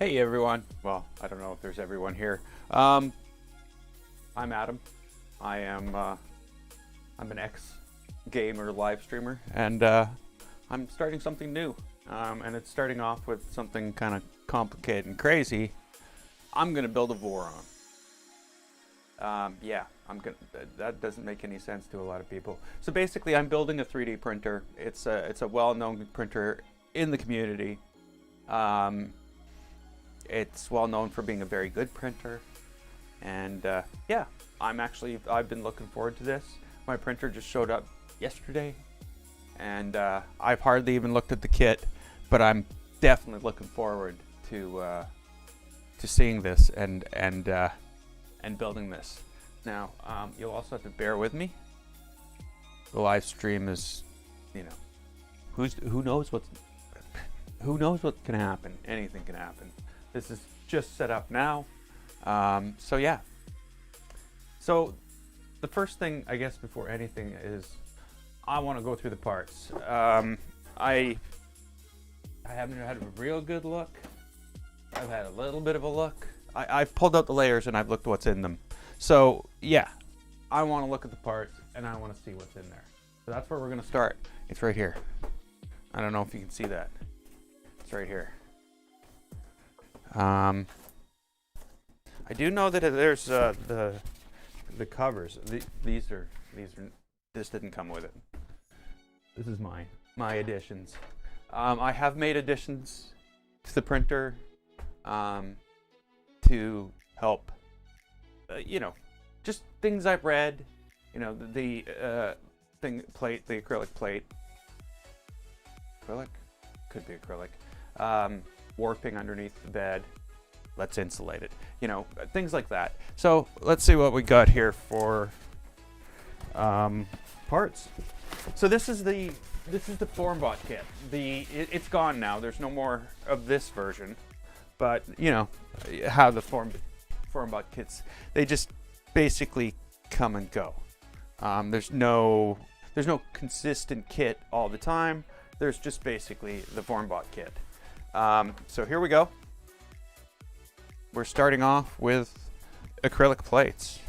Hey everyone. Well, I don't know if there's everyone here. I'm Adam. I'm an ex-gamer live streamer, and I'm starting something new. And it's starting off with something kind of complicated and crazy. I'm gonna build a Voron. Yeah, that doesn't make any sense to a lot of people. So basically, I'm building a 3D printer. It's a well-known printer in the community. It's well known for being a very good printer, and yeah, I've been looking forward to this. My printer just showed up yesterday, and I've hardly even looked at the kit, but I'm definitely looking forward to seeing this and building this. Now, you'll also have to bear with me. The live stream is, you know, who knows what can happen. Anything can happen. This is just set up now. So yeah. So the first thing, I guess, before anything is I want to go through the parts. I haven't had a real good look. I've had a little bit of a look. I've pulled out the layers and I've looked what's in them. So yeah, I want to look at the parts and I want to see what's in there. So that's where we're going to start. It's right here. I don't know if you can see that. It's right here. I do know that there's the covers. This didn't come with it. This is my additions. I have made additions to the printer to help. You know, just things I've read. You know, the acrylic plate. Acrylic? Could be acrylic. Warping underneath the bed. Let's insulate it. You know, things like that. So let's see what we got here for parts. So this is the Formbot Kit. It's gone now. There's no more of this version. But you know how the Formbot kits, they just basically come and go. There's no consistent kit all the time. There's just basically the Formbot kit. So here we go. We're starting off with acrylic plates.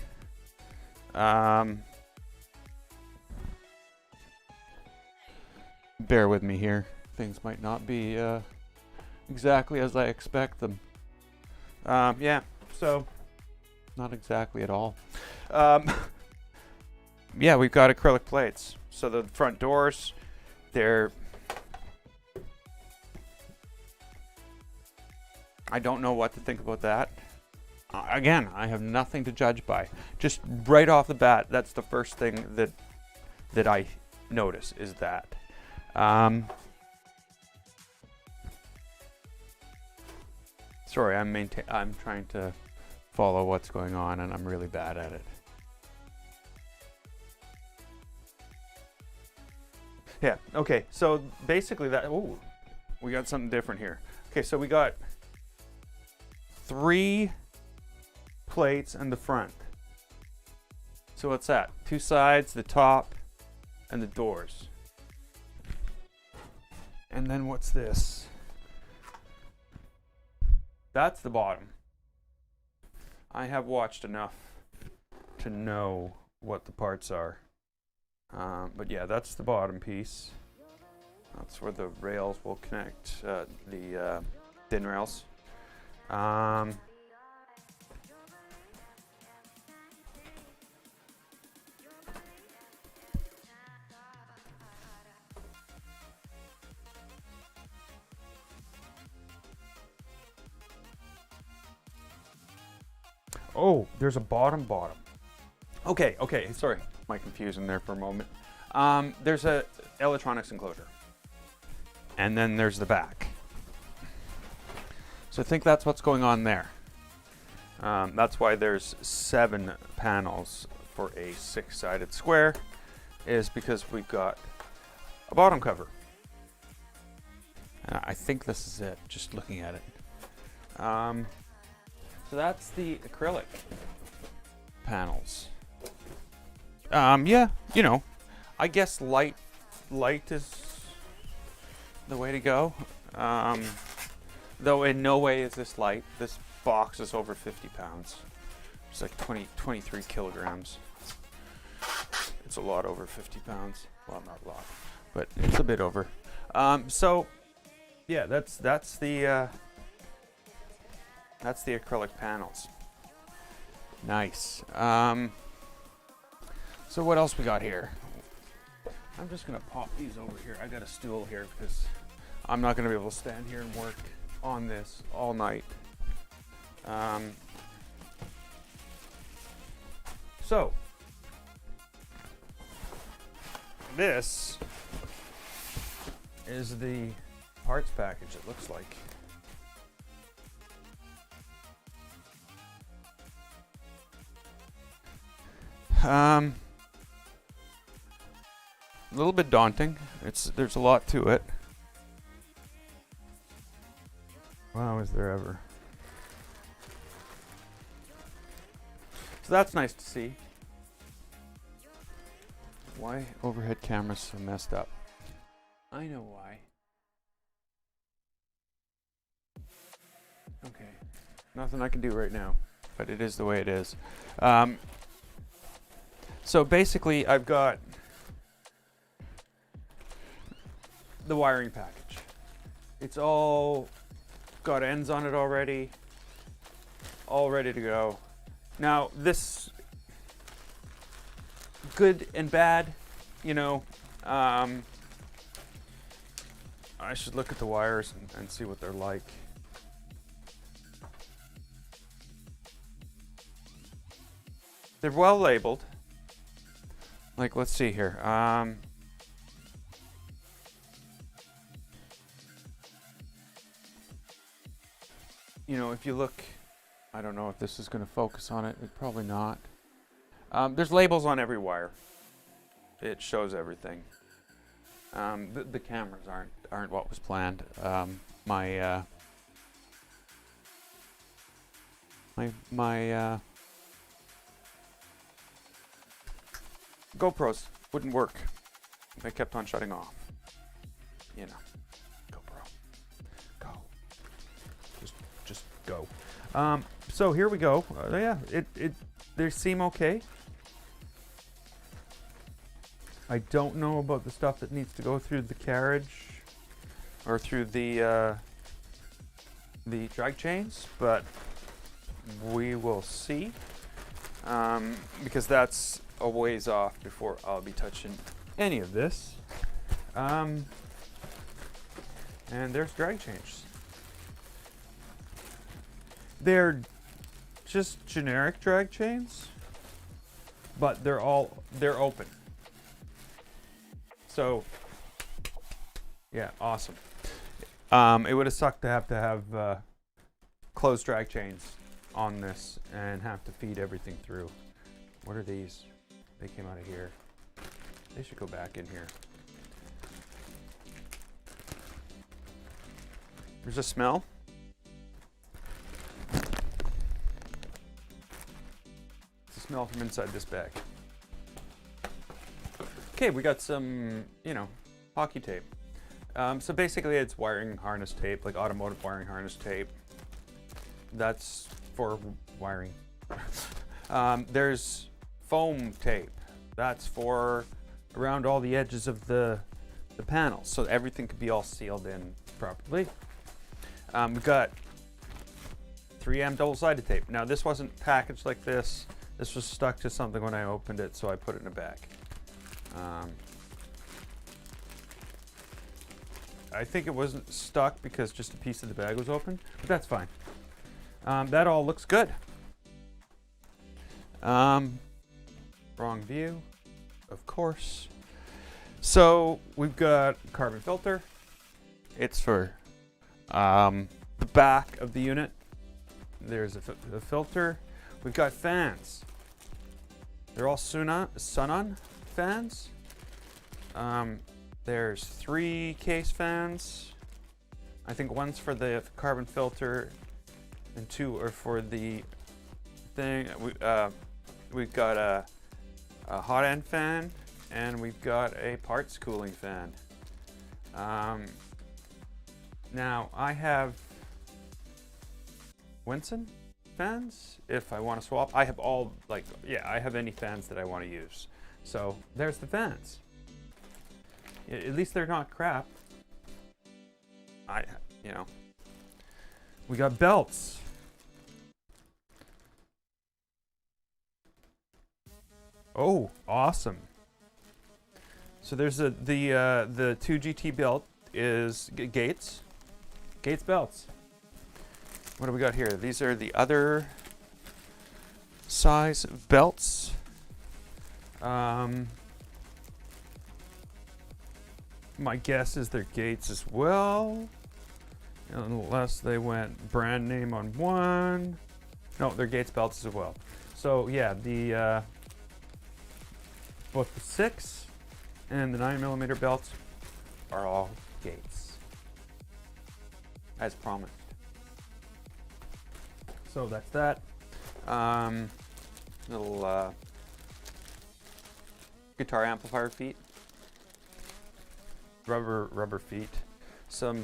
Bear with me here. Things might not be exactly as I expect them. Yeah, so not exactly at all. Yeah, we've got acrylic plates. So the front doors, I don't know what to think about that. Again, I have nothing to judge by. Just right off the bat, that's the first thing that I notice is that. Sorry, I'm trying to follow what's going on, and I'm really bad at it. Yeah. Okay. So basically, we got something different here. Okay. So we got 3 plates in the front. So what's that? 2 sides, the top, and the doors. And then what's this? That's the bottom. I have watched enough to know what the parts are. But yeah, that's the bottom piece. That's where the rails will connect, the thin rails. Oh, there's a bottom. Okay, sorry. My confusion there for a moment. There's a electronics enclosure. And then there's the back. So I think that's what's going on there. That's why there's 7 panels for a 6-sided square, is because we've got a bottom cover. I think this is it, just looking at it. So that's the acrylic panels. Yeah, you know, I guess light is the way to go. though in no way is this light. This box is over 50 pounds. It's like 23 kilograms. It's a lot over 50 pounds. Well, not a lot, but it's a bit over. So yeah, that's the acrylic panels. Nice. So what else we got here? I'm just gonna pop these over here. I got a stool here because I'm not gonna be able to stand here and work on this all night. So this is the parts package, it looks like. A little bit daunting. There's a lot to it. Wow, is there ever? So that's nice to see. Why overhead cameras so messed up? I know why. Okay, nothing I can do right now, but it is the way it is. So basically, I've got the wiring package. It's all got ends on it already, all ready to go. Now, this good and bad, you know, I should look at the wires and see what they're like. They're well labeled. Like, let's see here. You know, if you look, I don't know if this is going to focus on it. It's probably not. There's labels on every wire. It shows everything. The cameras aren't what was planned. My GoPros wouldn't work. They kept on shutting off. You know, GoPro, go. Just go. So here we go. Yeah, they seem okay. I don't know about the stuff that needs to go through the carriage or through the drag chains, but we will see. Because that's a ways off before I'll be touching any of this. And there's drag chains. They're just generic drag chains, but they're open. So yeah, awesome. It would have sucked to have closed drag chains on this and have to feed everything through. What are these? They came out of here. They should go back in here. There's a smell. It's a smell from inside this bag. Okay, we got some, you know, hockey tape. So basically it's wiring harness tape, like automotive wiring harness tape. That's for wiring. There's foam tape. That's for around all the edges of the panels, so everything could be all sealed in properly. We've got 3M double-sided tape. Now this wasn't packaged like this. This was stuck to something when I opened it, so I put it in a bag. I think it wasn't stuck because just a piece of the bag was open, but that's fine. That all looks good. Wrong view, of course. So we've got carbon filter. It's for the back of the unit. There's a filter. We've got fans. They're all Sunon fans. There's 3 case fans. I think one's for the carbon filter and 2 are for the thing. We've got a hot end fan and we've got a parts cooling fan. Now I have Winson fans if I want to swap. I have all, like, yeah, I have any fans that I want to use. So there's the fans. At least they're not crap. You know. We got belts. Oh, awesome. So there's the 2GT belt is Gates belts. What do we got here? These are the other size belts. My guess is they're Gates as well, unless they went brand name on one. No, they're Gates belts as well. So yeah, the both the 6 and the 9mm belts are all Gates, as promised. So that's that. Little guitar amplifier feet. Rubber feet. Some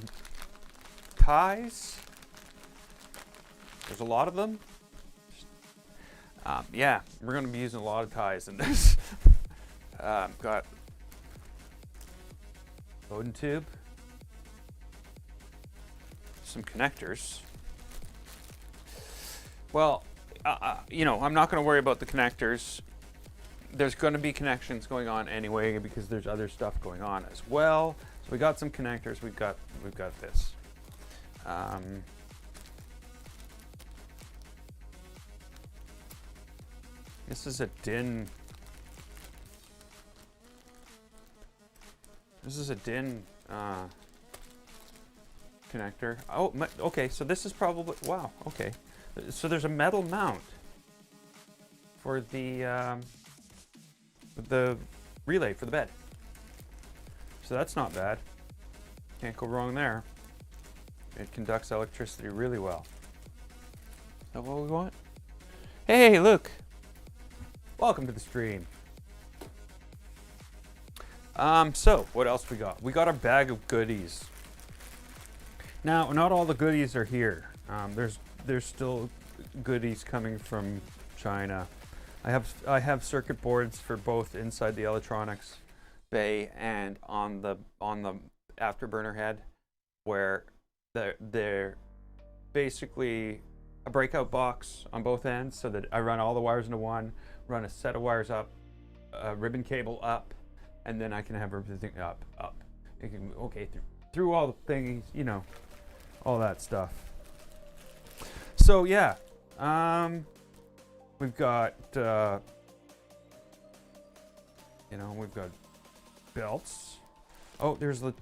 ties. There's a lot of them. Yeah, we're going to be using a lot of ties in this. Got Odin tube. Some connectors. Well, you know, I'm not going to worry about the connectors. There's going to be connections going on anyway because there's other stuff going on as well. So we got some connectors. We've got this. This is a DIN. This is a DIN connector. Oh, okay. So this is probably, wow. Okay. So there's a metal mount for the relay for the bed. So that's not bad. Can't go wrong there. It conducts electricity really well. Is that what we want? Hey, look. Welcome to the stream. So what else we got? We got our bag of goodies. Now, not all the goodies are here. There's still goodies coming from China. I have circuit boards for both inside the electronics bay and on the afterburner head, where they're basically a breakout box on both ends, so that I run all the wires into one, run a set of wires up, a ribbon cable up, and then I can have everything up. It can through all the thingies, you know, all that stuff. So yeah, we've got we've got belts. Oh, there's the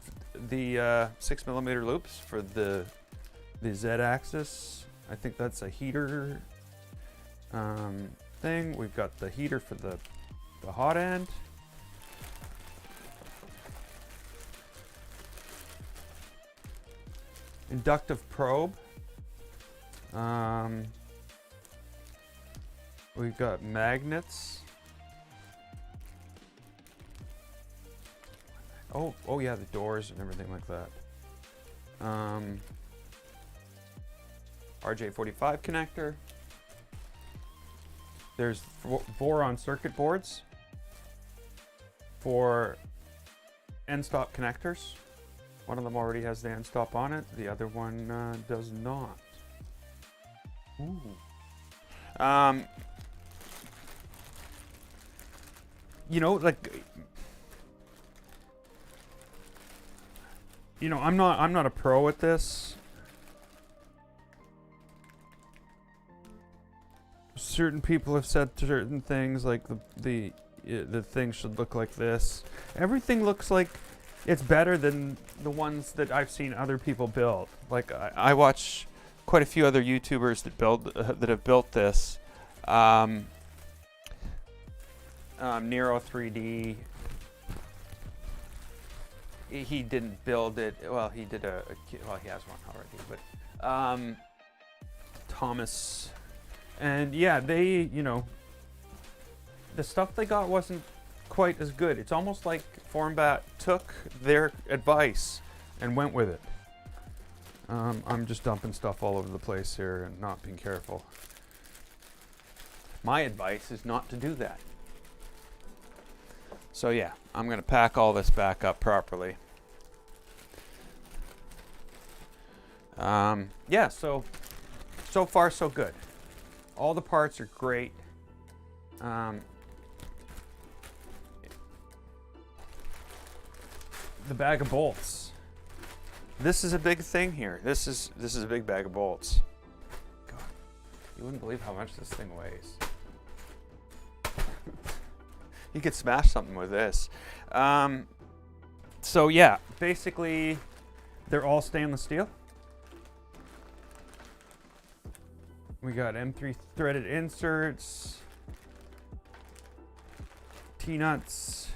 6mm loops for the Z-axis. I think that's a heater thing. We've got the heater for the hot end. Inductive probe. We've got magnets. Oh yeah, the doors and everything like that. RJ45 connector. There's Voron circuit boards for end stop connectors. One of them already has the end stop on it. The other one does not. Ooh. You know, like, you know, I'm not a pro at this. Certain people have said certain things, like the thing should look like this. Everything looks like it's better than the ones that I've seen other people build. Like I watch quite a few other YouTubers that have built this. Nero 3D. He didn't build it. Well, he did well, he has one already. But Thomas, and yeah, they, you know, the stuff they got wasn't quite as good. It's almost like Formbot took their advice and went with it. I'm just dumping stuff all over the place here and not being careful. My advice is not to do that. So yeah, I'm going to pack all this back up properly. Yeah, so far so good. All the parts are great. The bag of bolts. This is a big thing here. This is a big bag of bolts. God, you wouldn't believe how much this thing weighs. You could smash something with this. So yeah, basically they're all stainless steel. We got M3 threaded inserts, T-nuts,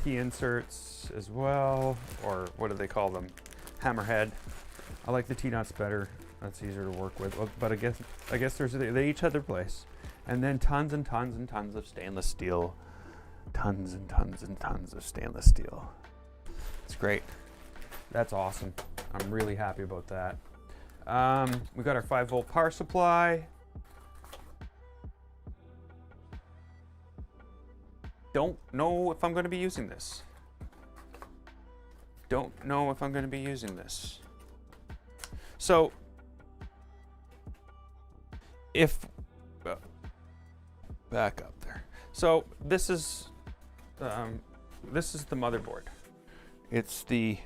T-inserts as well, or what do they call them? Hammerhead. I like the T-nuts better. That's easier to work with, but I guess they each have their place. And then tons and tons and tons of stainless steel. Tons and tons and tons of stainless steel. It's great. That's awesome. I'm really happy about that. We got our 5-volt power supply. Don't know if I'm going to be using this. Don't know if I'm going to be using this. So, if back up there. So this is the motherboard. It's the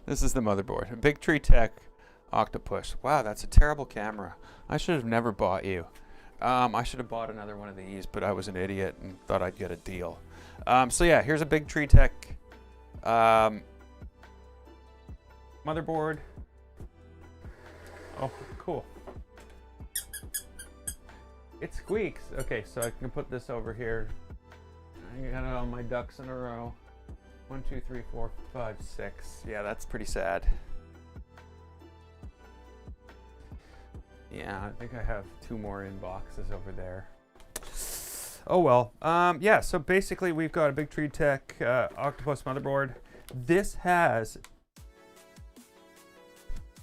this is the motherboard. Big Tree Tech Octopus. Wow, that's a terrible camera. I should have never bought you. I should have bought another one of these, but I was an idiot and thought I'd get a deal. So yeah, here's a Big Tree Tech motherboard. Oh, cool. It squeaks. Okay, so I can put this over here. I got all my ducks in a row. 1, 2, 3, 4, 5, 6. Yeah, that's pretty sad. Yeah, I think I have 2 more in boxes over there. Oh well. Yeah, so basically we've got a Big Tree Tech Octopus motherboard. This has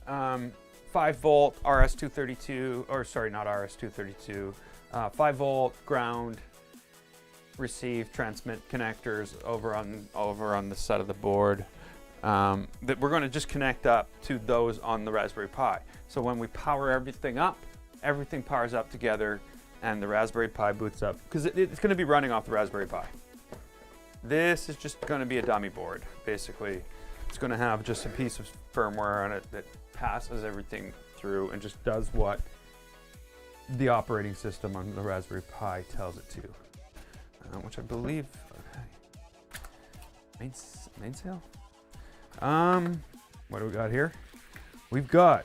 5-volt RS-232, or sorry, not RS-232, 5-volt ground receive transmit connectors over on the side of the board that we're going to just connect up to those on the Raspberry Pi. So when we power everything up, everything powers up together and the Raspberry Pi boots up because it's going to be running off the Raspberry Pi. This is just going to be a dummy board, basically. It's going to have just a piece of firmware on it that passes everything through and just does what the operating system on the Raspberry Pi tells it to, which I believe, mainsail. What do we got here? We've got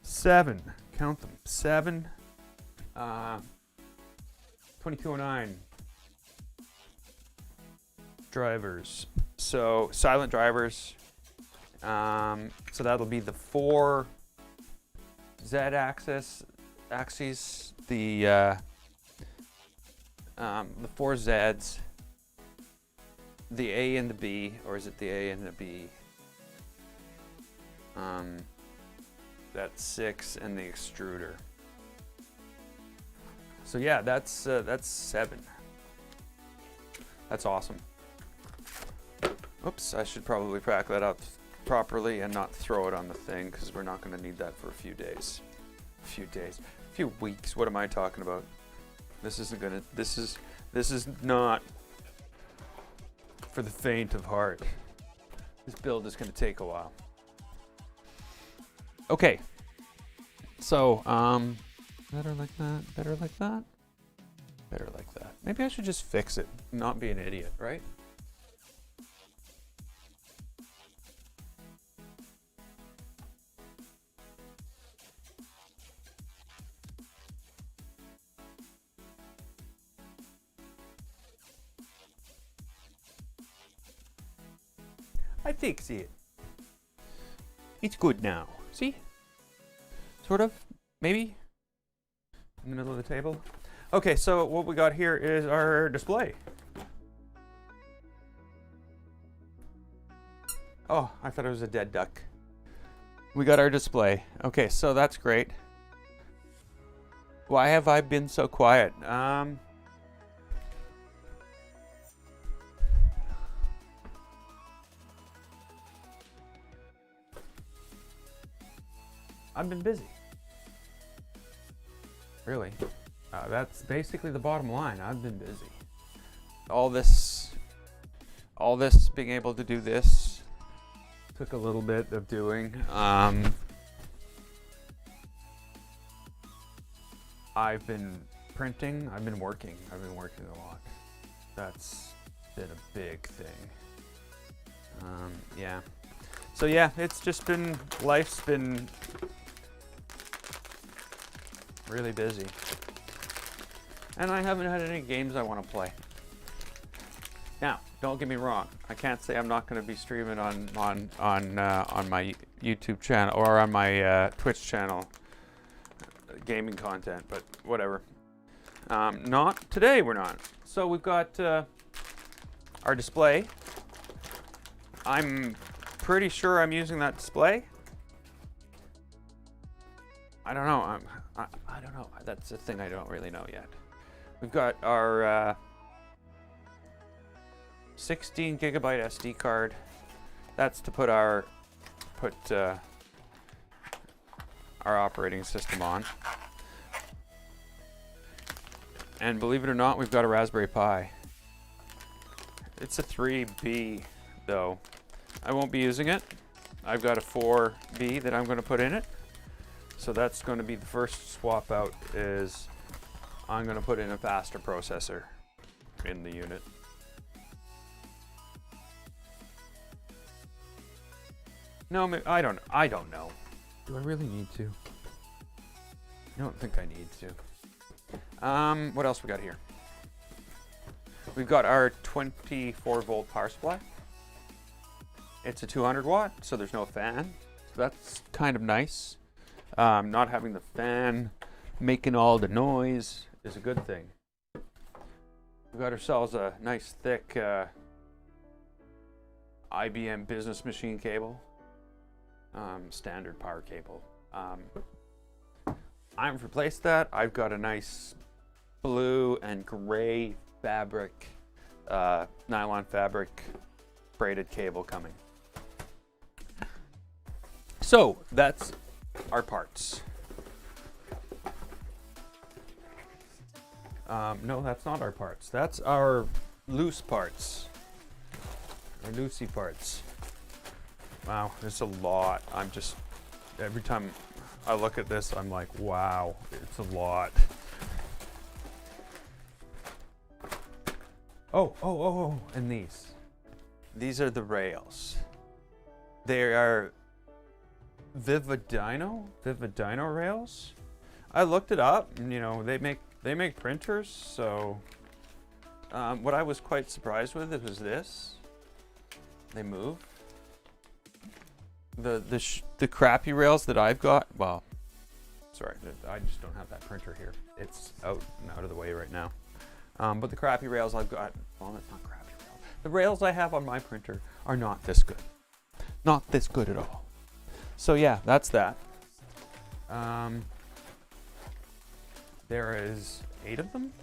7, count them, 7, 2209 drivers. So silent drivers. So that'll be the 4 Z axes, the 4 Zs, the A and the B, or is it the A and the B? That's 6 and the extruder. So yeah, that's 7. That's awesome. Oops, I should probably pack that up properly and not throw it on the thing because we're not going to need that for a few days. A few weeks. What am I talking about? This is not for the faint of heart. This build is going to take a while. Okay. So, better like that, better like that, better like that. Maybe I should just fix it, not be an idiot, right? I fix it. It's good now. See? Sort of. Maybe. In the middle of the table. Okay, so what we got here is our display. Oh, I thought it was a dead duck. We got our display. Okay, so that's great. Why have I been so quiet? I've been busy. Really. That's basically the bottom line. I've been busy. All this being able to do this took a little bit of doing. I've been printing. I've been working a lot. That's been a big thing. Yeah. So yeah, it's just been, life's been really busy. And I haven't had any games I want to play. Now, don't get me wrong. I can't say I'm not going to be streaming on my YouTube channel or on my Twitch channel gaming content, but whatever. Not today. We're not. So we've got our display. I'm pretty sure I'm using that display. I don't know. I don't know. That's the thing I don't really know yet. We've got our 16 gigabyte SD card. That's to put our operating system on. And believe it or not, we've got a Raspberry Pi. It's a 3B though. I won't be using it. I've got a 4B that I'm going to put in it. So that's going to be the first swap out, is I'm going to put in a faster processor in the unit. No, I don't know. Do I really need to? I don't think I need to. What else we got here? We've got our 24 volt power supply. It's a 200 watt, so there's no fan. So that's kind of nice. Not having the fan making all the noise is a good thing. We got ourselves a nice thick IBM business machine cable, standard power cable. I've replaced that. I've got a nice blue and gray fabric, nylon fabric braided cable coming. So that's our parts. No, that's not our parts. That's our loose parts. Our loosey parts. Wow, there's a lot. Every time I look at this, I'm like, wow, it's a lot. Oh, and these. These are the rails. They are Vividino rails. I looked it up, and they make printers. So what I was quite surprised with was this. They move. The crappy rails that I've got. Well, sorry, I just don't have that printer here. It's out of the way right now. But the crappy rails I've got. Well, that's not crappy rails. The rails I have on my printer are not this good. Not this good at all. So yeah, that's that. There is 8 of them.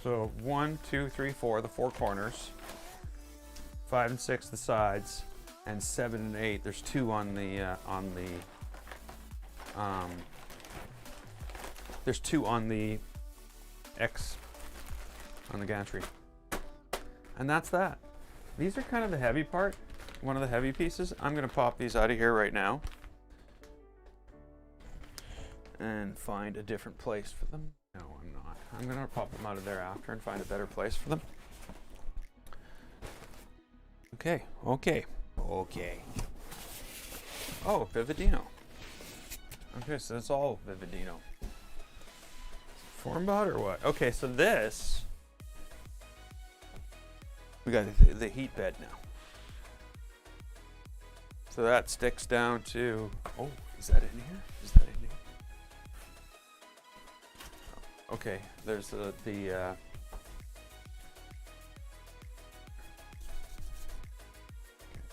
So 1, 2, 3, 4, the 4 corners, 5 and 6 the sides, and 7 and 8. There's 2 on the there's 2 on the X on the gantry. And that's that. These are kind of the heavy part, one of the heavy pieces. I'm gonna pop these out of here right now and find a different place for them. No, I'm not. I'm gonna pop them out of there after and find a better place for them. Okay. Oh, Vividino. Okay, so it's all Vividino. Formbot or what? Okay, so this, we got the heat bed now. So that sticks down to, oh, is that in here? Is that in here? Okay, there's the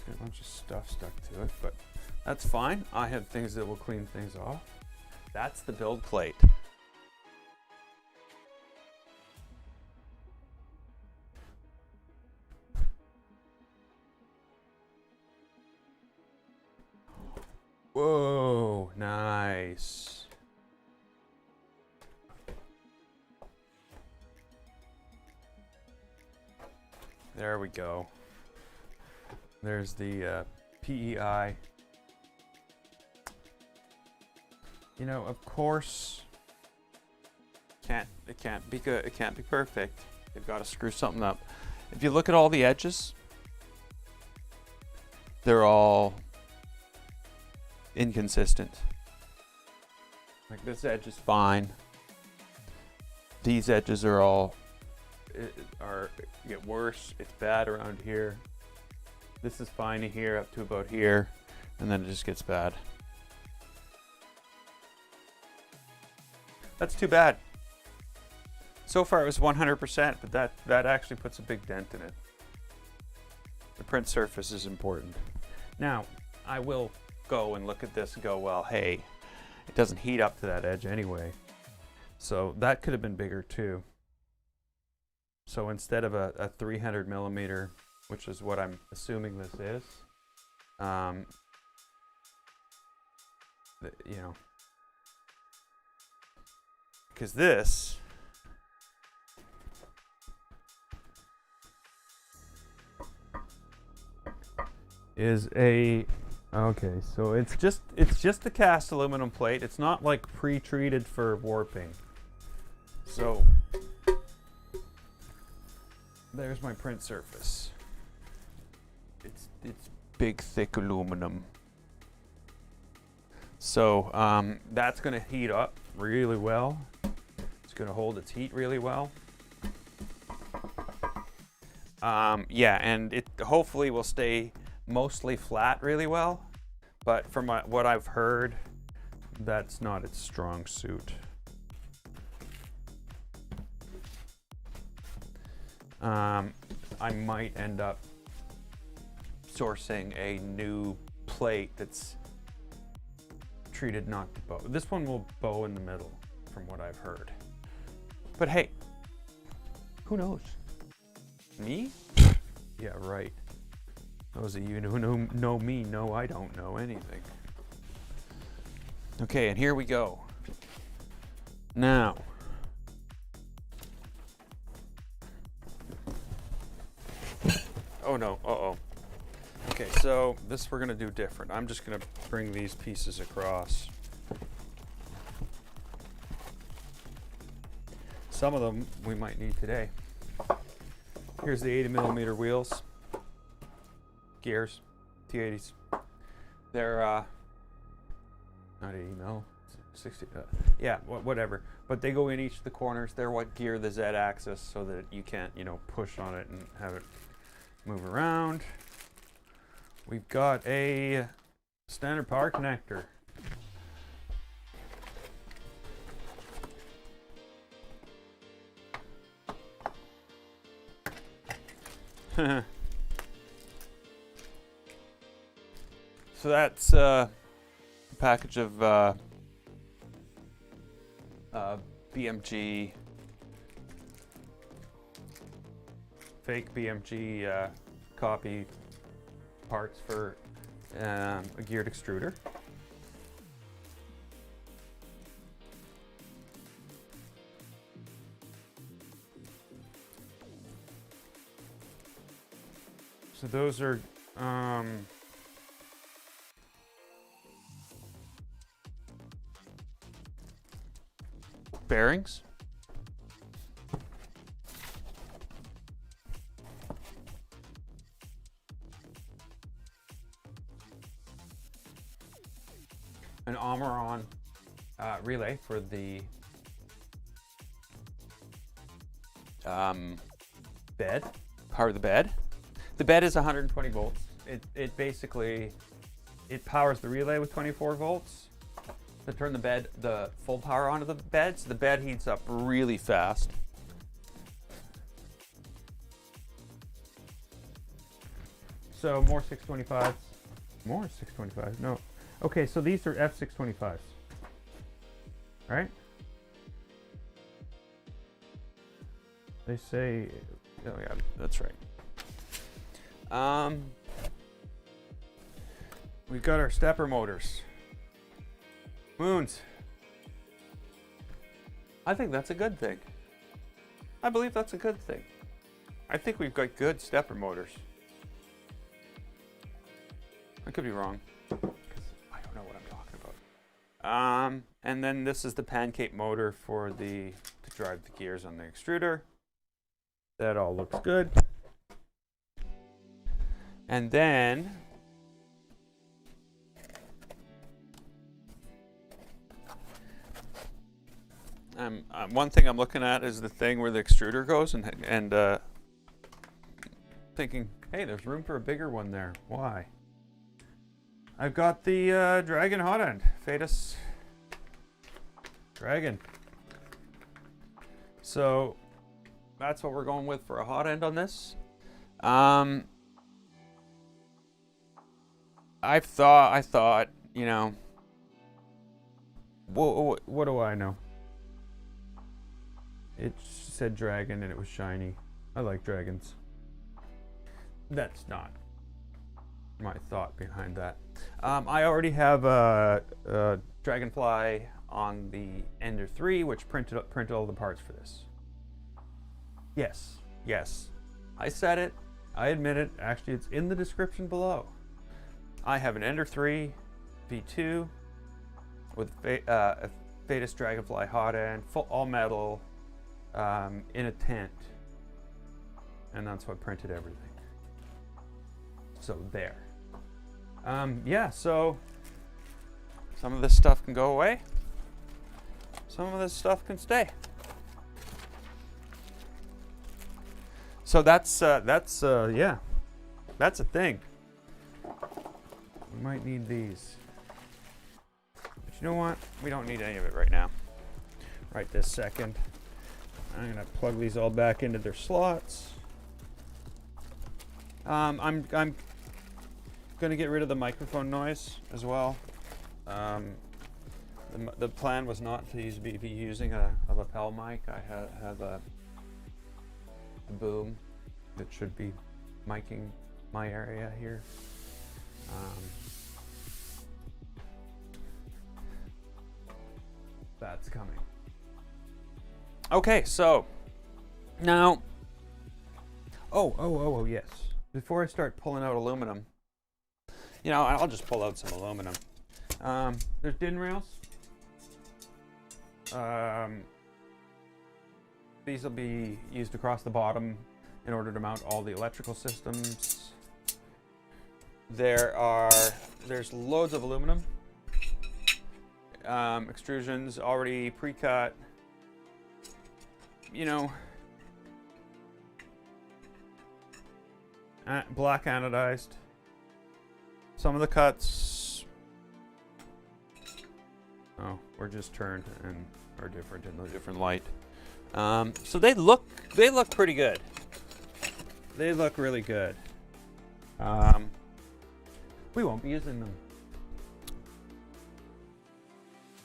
Got a bunch of stuff stuck to it, but that's fine. I have things that will clean things off. That's the build plate. Whoa, nice. There we go. There's the PEI. You know, of course, it can't be good. It can't be perfect. They've got to screw something up. If you look at all the edges, they're all inconsistent. Like this edge is fine. These edges are all get worse. It's bad around here. This is fine here up to about here, and then it just gets bad. That's too bad. So far it was 100%, but that actually puts a big dent in it. The print surface is important. Now, I will go and look at this and go, well, hey, it doesn't heat up to that edge anyway. So that could have been bigger too. So instead of a 300 millimeter, which is what I'm assuming this is, you know, because this is a, okay, so it's just a cast aluminum plate. It's not like pre-treated for warping. So there's my print surface. It's big thick aluminum. So that's going to heat up really well. It's going to hold its heat really well. Yeah, and it hopefully will stay mostly flat really well. But from what I've heard, that's not its strong suit. I might end up sourcing a new plate that's treated not to bow. This one will bow in the middle, from what I've heard. But hey, who knows? Me? Yeah, right. Those of you who know me know I don't know anything. Okay, and here we go. Now, oh no, uh-oh. Okay, so this we're gonna do different. I'm just gonna bring these pieces across. Some of them we might need today. Here's the 80 millimeter wheels. Gears, T80s. They're not 80 mil, 60, yeah, whatever. But they go in each of the corners. They're what gear the Z-axis so that you can't, you know, push on it and have it move around. We've got a standard power connector. So that's a package of BMG, fake BMG copy parts for a geared extruder. So those are bearings. An Omron relay for the bed, power the bed. The bed is 120 volts. It basically, it powers the relay with 24 volts to turn the full power onto the bed. So the bed heats up really fast. so more 625s. More 625s? No. Okay, so these are F625s. Right? They say, oh yeah, that's right. We've got our stepper motors. Moons. I think that's a good thing. I believe that's a good thing. I think we've got good stepper motors. I could be wrong, because I don't know what I'm talking about. And then this is the pancake motor for to drive the gears on the extruder. That all looks good. And then one thing I'm looking at is the thing where the extruder goes, and thinking, hey, there's room for a bigger one there. Why? I've got the Dragon hot end, Phaetus Dragon. So that's what we're going with for a hot end on this. I thought, you know, what do I know? It said dragon and it was shiny. I like dragons. That's not my thought behind that. I already have a Dragonfly on the Ender 3, which printed all the parts for this. Yes. I said it. I admit it. Actually, it's in the description below. I have an Ender 3 V2 with a Phaetus Dragonfly hot end, full all metal, in a tent, and that's what printed everything. So there. Yeah, so some of this stuff can go away. Some of this stuff can stay. So that's yeah, that's a thing. We might need these. But you know what? We don't need any of it right now. Right this second. I'm gonna plug these all back into their slots. I'm gonna get rid of the microphone noise as well. The plan was not to be using a lapel mic. I have a boom that should be miking my area here. That's coming. Okay, so now, oh yes. Before I start pulling out aluminum, you know, I'll just pull out some aluminum. There's DIN rails. These will be used across the bottom in order to mount all the electrical systems. There's loads of aluminum. Extrusions already pre-cut. You know, black anodized. Some of the cuts, were just turned and are different in a different light. So they look pretty good. They look really good. We won't be using them.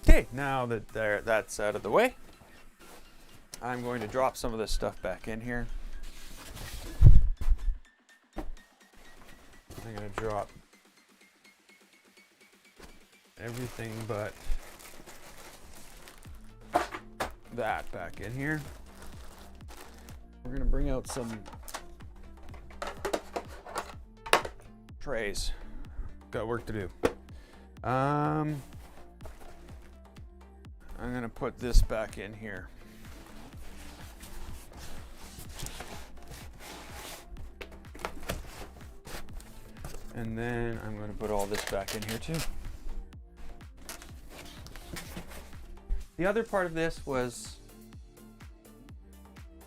Okay, now that that's out of the way, I'm going to drop some of this stuff back in here. I'm going to drop everything but that back in here. We're going to bring out some trays. Got work to do. I'm going to put this back in here. And then I'm going to put all this back in here too. The other part of this was,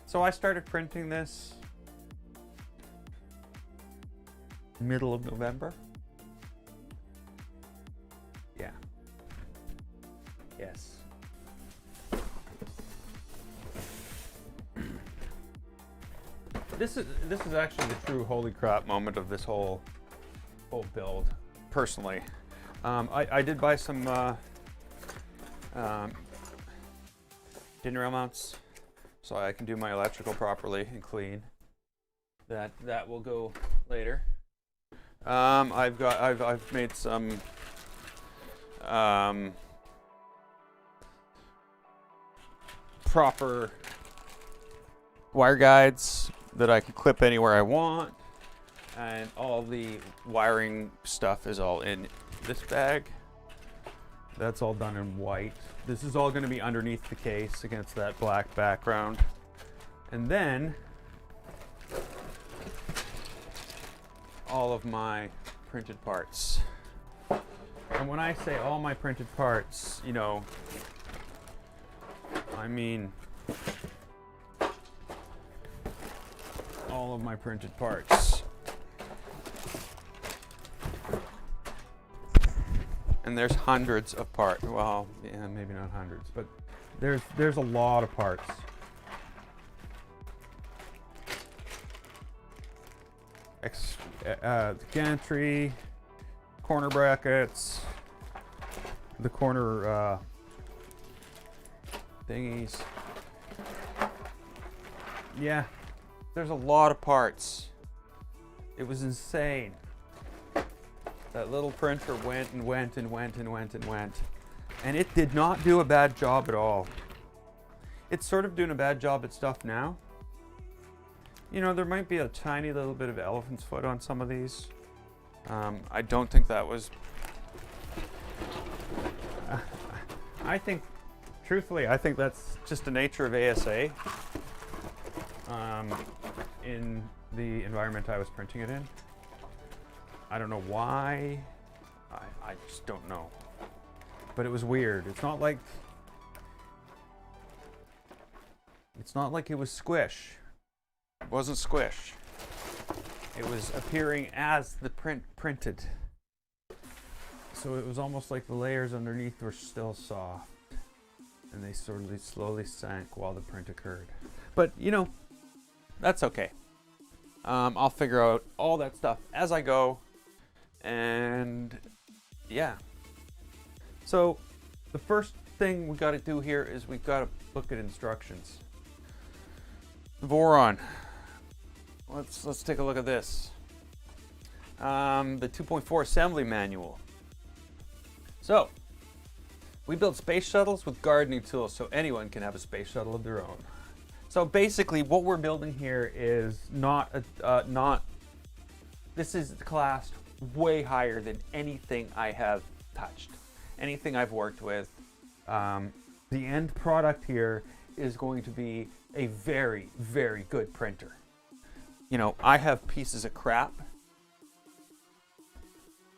so I started printing this middle of November. Yeah. Yes. This is actually the true holy crap moment of this whole full build, personally. I did buy some dinner rail mounts so I can do my electrical properly and clean. That will go later. I've made some proper wire guides that I can clip anywhere I want, and all the wiring stuff is all in this bag. That's all done in white. This is all going to be underneath the case against that black background. And then all of my printed parts. And when I say all my printed parts, you know, I mean all of my printed parts. And there's hundreds of parts. Well, yeah, maybe not hundreds, but there's a lot of parts. Gantry, corner brackets, the corner thingies. Yeah, there's a lot of parts. It was insane. That little printer went and went and went and went and went. And it did not do a bad job at all. It's sort of doing a bad job at stuff now. You know, there might be a tiny little bit of elephant's foot on some of these. I don't think that was... I think, truthfully, I think that's just the nature of ASA. In the environment I was printing it in. I don't know why. I just don't know. But it was weird. It's not like it was squish. It wasn't squish. It was appearing as the print printed. So it was almost like the layers underneath were still soft. And they sort of slowly sank while the print occurred. But, you know, that's okay. I'll figure out all that stuff as I go. And yeah. So the first thing we got to do here is we've got to look at instructions. Voron. Let's take a look at this. The 2.4 assembly manual. So we build space shuttles with gardening tools so anyone can have a space shuttle of their own. So basically what we're building here is this is classed way higher than anything I have touched, anything I've worked with. The end product here is going to be a very, very good printer. You know, I have pieces of crap.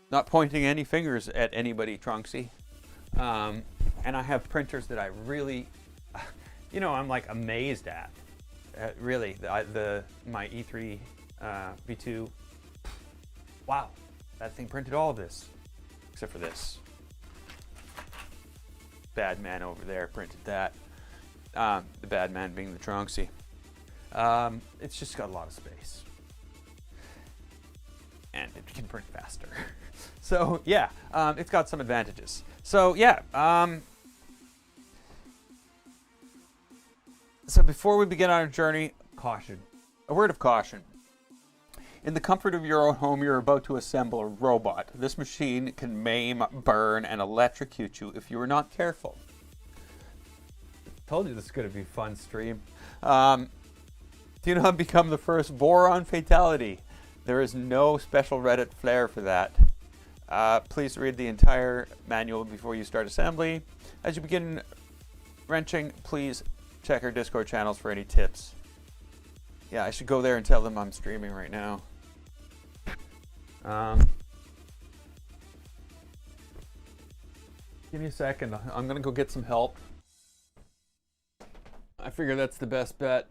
Not pointing any fingers at anybody, Trunksy. And I have printers that I really, you know, I'm like amazed at. Really, my E3 V2. Wow, that thing printed all of this, except for this. Bad man over there printed that. The bad man being the Trunksy. It's just got a lot of space. And it can print faster. So yeah, it's got some advantages. So yeah, so before we begin our journey, caution. A word of caution. In the comfort of your own home, you're about to assemble a robot. This machine can maim, burn, and electrocute you if you are not careful. Told you this is going to be a fun stream. Do not become the first Voron fatality. There is no special Reddit flair for that. Please read the entire manual before you start assembly. As you begin wrenching, please check our Discord channels for any tips. Yeah, I should go there and tell them I'm streaming right now. Give me a second. I'm gonna go get some help. I figure that's the best bet.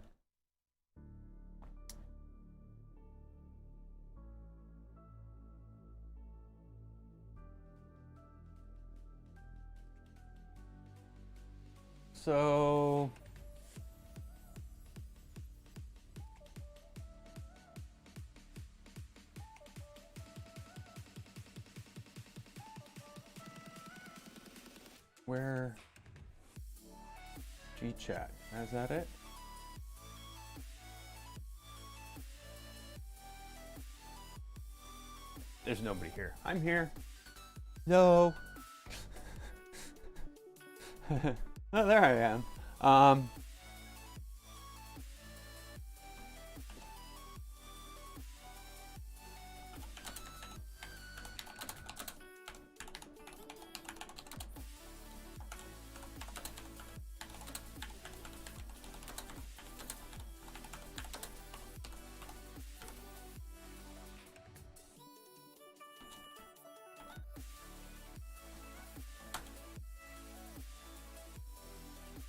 So Where? G-chat. Is that it? There's nobody here. I'm here. No. Oh, there I am.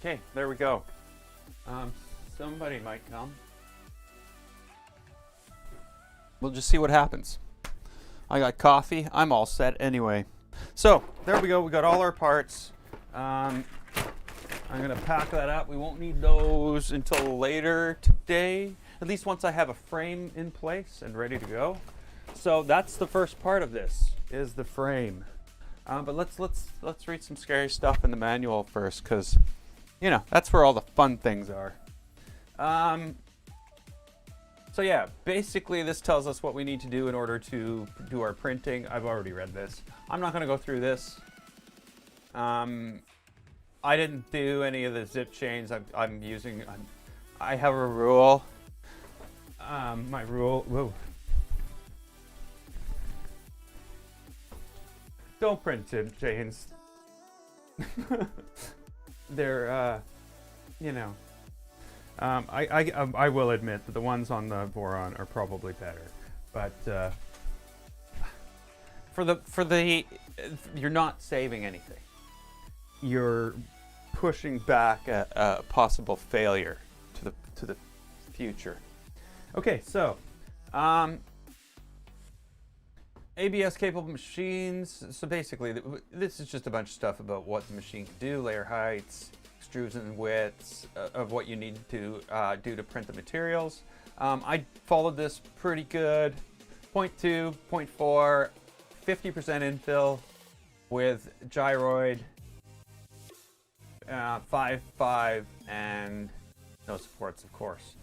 Okay, there we go. Somebody might come. We'll just see what happens. I got coffee. I'm all set anyway. So, there we go. We got all our parts. I'm going to pack that up. We won't need those until later today. At least once I have a frame in place and ready to go. So, that's the first part of this, is the frame. But let's read some scary stuff in the manual first, because you know, that's where all the fun things are. So yeah, basically this tells us what we need to do in order to do our printing. I've already read this. I'm not going to go through this. I didn't do any of the zip chains. I have a rule. My rule, whoa. Don't print zip chains. They're, you know, I will admit that the ones on the Voron are probably better, but you're not saving anything. You're pushing back a possible failure to the future. Okay, so ABS capable machines. So basically, this is just a bunch of stuff about what the machine can do, layer heights, extrusion widths, of what you need to do to print the materials. I followed this pretty good. 0.2, 0.4, 50% infill with gyroid, 5.5, and no supports, of course.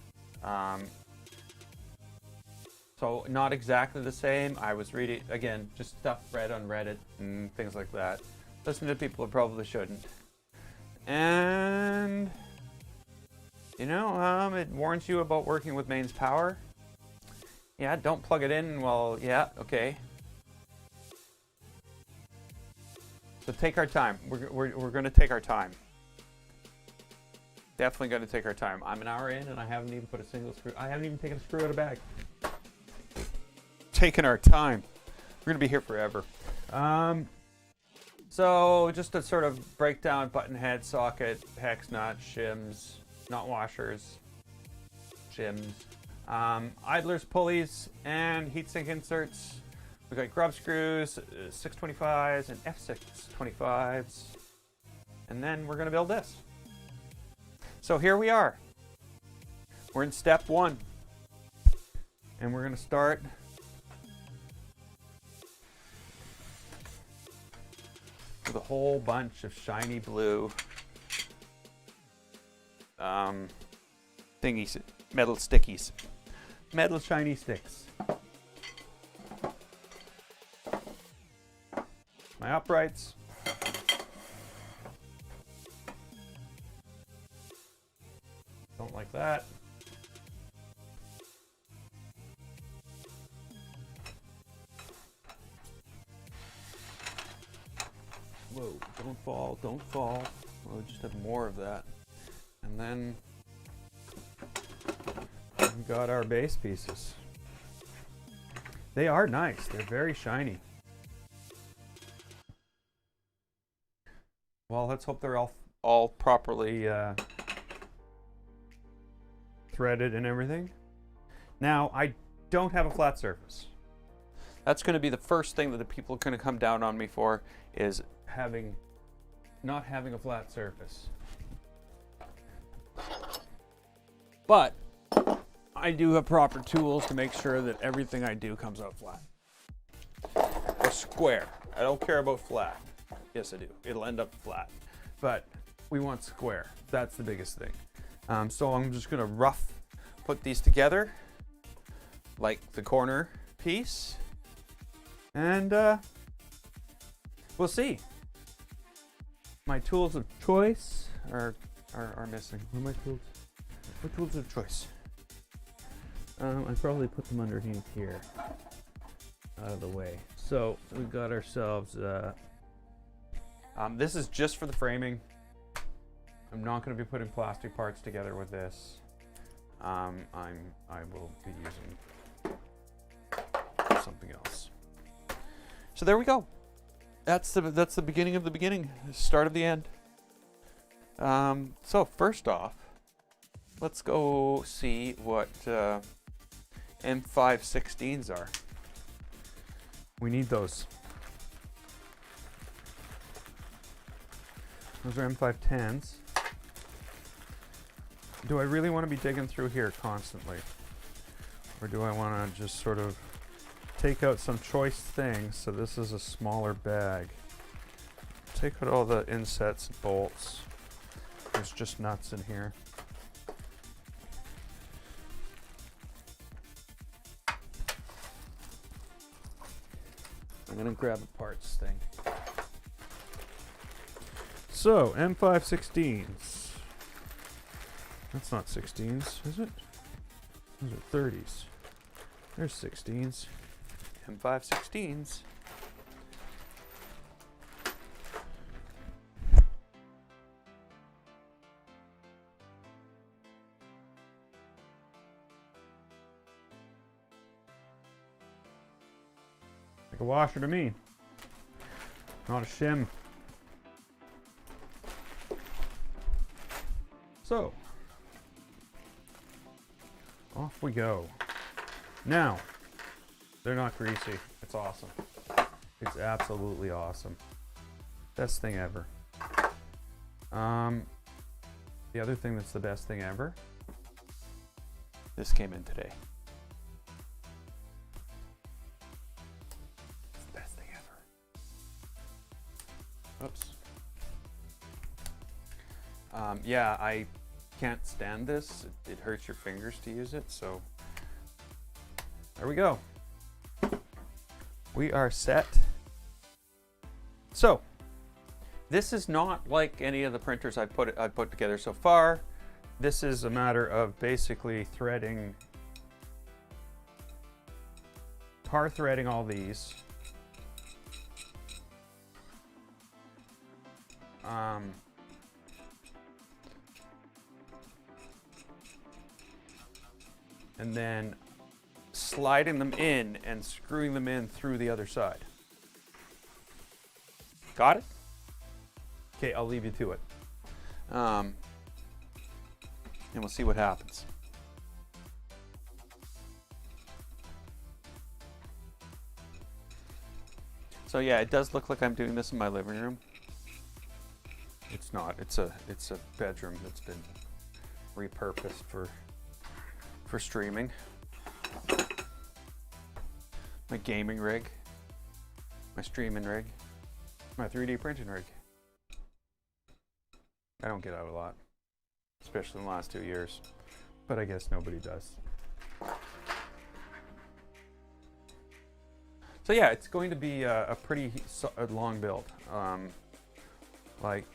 So not exactly the same. I was reading, again, just stuff read on Reddit and things like that. Listen to people who probably shouldn't. And, you know, it warns you about working with mains power. Yeah, don't plug it in. Well, yeah, okay. So take our time. We're going to take our time. Definitely going to take our time. I'm an hour in and I haven't even put a single screw. I haven't even taken a screw out of bag. Taking our time. We're gonna be here forever. So just to sort of break down button head, socket, hex nut, shims, knot washers, shims, idlers, pulleys, and heatsink inserts. We got grub screws, 625s and F625s, and then we're gonna build this. So here we are. We're in step 1, and we're gonna start with a whole bunch of shiny blue thingies, metal stickies, metal shiny sticks. My uprights. Don't like that. Whoa, don't fall, don't fall. We'll just have more of that. And then we've got our base pieces. They are nice, they're very shiny. Well, let's hope they're all properly threaded and everything. Now, I don't have a flat surface. That's going to be the first thing that the people are going to come down on me for, is not having a flat surface. But I do have proper tools to make sure that everything I do comes out flat or square. I don't care about flat. Yes, I do. It'll end up flat, but we want square. That's the biggest thing. So I'm just gonna rough put these together like the corner piece, and we'll see. My tools of choice are missing. What are my tools? What tools of choice? I probably put them underneath here, out of the way. So we've got ourselves. This is just for the framing. I'm not going to be putting plastic parts together with this. I will be using something else. So there we go. That's the beginning of the beginning, start of the end. So first off, let's go see what M516s are. We need those. Those are M510s. Do I really want to be digging through here constantly? Or do I want to just sort of take out some choice things? So this is a smaller bag. Take out all the insets and bolts. There's just nuts in here. I'm gonna grab a parts thing. So, M516s. That's not 16s, is it? Those are 30s. There's 16s. M516s. Like a washer to me. Not a shim. So, off we go. Now, they're not greasy. It's awesome. It's absolutely awesome. Best thing ever. The other thing that's the best thing ever, this came in today. It's the best thing ever. Oops. Yeah, I can't stand this. It hurts your fingers to use it, so there we go. We are set. So, this is not like any of the printers I've put together so far. This is a matter of basically threading, tar threading all these. And then sliding them in and screwing them in through the other side. Got it? Okay, I'll leave you to it. And we'll see what happens. So yeah, it does look like I'm doing this in my living room. It's not. It's a bedroom that's been repurposed for streaming. My gaming rig, my streaming rig, my 3D printing rig. I don't get out a lot, especially in the last 2 years, but I guess nobody does. So yeah, it's going to be a pretty long build. Like,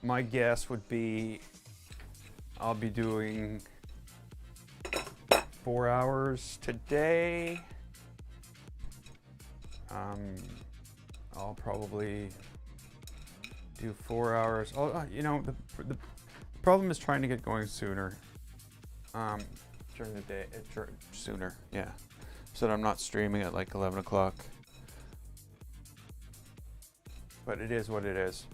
my guess would be I'll be doing 4 hours today. I'll probably do 4 hours. Oh, you know, the problem is trying to get going sooner. During the day, sooner, yeah. So that I'm not streaming at like 11 o'clock. But it is what it is.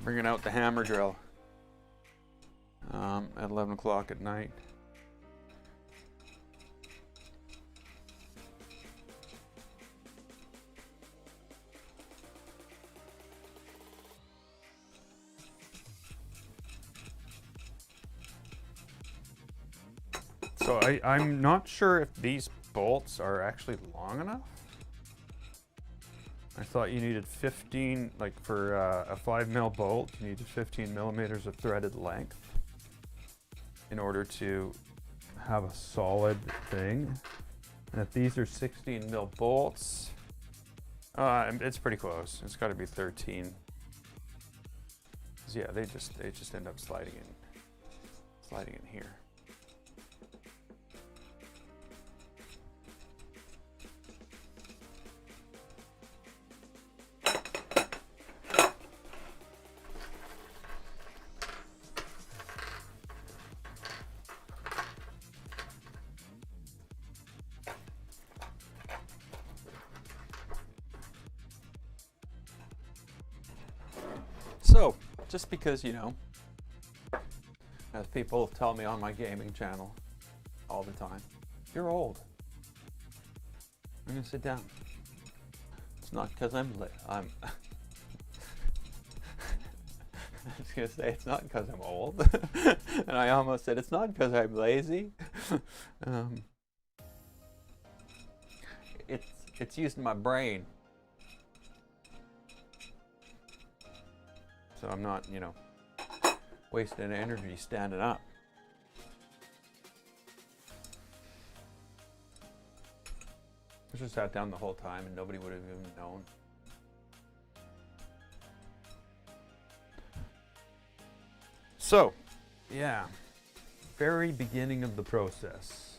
Bringing out the hammer drill at 11 o'clock at night. So I'm not sure if these bolts are actually long enough. I thought you needed 15, like for a 5 mil bolt, you needed 15 millimeters of threaded length in order to have a solid thing. And if these are 16 mil bolts, it's pretty close. It's got to be 13. Yeah, they just end up sliding in here. So, just because, you know, as people tell me on my gaming channel all the time, you're old. I'm gonna sit down. It's not because I'm I was gonna say it's not because I'm old, and I almost said it's not because I'm lazy. It's using my brain. So I'm not, you know, wasting energy standing up. I just sat down the whole time and nobody would have even known. So, yeah, very beginning of the process.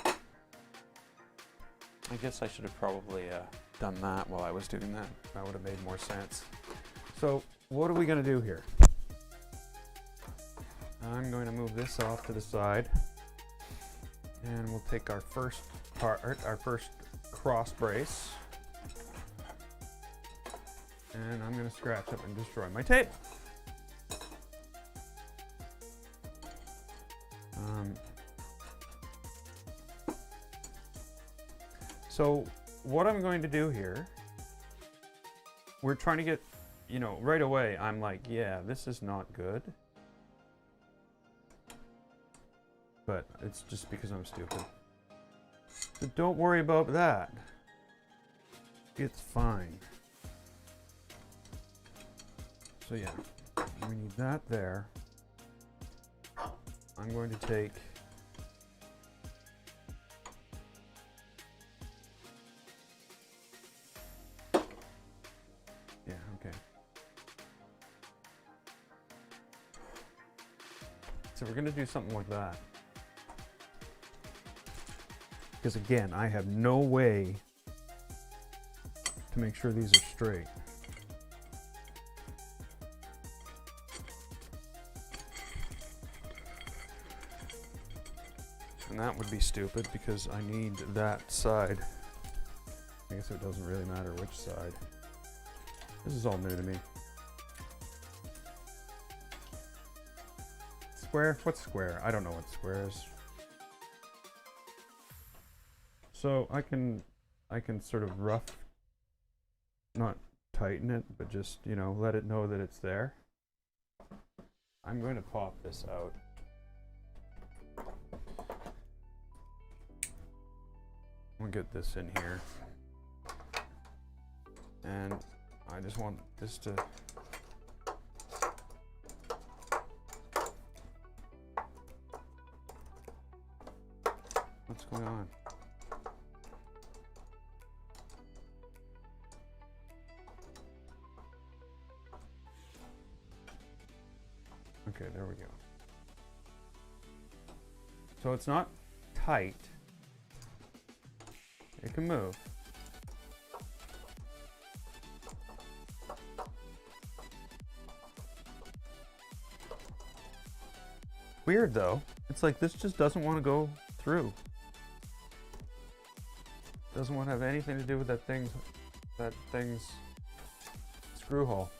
I guess I should have probably done that while I was doing that. That would have made more sense. So what are we going to do here? I'm going to move this off to the side, and we'll take our first part, our first cross brace, and I'm going to scratch up and destroy my tape. So what I'm going to do here, we're trying to get, you know, right away, I'm like, yeah, this is not good. But it's just because I'm stupid. But don't worry about that. It's fine. So yeah, we need that there. I'm going to take so we're going to do something like that. Because again, I have no way to make sure these are straight. And that would be stupid because I need that side. I guess it doesn't really matter which side. This is all new to me. Square? What's square? I don't know what square is. So I can sort of not tighten it, but just, you know, let it know that it's there. I'm going to pop this out. We'll get this in here. And I just want this to what's going on? Okay, there we go. So it's not tight. It can move. Weird though. It's like this just doesn't want to go through. Doesn't want to have anything to do with that thing's screw hole.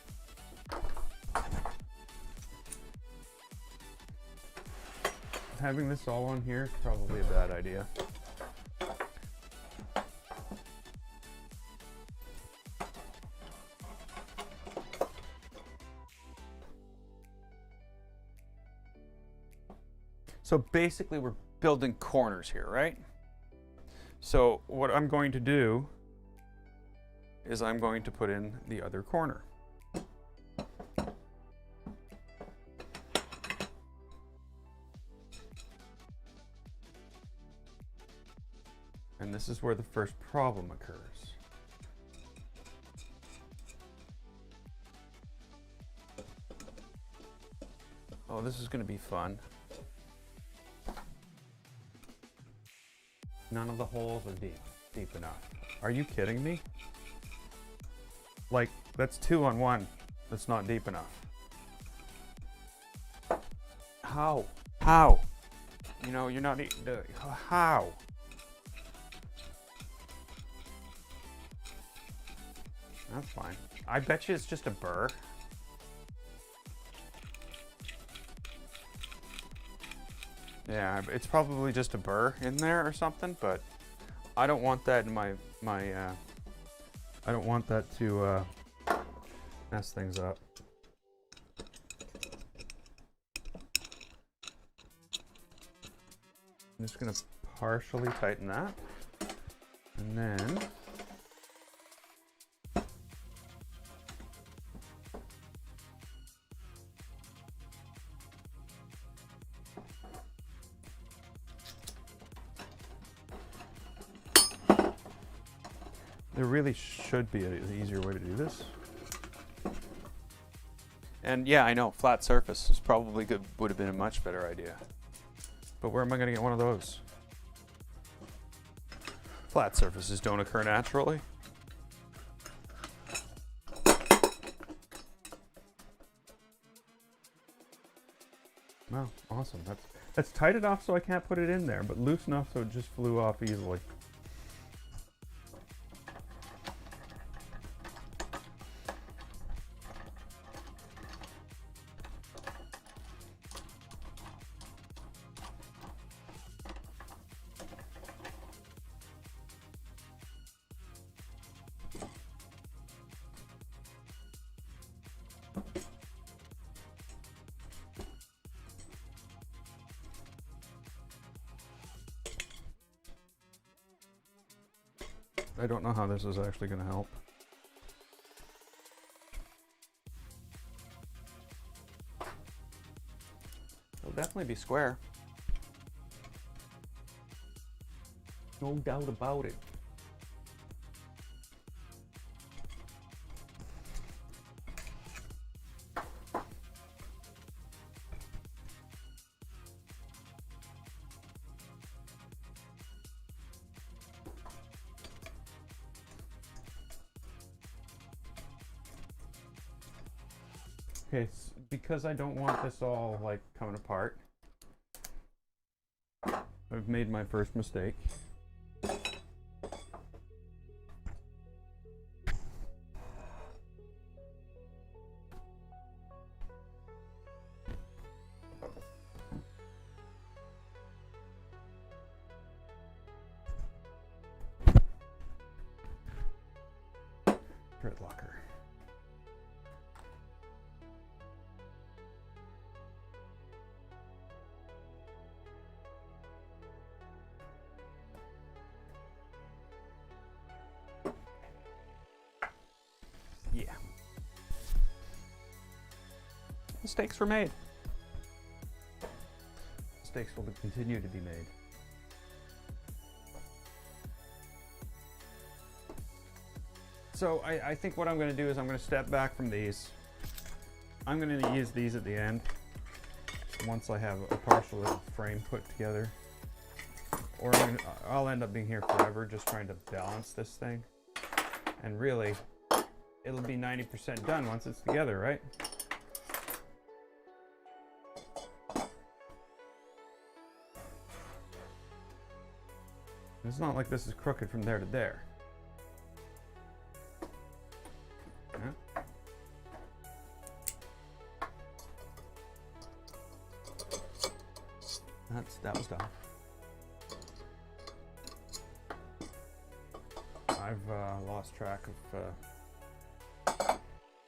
Having this all on here is probably a bad idea. So basically we're building corners here, right? So what I'm going to do is I'm going to put in the other corner. And this is where the first problem occurs. Oh, this is going to be fun. None of the holes are deep enough. Are you kidding me? Like, that's 2 on 1. That's not deep enough. How? How? You know, you're not how? That's fine. I bet you it's just a burr. Yeah, it's probably just a burr in there or something, but I don't want that in my I don't want that to mess things up. I'm just gonna partially tighten that, and then there really should be an easier way to do this. And yeah, I know, flat surface is probably good, would have been a much better idea. But where am I gonna get one of those? Flat surfaces don't occur naturally. Wow, awesome. That's tight enough so I can't put it in there, but loose enough so it just flew off easily. I don't know how this is actually going to help. It'll definitely be square. No doubt about it. Okay, because I don't want this all like coming apart, I've made my first mistake. Thread locker. Yeah. Mistakes were made. Mistakes will continue to be made. So I think what I'm going to do is I'm going to step back from these. I'm going to use these at the end once I have a partial frame put together. Or I'll end up being here forever just trying to balance this thing. And really, it'll be 90% done once it's together, right? It's not like this is crooked from there to there. Yeah. That was done. I've lost track of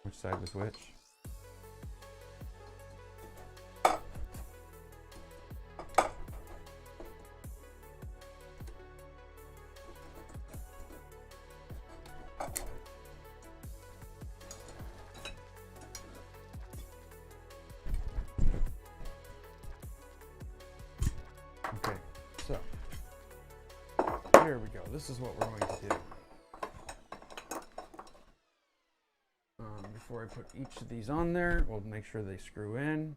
which side was which. Here we go. This is what we're going to do. Before I put each of these on there, we'll make sure they screw in.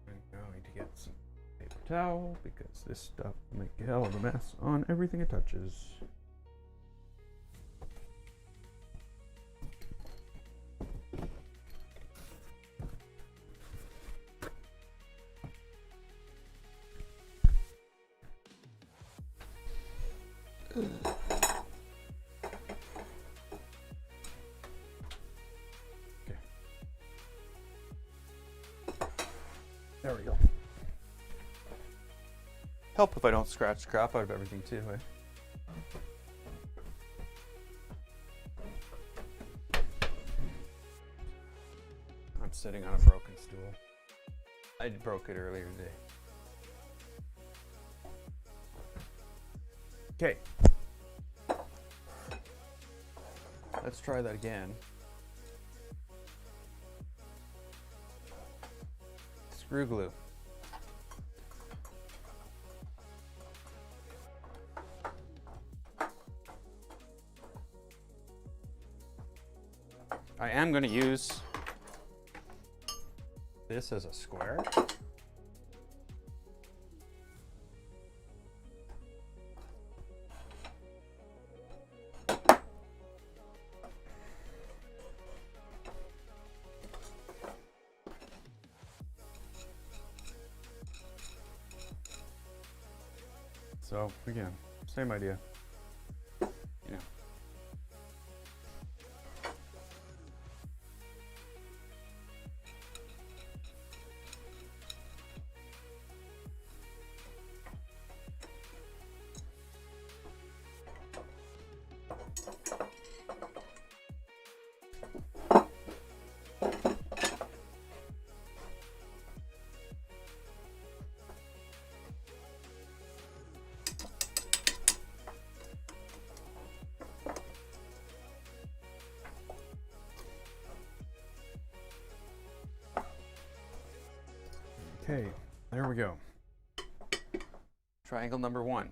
I'm going to get some paper towel because this stuff will make a hell of a mess on everything it touches. There we go. Help if I don't scratch the crap out of everything too, eh? I'm sitting on a broken stool. I broke it earlier today. Okay. Let's try that again. Screw glue. I am going to use this as a square. So again, same idea. You know. Okay, there we go. Triangle number 1.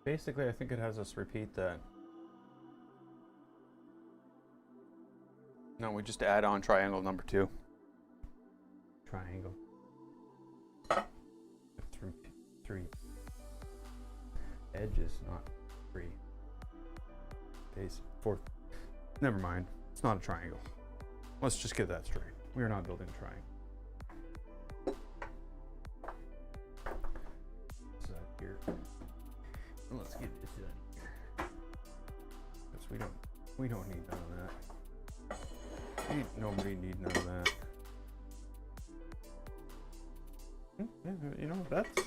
Basically, I think it has us repeat that. No, we just add on triangle number 2. Triangle. Three edges, not 3. Base 4. Never mind. It's not a triangle. Let's just get that straight. We are not building a triangle. Here. And let's get this in here. Because we don't need none of that. Nobody need none of that. Yeah, you know, that's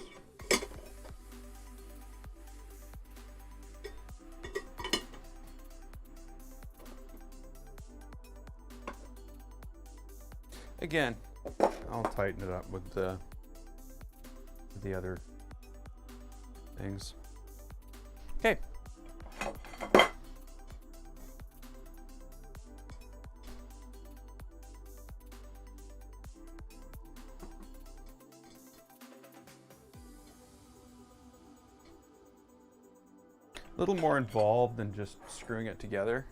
again, I'll tighten it up with the other things. Okay. A little more involved than just screwing it together.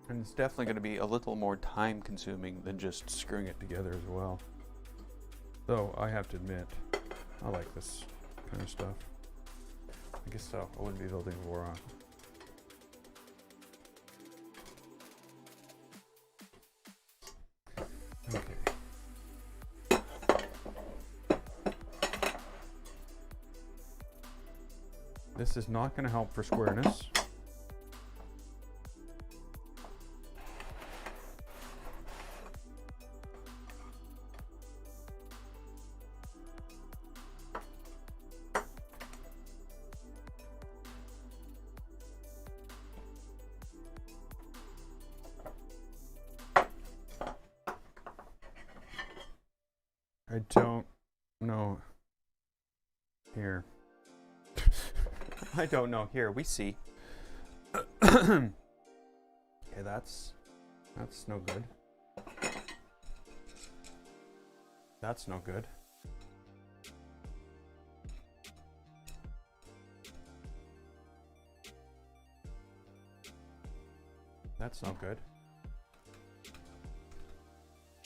And it's definitely going to be a little more time consuming than just screwing it together as well. Though I have to admit, I like this kind of stuff. I guess so. I wouldn't be building a Voron. Okay. This is not going to help for squareness. I don't know here. I don't know here. We see. Okay, that's That's no good. That's no good. That's no good.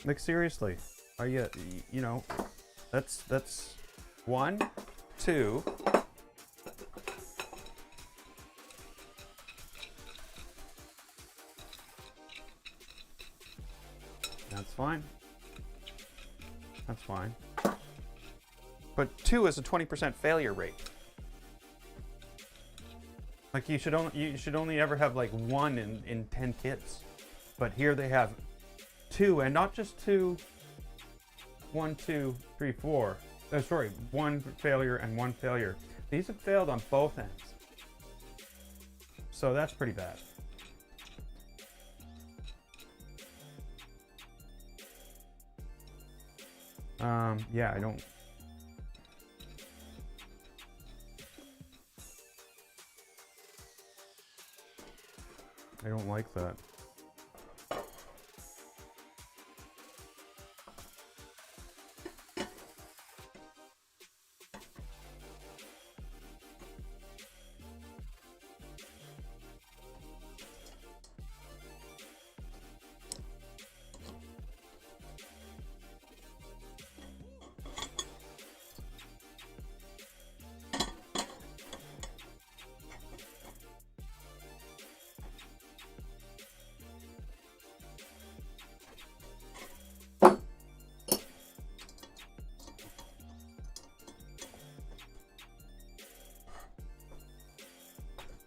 Like, seriously, are you know, that's 1, 2. That's fine. That's fine. But 2 is a 20% failure rate. Like, you should only ever have like 1 in 10 kits. But here they have 2, and not just 2. 1, 2, 3, 4. Sorry, 1 failure and 1 failure. These have failed on both ends. So that's pretty bad. Yeah, I don't like that.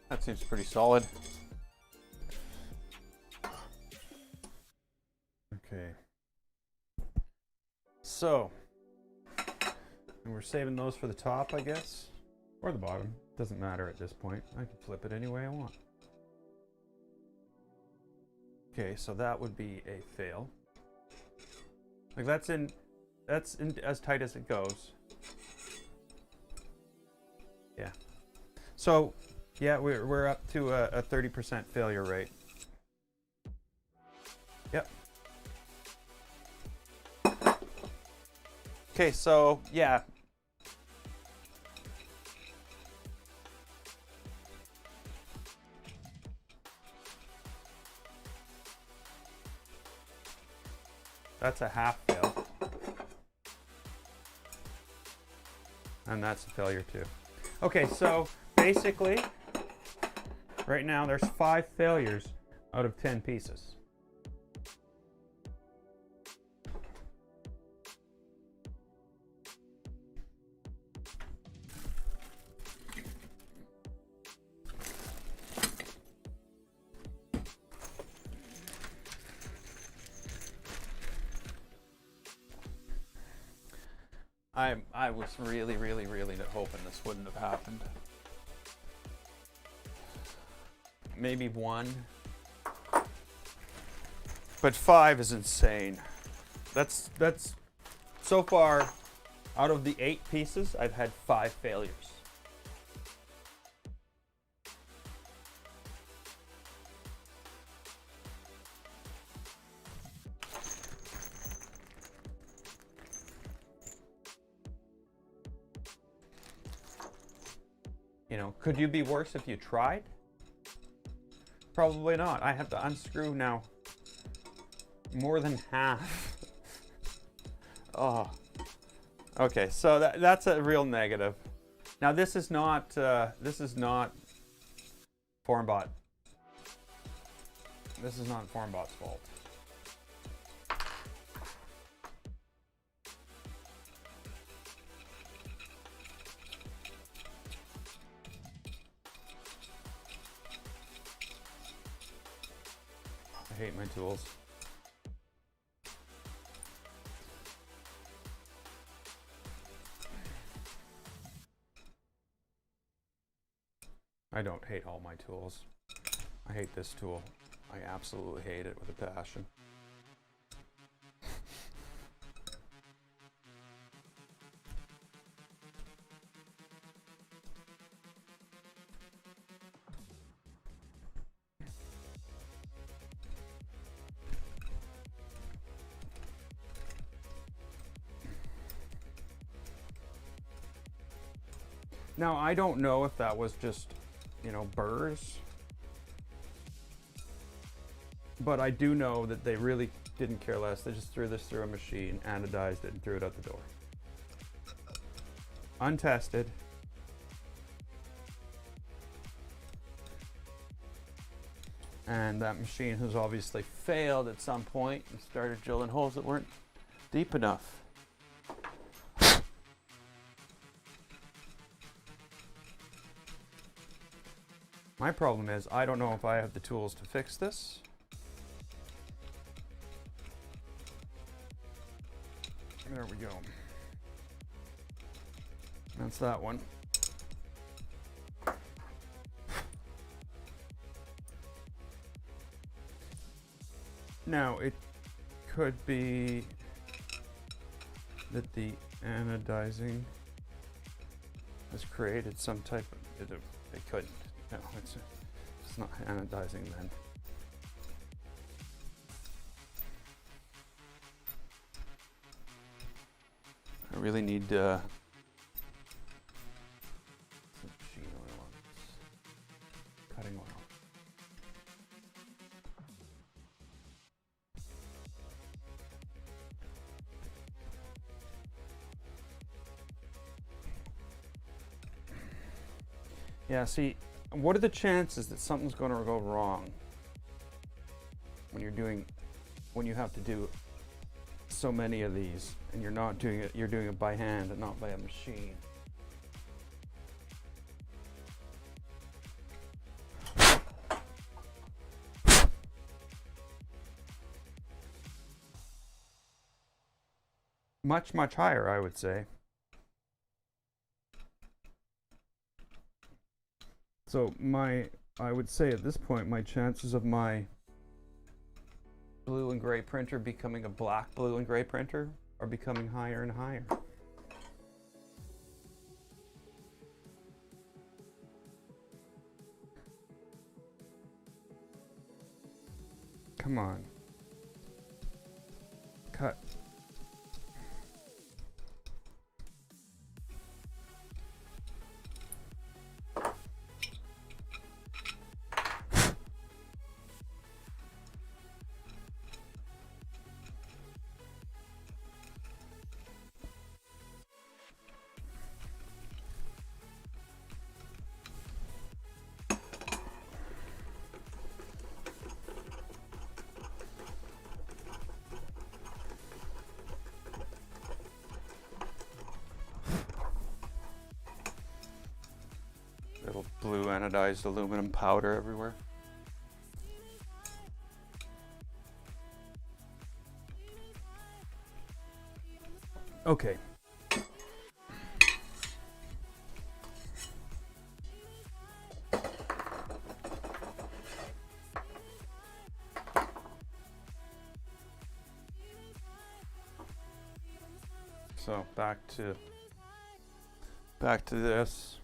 That seems pretty solid. Okay. So, and we're saving those for the top, I guess, or the bottom. Doesn't matter at this point. I can flip it any way I want. Okay, so that would be a fail. Like, that's in as tight as it goes. Yeah. So, yeah, we're up to a 30% failure rate. Yep. Okay, so yeah. That's a half fail. And that's a failure too. Okay, so basically, right now there's 5 failures out of 10 pieces. I was really hoping this wouldn't have happened. Maybe 1. But 5 is insane. That's so far, out of the 8 pieces, I've had 5 failures. You know, could you be worse if you tried? Probably not. I have to unscrew now more than half. Oh. Okay, so that's a real negative. Now this is not Formbot. This is not Formbot's fault. I hate my tools. I don't hate all my tools. I hate this tool. I absolutely hate it with a passion. Now, I don't know if that was just, you know, burrs, but I do know that they really didn't care less. They just threw this through a machine, anodized it, and threw it out the door. Untested. And that machine has obviously failed at some point and started drilling holes that weren't deep enough. My problem is I don't know if I have the tools to fix this. There we go. That's that one. Now, it could be that the anodizing has created some type of... It couldn't. No, it's not anodizing then. I really need some machine oil on this. Cutting oil. Yeah, see, what are the chances that something's going to go wrong when you have to do so many of these and you're not doing it, you're doing it by hand and not by a machine? Much, much higher, I would say. So I would say at this point, my chances of my blue and gray printer becoming a black blue and gray printer are becoming higher and higher. Come on. Cut. Little blue anodized aluminum powder everywhere. Okay. So back to this.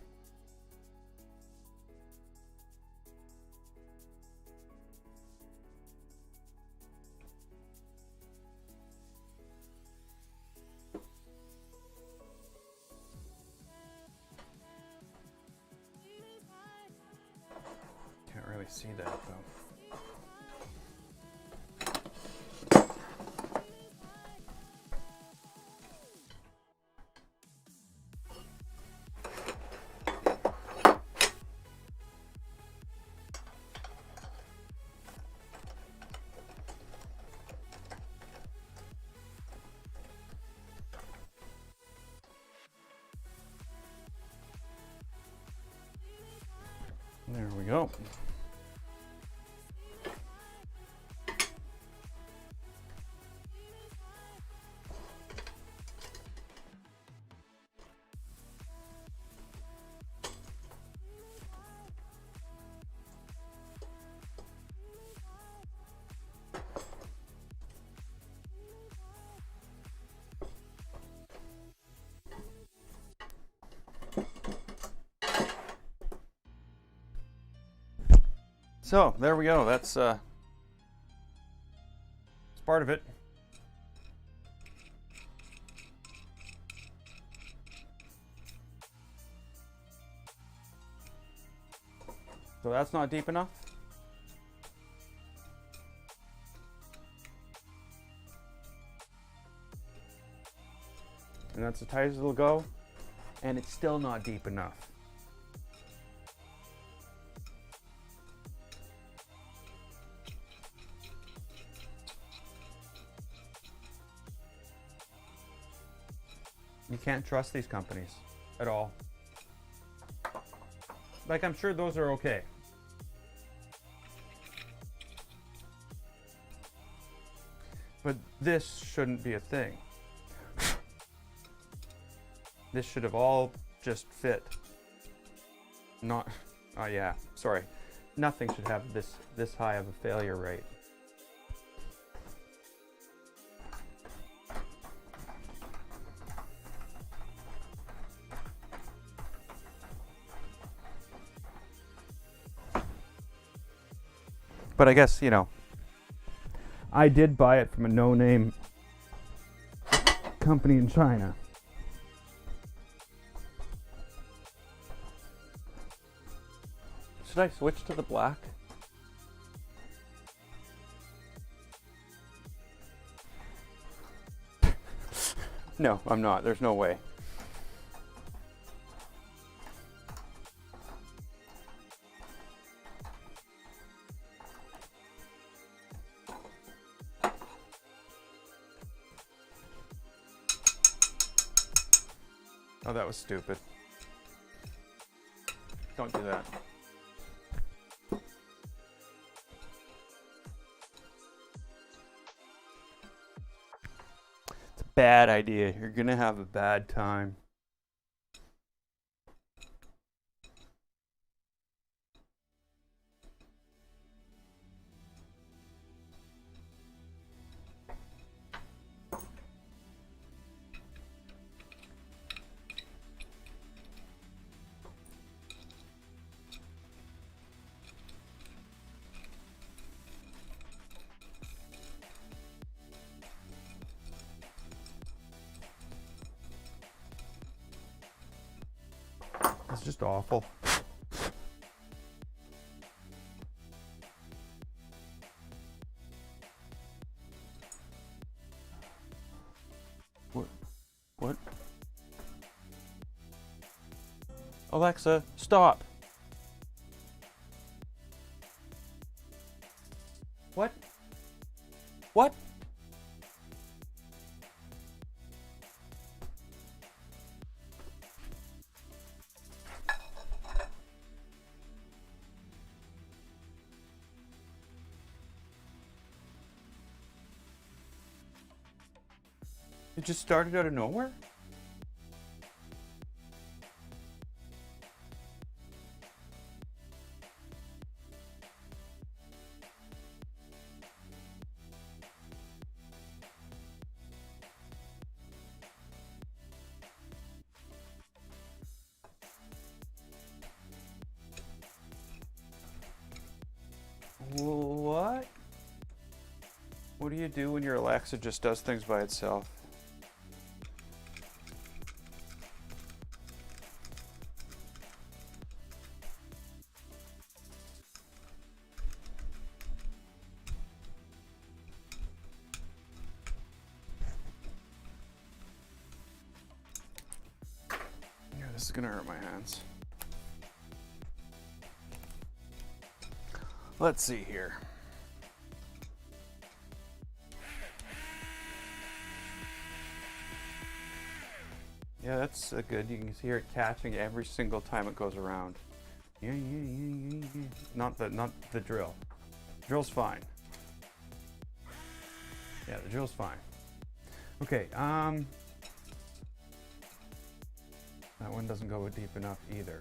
Can't really see that though. There we go. So there we go. That's part of it. So that's not deep enough. And that's as tight as it'll go. And it's still not deep enough. You can't trust these companies at all. Like, I'm sure those are okay. But this shouldn't be a thing. This should have all just fit. Not, oh yeah, sorry. Nothing should have this high of a failure rate. But I guess, you know, I did buy it from a no-name company in China. Should I switch to the black? No, I'm not. There's no way. Oh, that was stupid. Don't do that. It's a bad idea. You're gonna have a bad time. It's just awful. What? Alexa, stop. What? What? It just started out of nowhere? What? What do you do when your Alexa just does things by itself? Yeah, this is gonna hurt my hands. Let's see here. Yeah, that's good. You can hear it catching every single time it goes around. Yeah. Not the drill. Drill's fine. Yeah, the drill's fine. Okay, that one doesn't go deep enough either.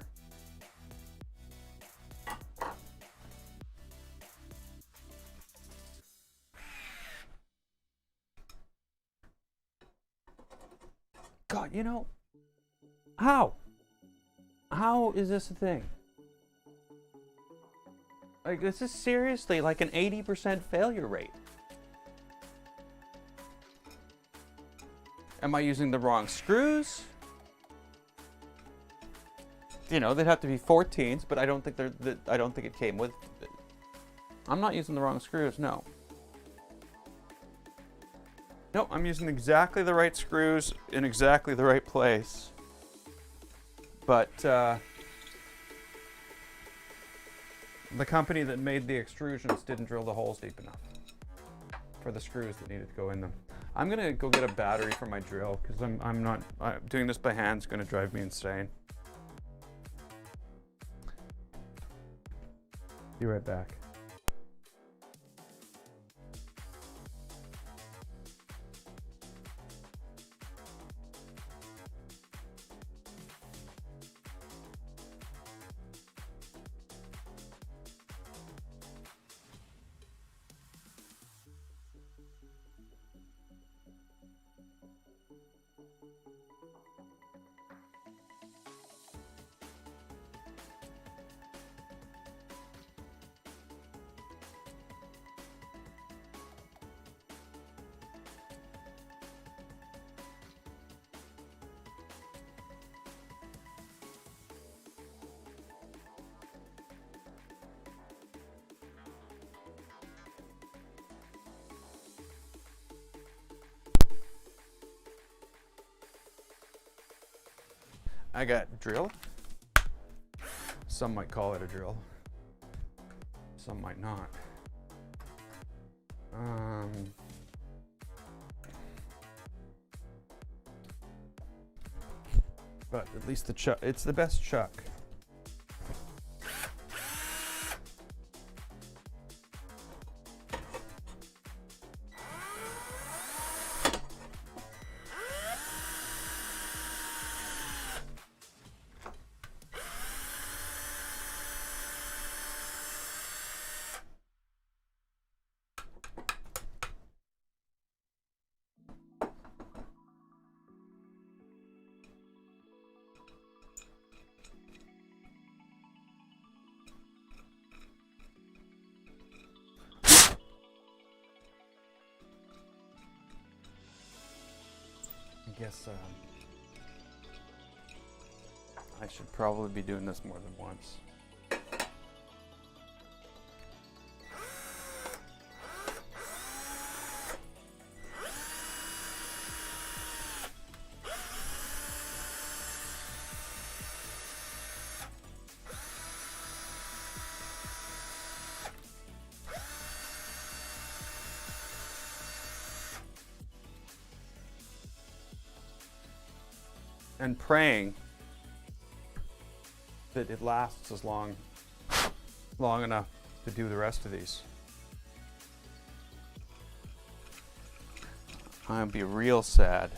God, you know, how is this a thing? Like, this is seriously like an 80% failure rate. Am I using the wrong screws? You know, they'd have to be 14s, but I don't think I don't think it came with. I'm not using the wrong screws. No. No, I'm using exactly the right screws in exactly the right place. But the company that made the extrusions didn't drill the holes deep enough for the screws that needed to go in them. I'm gonna go get a battery for my drill because I'm not doing this by hand is gonna drive me insane. Be right back. I got drill. Some might call it a drill. Some might not. But at least the chuck, it's the best chuck. I guess I should probably be doing this more than once. And praying that it lasts as long enough to do the rest of these. I'll be real sad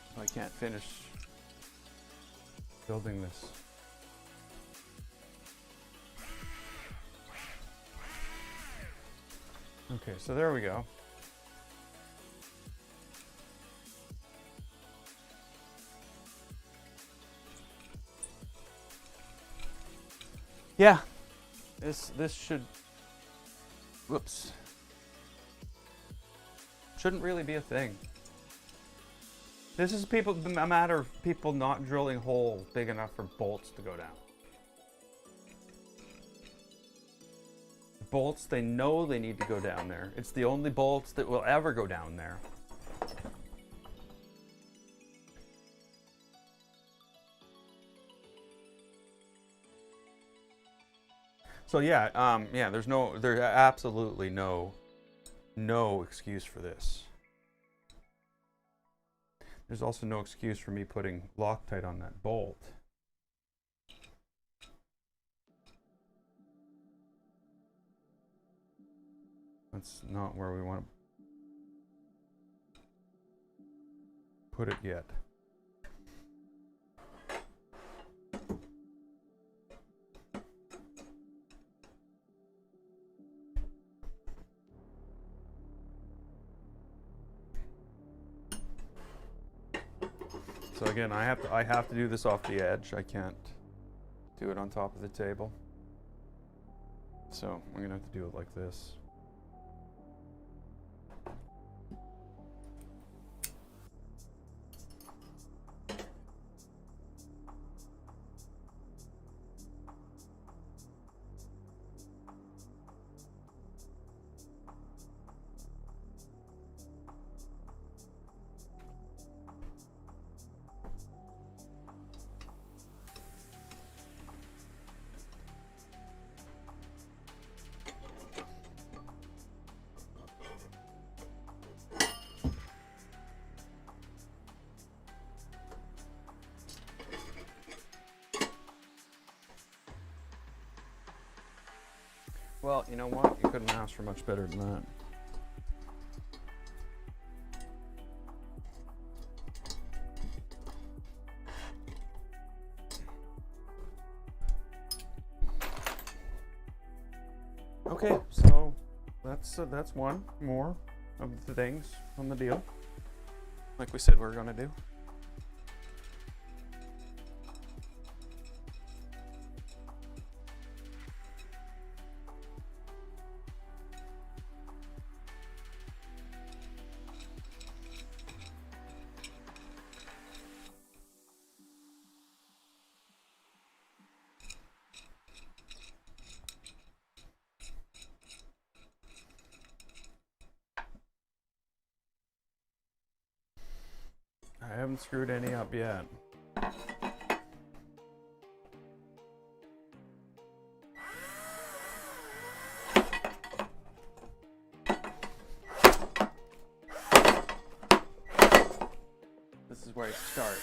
if I can't finish building this. Okay, so there we go. Yeah, this should, whoops, shouldn't really be a thing. This is a matter of people not drilling holes big enough for bolts to go down. Bolts, they know they need to go down there. It's the only bolts that will ever go down there. So yeah, there's absolutely no excuse for this. There's also no excuse for me putting Loctite on that bolt. That's not where we want to put it yet. So again, I have to do this off the edge. I can't do it on top of the table. So I'm gonna have to do it like this. Well, you know what? You couldn't ask for much better than that. Okay, so that's one more of the things on the deal, like we said we were gonna do. I haven't screwed any up yet. This is where I start.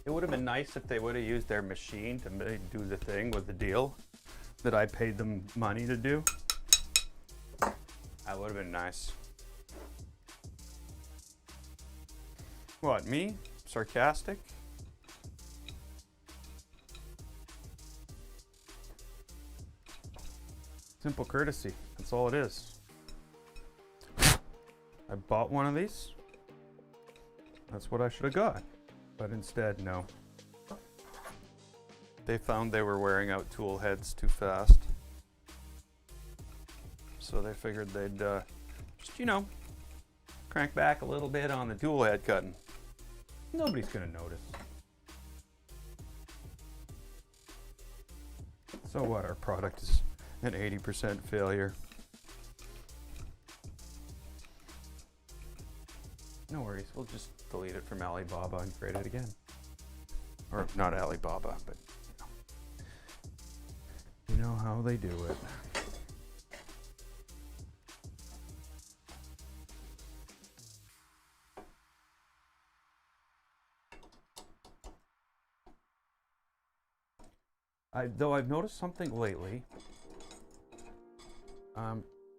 It would have been nice if they would have used their machine to do the thing with the deal that I paid them money to do. That would have been nice. What, me? Sarcastic? Simple courtesy, that's all it is. I bought one of these. That's what I should have got. But instead, no. They found they were wearing out tool heads too fast. So they figured they'd just, you know, crank back a little bit on the tool head cutting. Nobody's gonna notice. So what, our product is an 80% failure. No worries, we'll just delete it from Alibaba and create it again. Or not Alibaba, but you know how they do it. Though I've noticed something lately,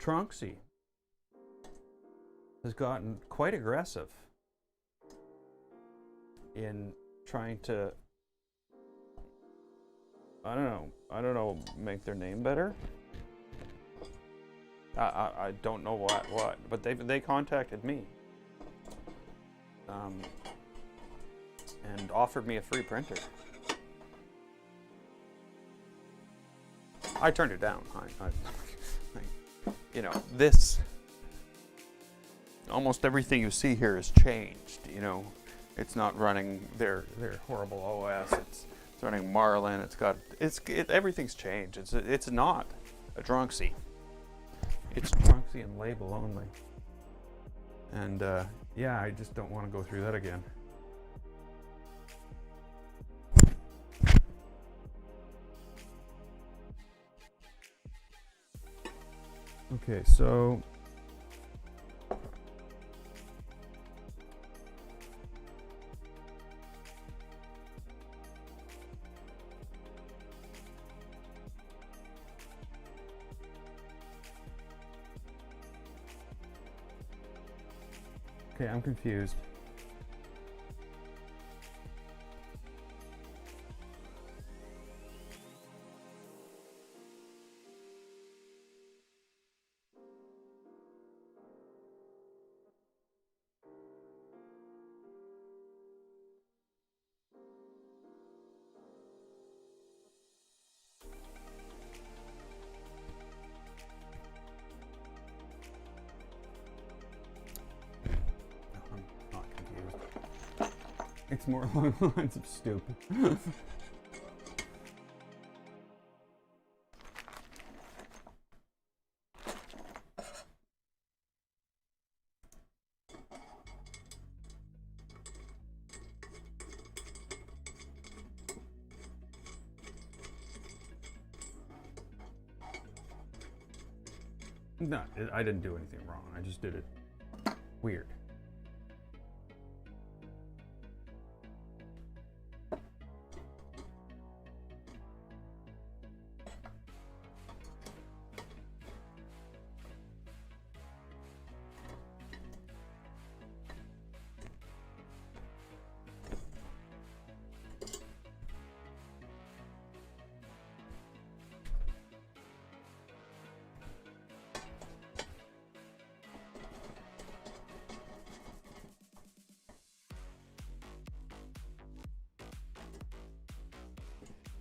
Trunksy has gotten quite aggressive in trying to, I don't know, make their name better. I don't know what, but they contacted me and offered me a free printer. I turned it down. You know, this, almost everything you see here has changed. You know, it's not running their horrible OS. It's running Marlin. Everything's changed. It's not a Drunksy. It's Drunksy and label only. And yeah, I just don't want to go through that again. Okay, so okay, I'm confused. It's more along the lines of stupid. No, I didn't do anything wrong. I just did it weird.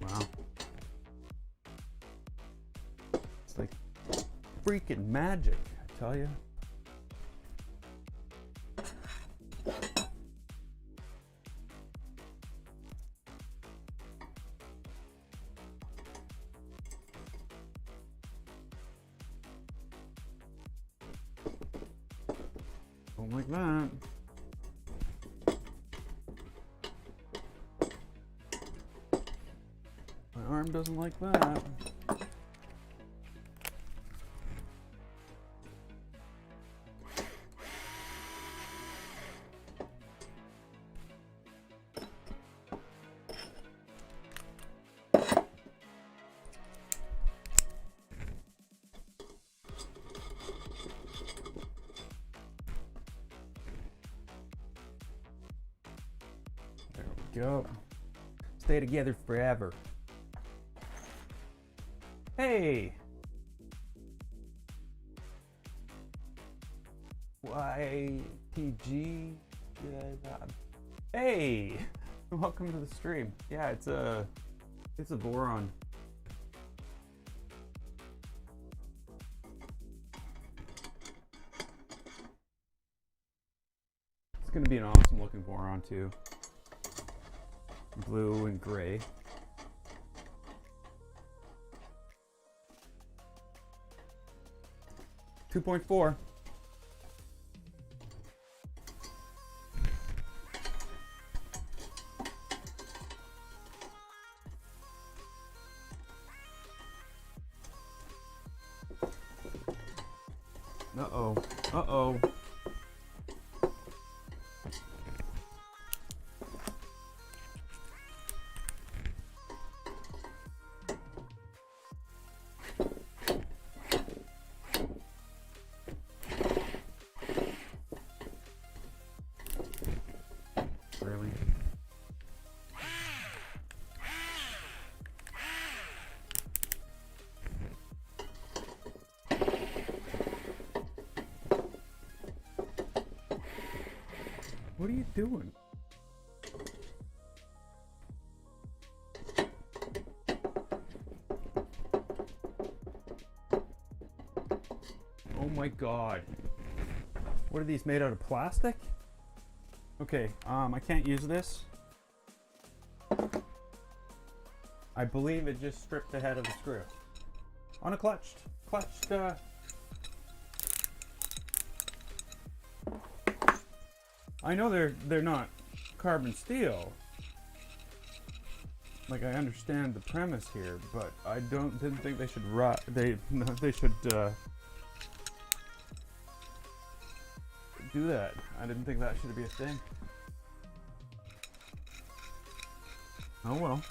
Wow. It's like freaking magic, I tell you. Don't like that. My arm doesn't like that. There we go. Stay together forever. Hey! YTG? Hey! Welcome to the stream. Yeah, it's a Voron. It's gonna be an awesome looking Voron too. Blue and gray. $2.4. Uh-oh. Uh-oh. Really? What are you doing? Oh my god. What are these made out of plastic? Okay, I can't use this. I believe it just stripped the head of the screw. On a clutched, I know they're not carbon steel. Like, I understand the premise here, but I didn't think they should they should do that. I didn't think that should be a thing. Oh well.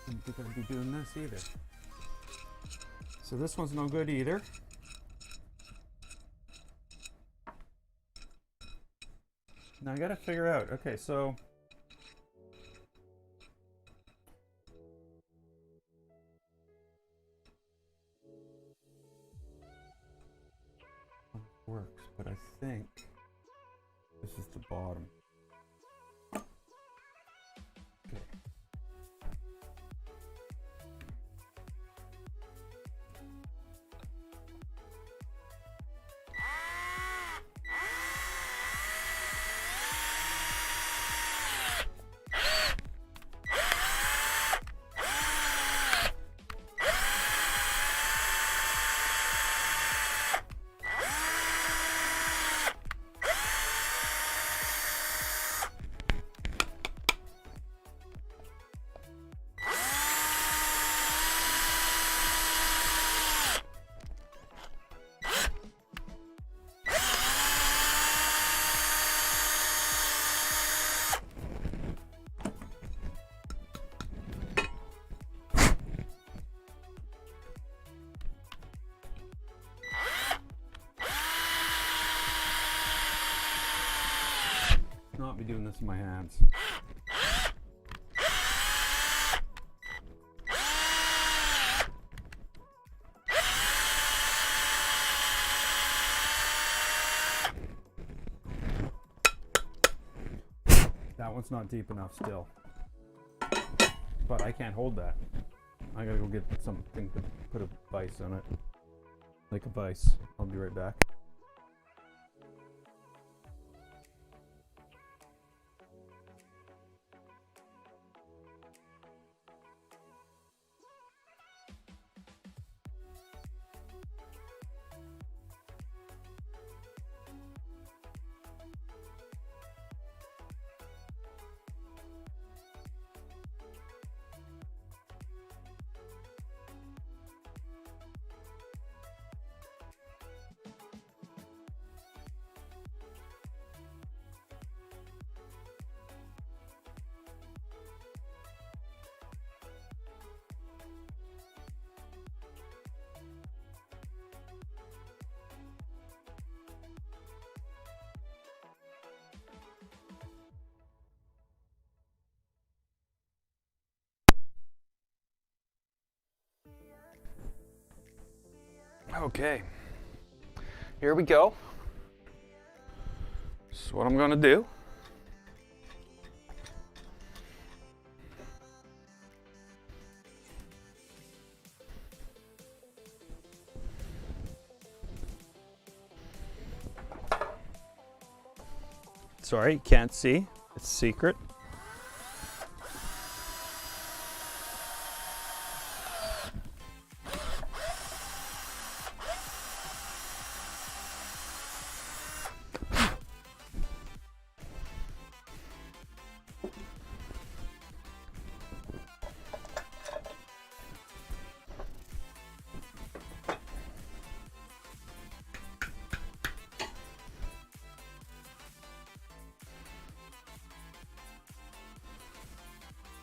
Didn't think I'd be doing this either. So this one's no good either. Now I gotta figure out, okay, so works, but I think this is the bottom. Okay. not be doing this in my hands. That one's not deep enough still. But I can't hold that. I gotta go get something to put a vise on it. Like a vise. I'll be right back. Okay, here we go. This is what I'm gonna do. Sorry, can't see. It's secret.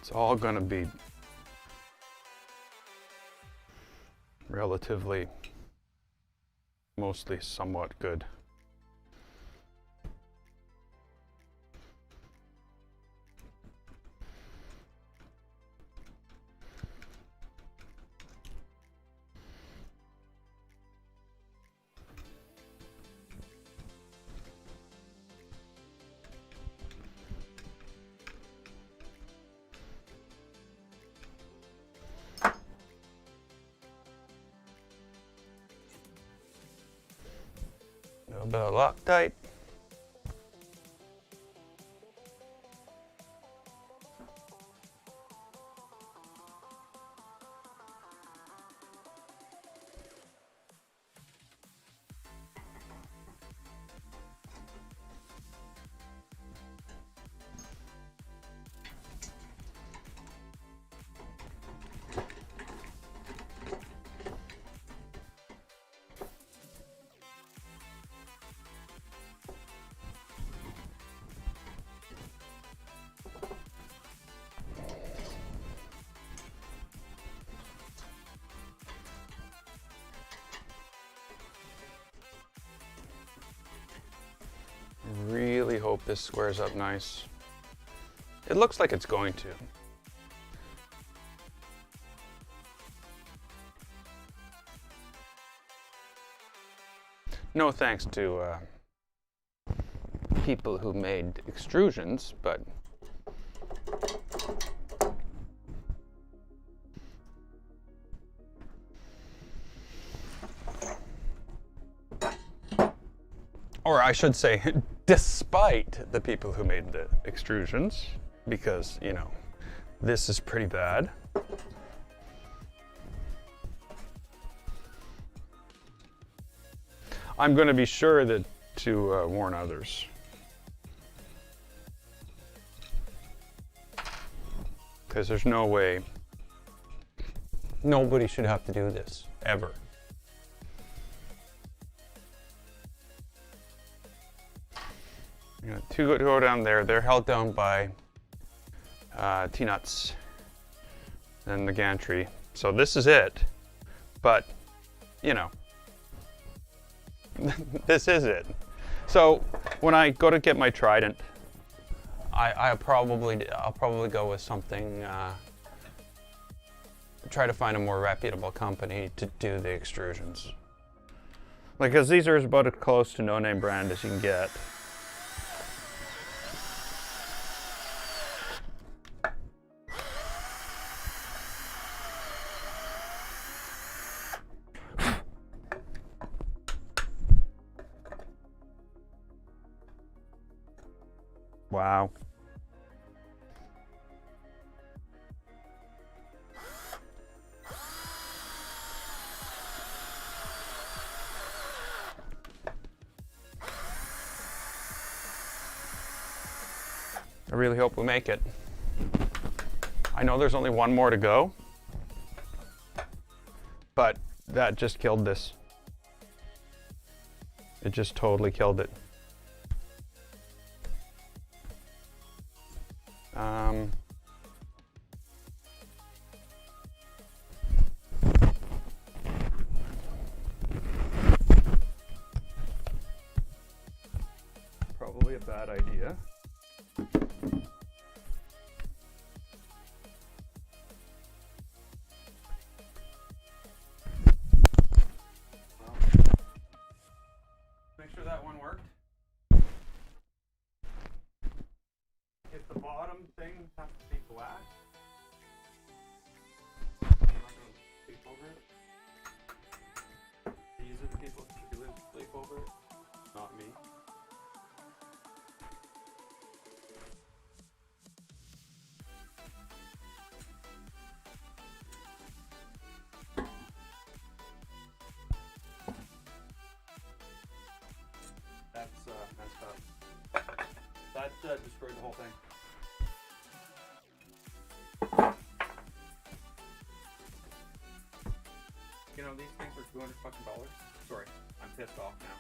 It's all going to be relatively, mostly somewhat good. A little bit of Loctite. Really hope this squares up nice. It looks like it's going to. No thanks to people who made extrusions, but or I should say, despite the people who made the extrusions, because, you know, this is pretty bad. I'm going to be sure that to warn others. Because there's no way, nobody should have to do this, ever. You know, two go down there. They're held down by T-nuts and the gantry. So this is it. But, you know, this is it. So when I go to get my trident, I'll probably go with something, try to find a more reputable company to do the extrusions. Like, cause these are about as close to no-name brand as you can get. Wow. I really hope we make it. I know there's only one more to go, but that just killed this. It just totally killed it. Probably a bad idea. Make sure that one worked. If the bottom thing has to be black, I'm not going to sleep over it. These are the people who live sleep over it, not me. That's messed up. That destroyed the whole thing. You know, these things are $200 fucking dollars. Sorry, I'm pissed off now.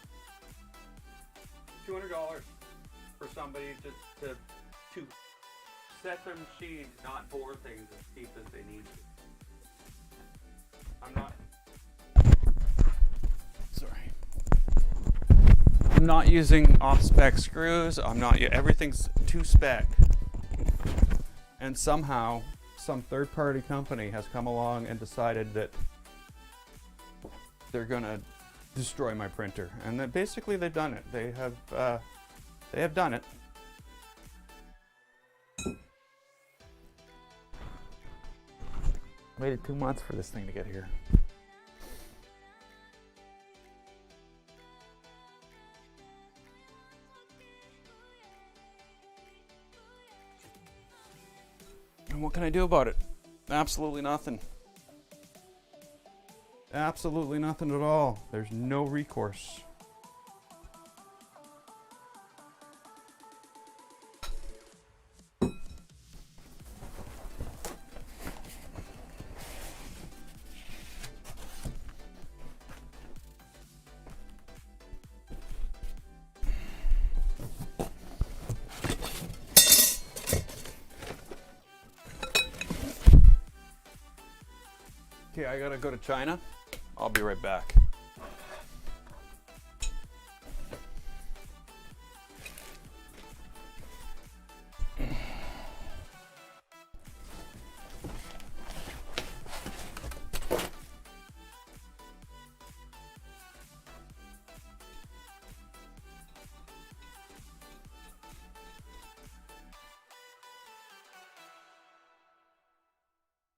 $200 for somebody to set their machine, not bore things as deep as they need to. I'm not using off-spec screws. Everything's to spec. And somehow, some third-party company has come along and decided that they're gonna destroy my printer. And that basically they've done it. They have done it. Waited 2 months for this thing to get here. And what can I do about it? Absolutely nothing. Absolutely nothing at all. There's no recourse. Okay, I gotta go to China. I'll be right back.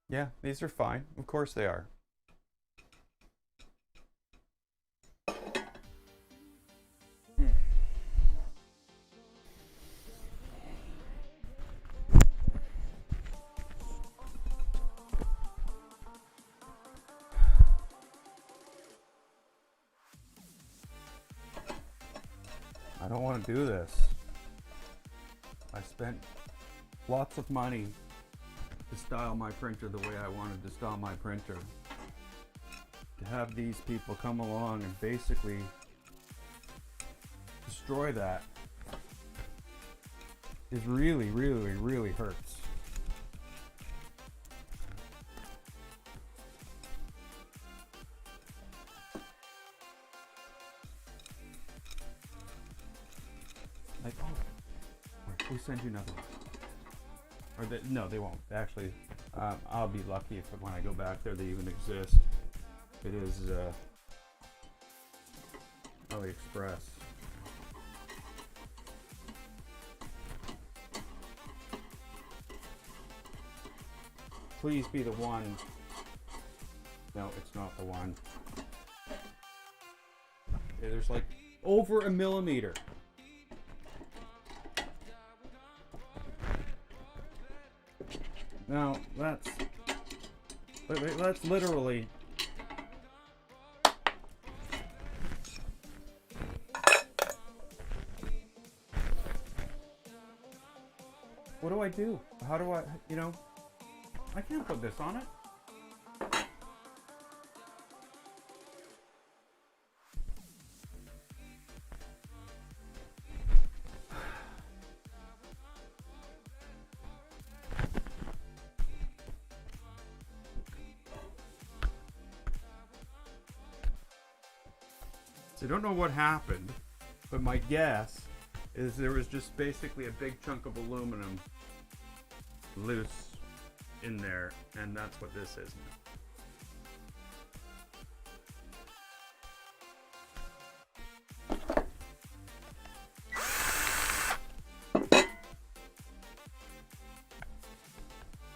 Yeah, these are fine. Of course they are. I don't want to do this. I spent lots of money to style my printer the way I wanted to style my printer. To have these people come along and basically destroy that is really, really, really hurts. Like, oh, who's send you another one. Or no, they won't. Actually, I'll be lucky if when I go back there they even exist. It is AliExpress. Please be the one. No, it's not the one. Okay, there's like over a millimeter. Now that's literally. What do I do? How do I, you know? I can't put this on it. So I don't know what happened, but my guess is there was just basically a big chunk of aluminum loose in there, and that's what this is now.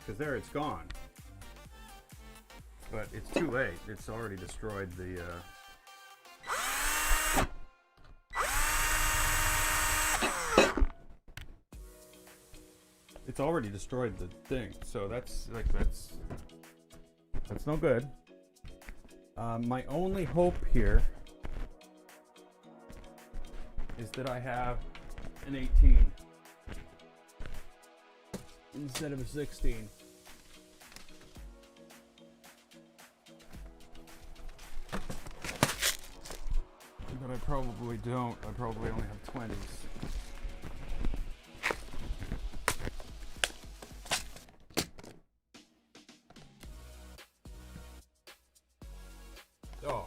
Because there it's gone. But it's too late. It's already destroyed the it's already destroyed the thing, so that's no good. My only hope here is that I have an 18 instead of a 16. But I probably don't. I probably only have 20s. Oh.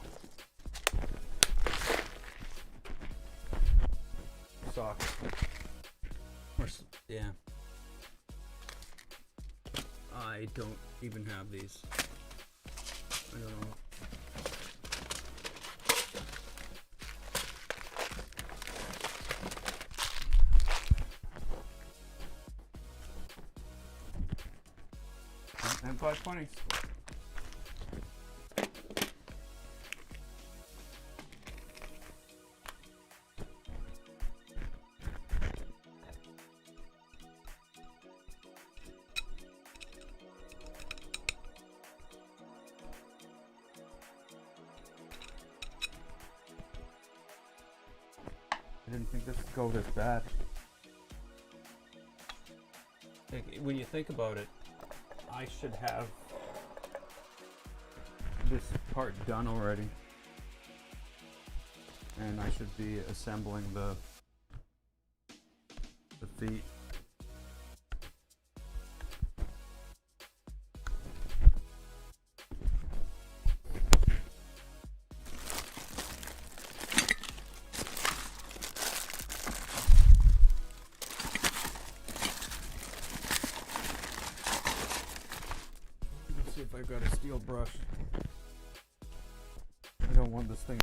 Sock. Yeah. I don't even have these. I don't know. And 520s. I didn't think this would go this bad. When you think about it, I should have this part done already, and I should be assembling the feet. If I've got a steel brush. I don't want this thing.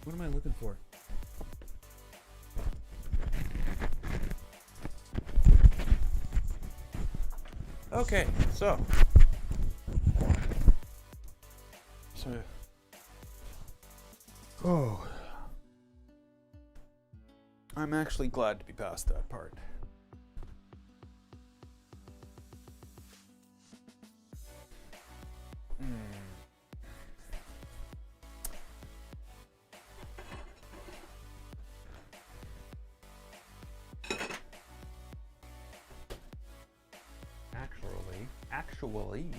What am I looking for? Okay, so oh, I'm actually glad to be past that part. Actually,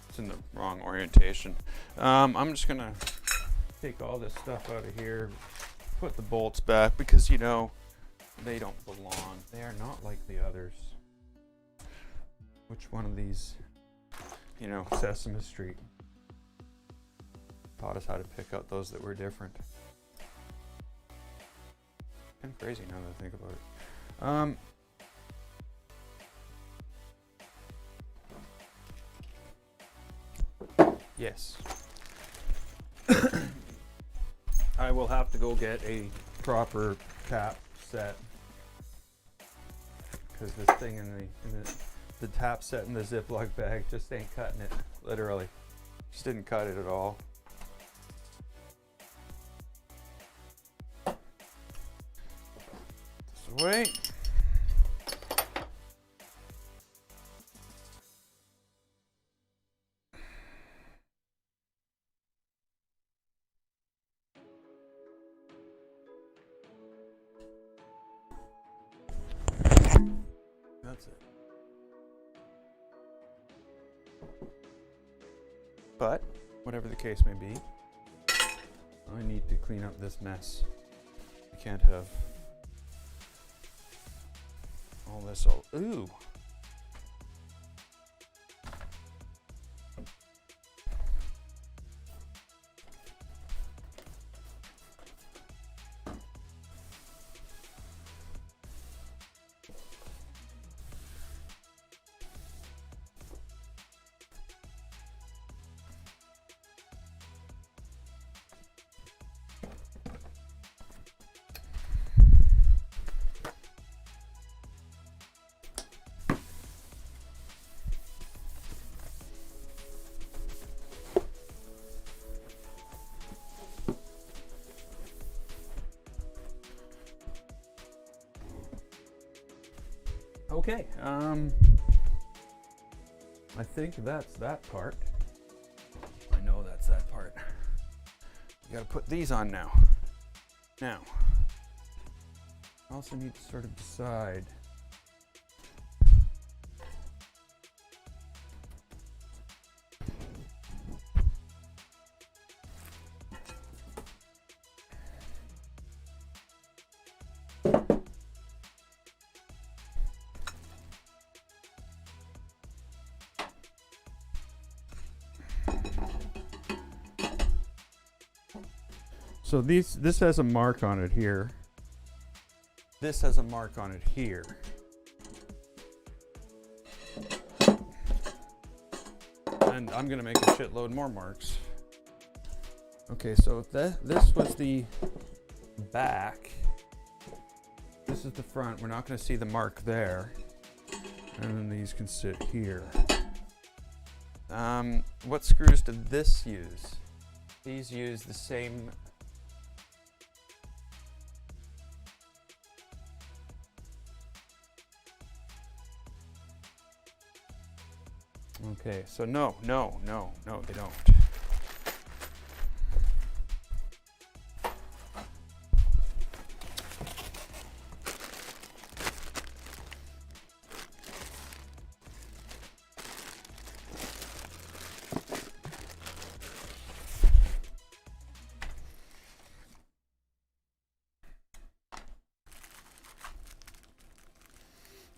it's in the wrong orientation. I'm just gonna take all this stuff out of here, put the bolts back because, you know, they don't belong. They are not like the others. Which one of these, you know, Sesame Street taught us how to pick out those that were different? Kind of crazy now that I think about it. Yes. I will have to go get a proper tap set because this thing in the tap set in the Ziploc bag just ain't cutting it, literally. Just didn't cut it at all. This way. That's it. But, whatever the case may be, I need to clean up this mess. I can't have all this all, ooh. Okay, I think that's that part. I know that's that part. You gotta put these on now. Now, I also need to sort of decide. So this has a mark on it here. This has a mark on it here. And I'm gonna make a shitload more marks. Okay, so this was the back. This is the front. We're not gonna see the mark there. And then these can sit here. What screws did this use? These use the same. Okay, so no, they don't.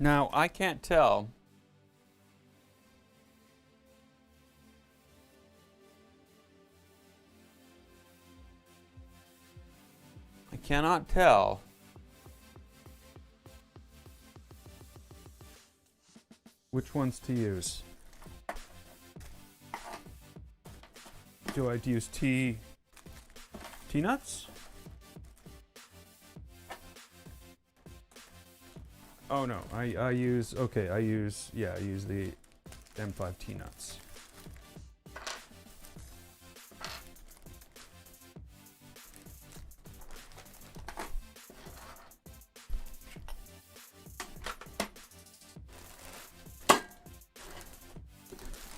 Now, I can't tell. I cannot tell Which ones to use? Do I use T-nuts? Oh no, I use the M5 T-nuts.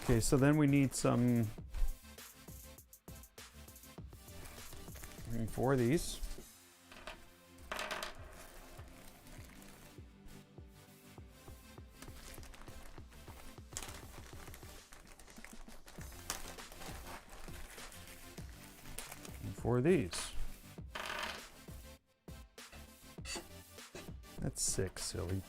Okay, so then we need some, I need 4 of these. And 4 of these. That's 6, silly.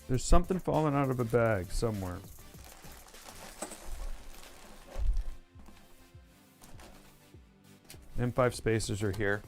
There's something falling out of a bag somewhere. M5 spacers are here.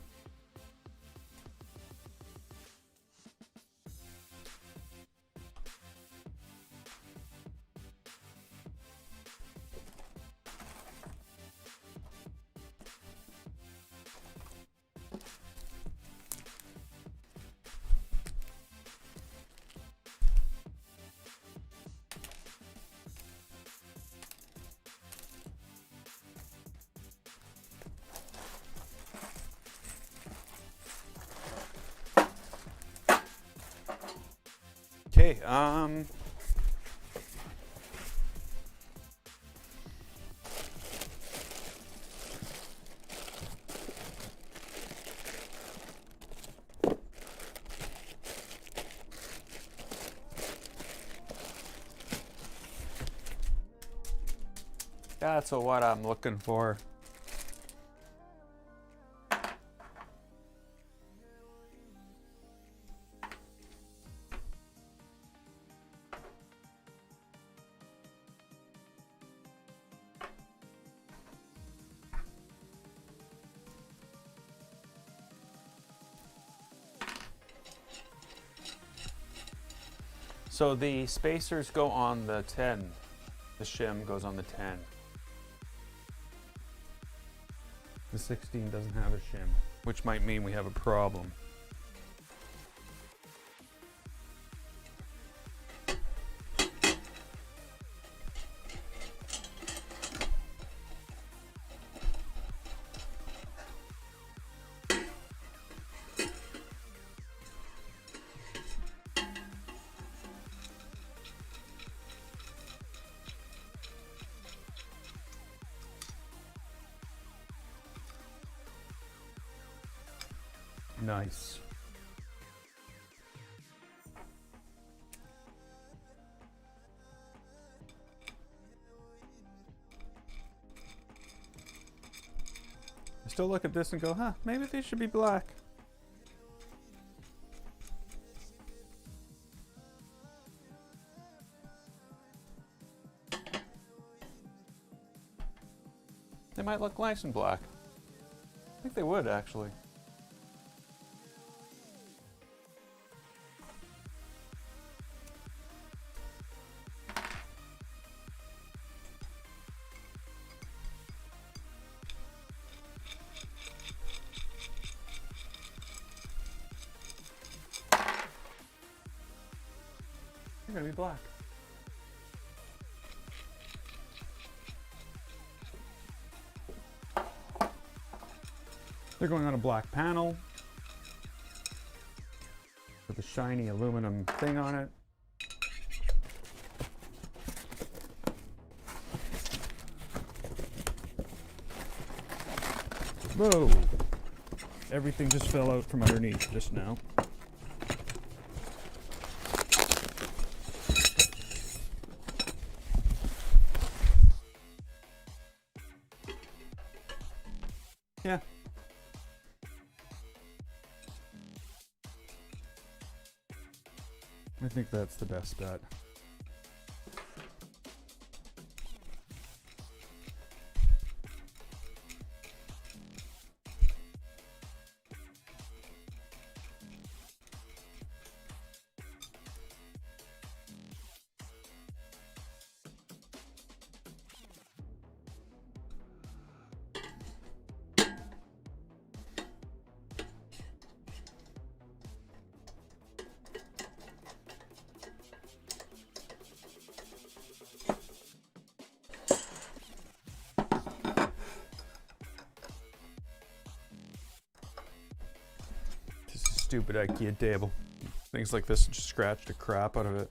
Okay, that's what I'm looking for. So the spacers go on the 10. The shim goes on the 10. The 16 doesn't have a shim, which might mean we have a problem. Nice. I still look at this and go, huh, maybe these should be black. They might look nice in black. I think they would, actually. They're gonna be black. They're going on a black panel with a shiny aluminum thing on it. Whoa! Everything just fell out from underneath just now. Yeah. I think that's the best bet. Stupid IKEA table. Things like this just scratch the crap out of it.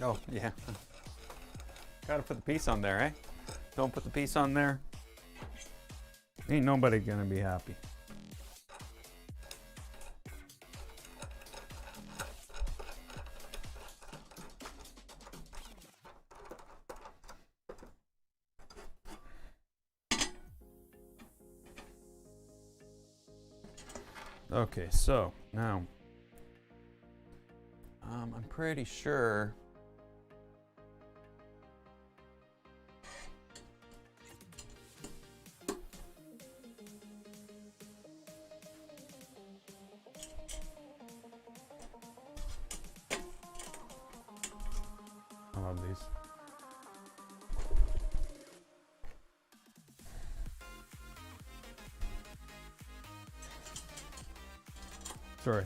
Oh, yeah. Gotta put the piece on there, eh? Don't put the piece on there, ain't nobody gonna be happy. Okay, so now I'm pretty sure I love these. Sorry.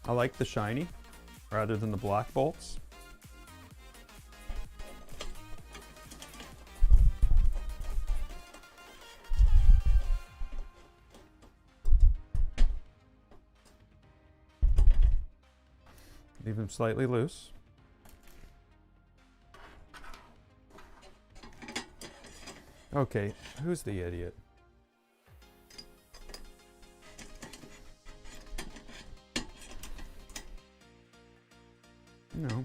I like the shiny rather than the black bolts. Leave them slightly loose. Okay, who's the idiot? No.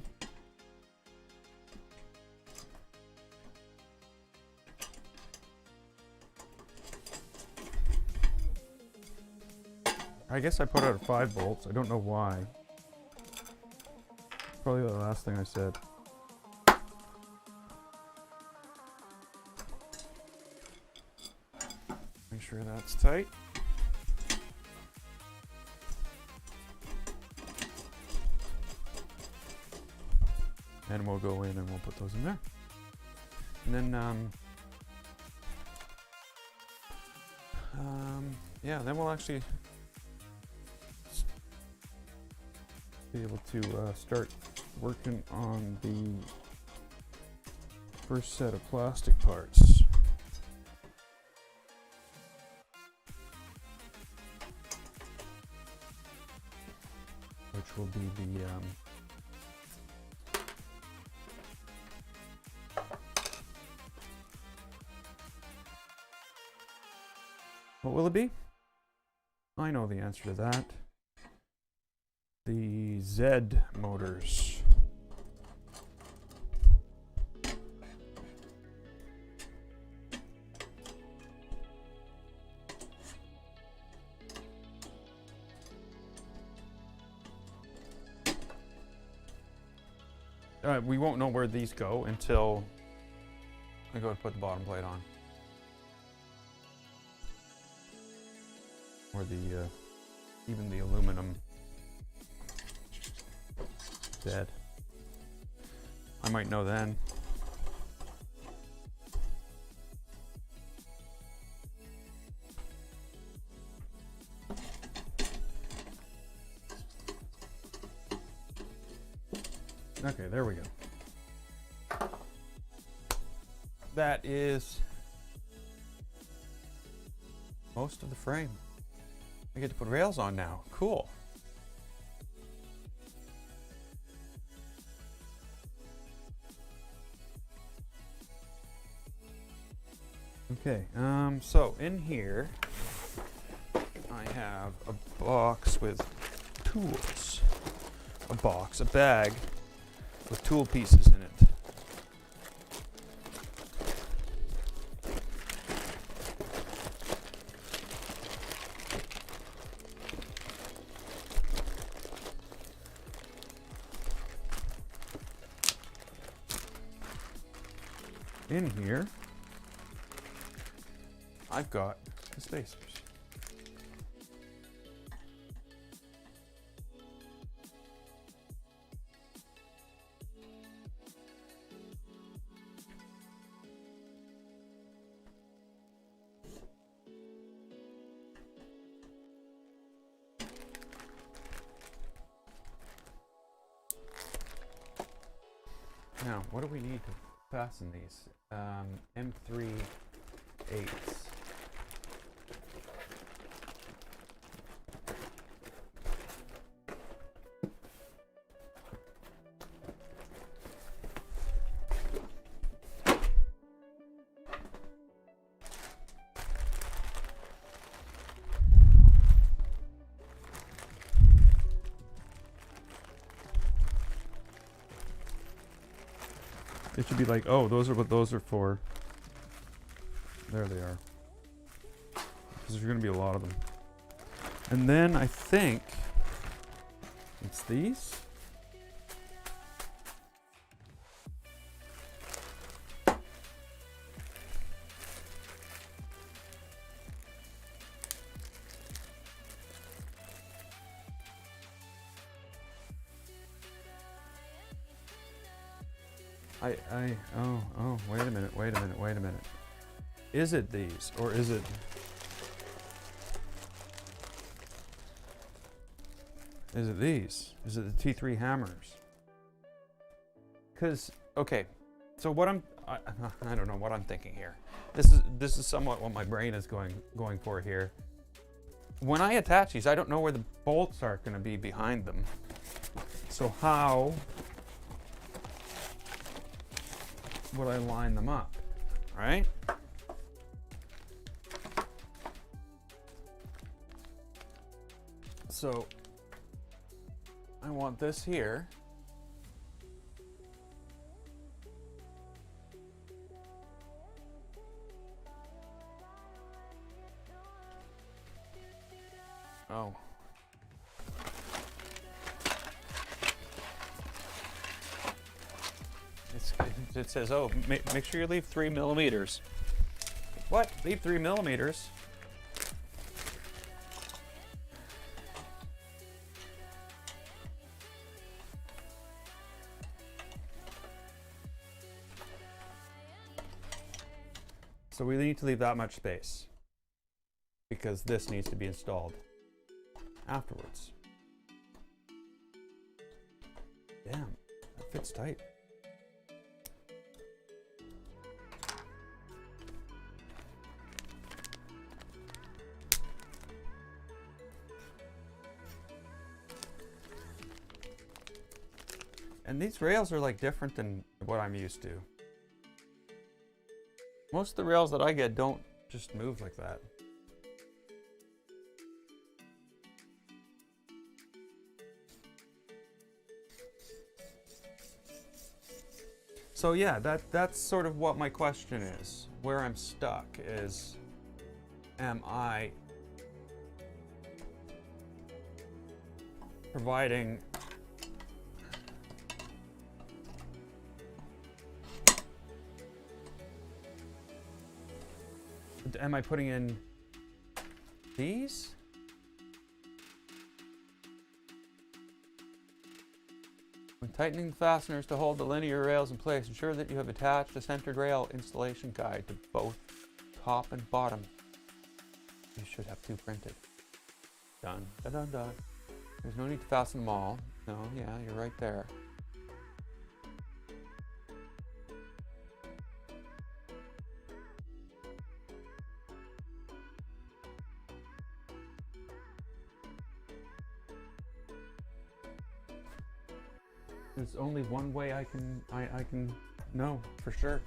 I guess I put out 5 bolts. I don't know why. Probably the last thing I said. Make sure that's tight. And we'll go in and we'll put those in there. And then, yeah, then we'll actually be able to start working on the first set of plastic parts. Which will be the what will it be? I know the answer to that. The Z motors. We won't know where these go until I go to put the bottom plate on. Or the, even the aluminum bed. I might know then. Okay, there we go. That is most of the frame. I get to put rails on now. Cool. Okay, so in here I have a box with tools. A bag with tool pieces in it. In here, I've got the spacers. Now, what do we need to fasten these? M3 8s. It should be like, oh, those are what those are for. There they are. Because there's going to be a lot of them. And then I think it's these. Wait a minute. Is it these, or is it these? Is it the T3 hammers? Because, okay, so what I don't know what I'm thinking here. This is somewhat what my brain is going for here. When I attach these, I don't know where the bolts are going to be behind them. So how would I line them up, right? So I want this here. Oh. It says, oh, make sure you leave 3 millimeters. What? Leave 3 millimeters? So we need to leave that much space because this needs to be installed afterwards. Damn, that fits tight. And these rails are like different than what I'm used to. Most of the rails that I get don't just move like that. So yeah, that's sort of what my question is. Where I'm stuck is, am I providing am I putting in these? When tightening the fasteners to hold the linear rails in place, ensure that you have attached a centered rail installation guide to both top and bottom. You should have 2 printed. Done. Dun, dun, dun. There's no need to fasten them all. No, yeah, you're right there. There's only one way I can know for sure.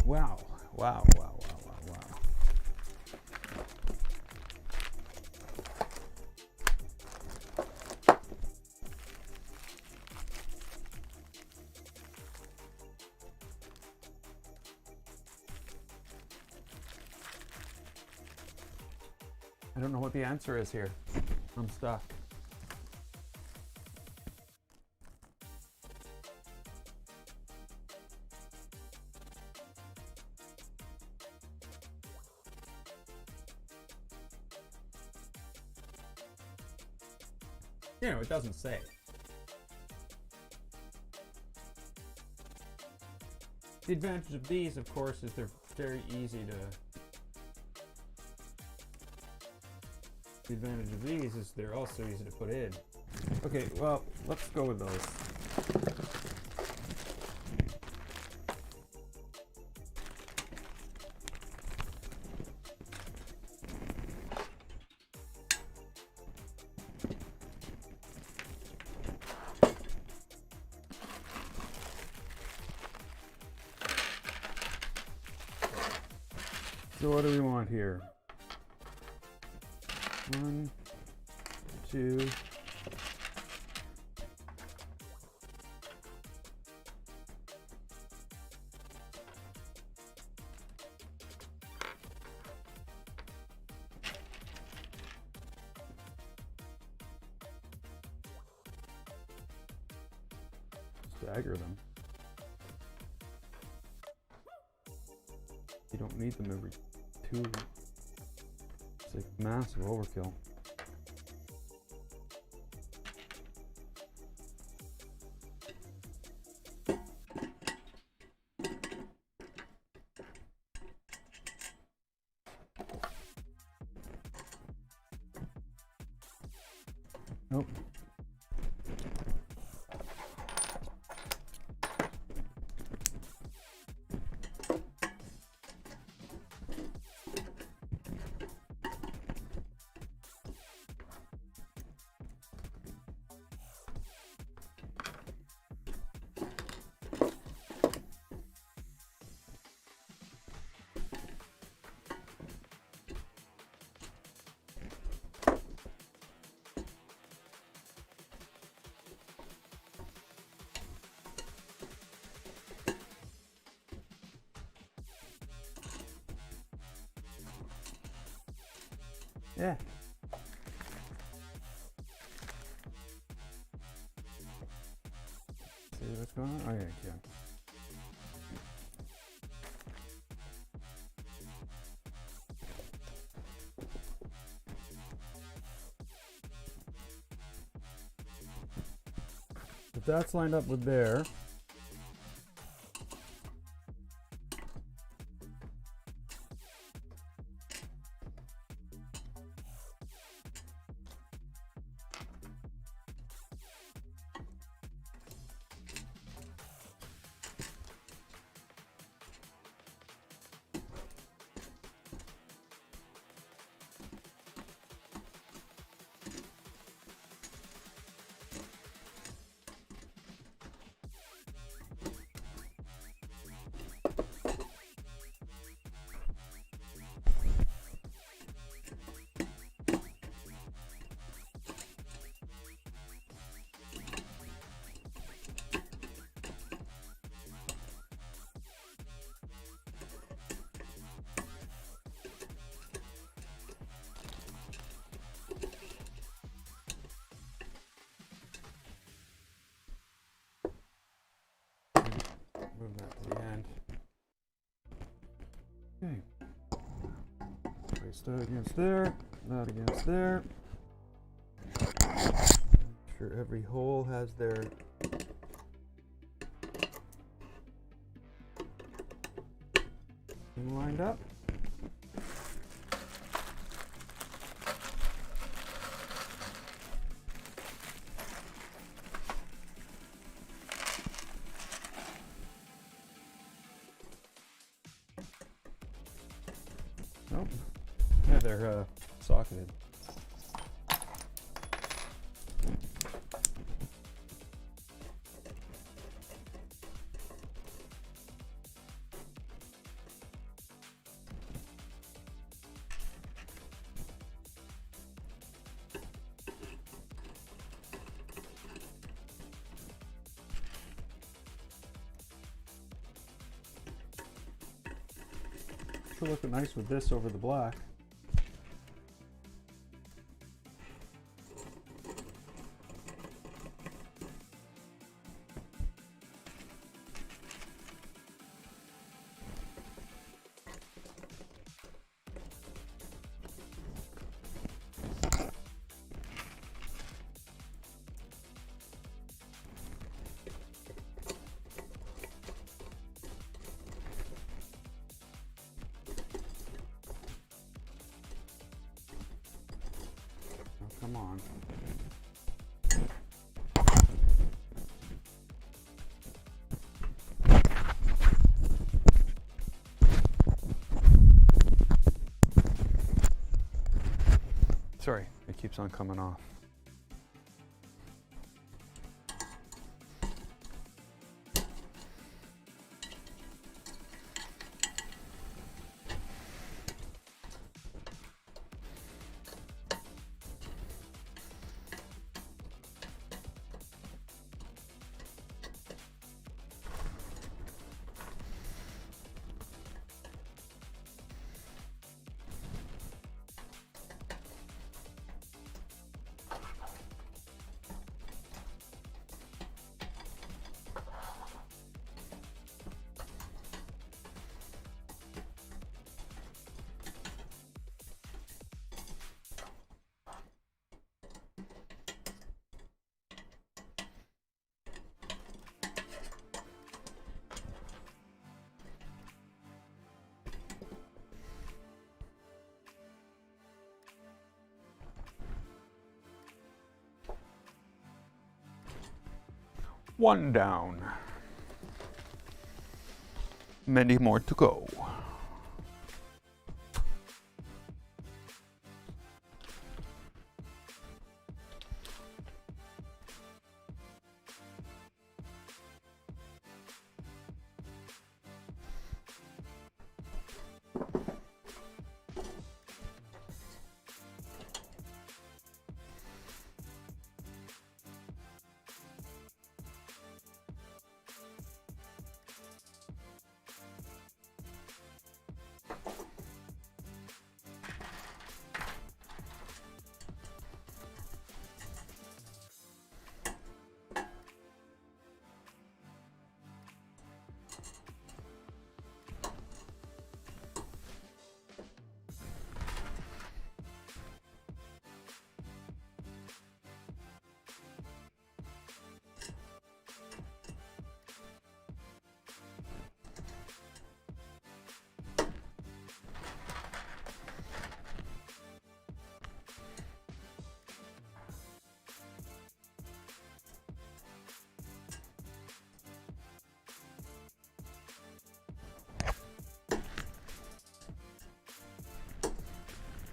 Wow, wow, wow, wow, wow, wow. I don't know what the answer is here. I'm stuck. You know, it doesn't say. The advantage of these, of course, is they're very easy to... The advantage of these is they're also easy to put in. Okay, well, let's go with those. So what do we want here? 1, 2. Stagger them. You don't need them every 2. It's like massive overkill. Nope. Yeah. See what's going on? Oh yeah, yeah. If that's lined up with there, Move that to the end. Okay. Place that against there, that against there. Make sure every hole has their thing lined up. Nope. Yeah, they're socketed. Should look nice with this over the black. Come on. Sorry, it keeps on coming off. One down. Many more to go.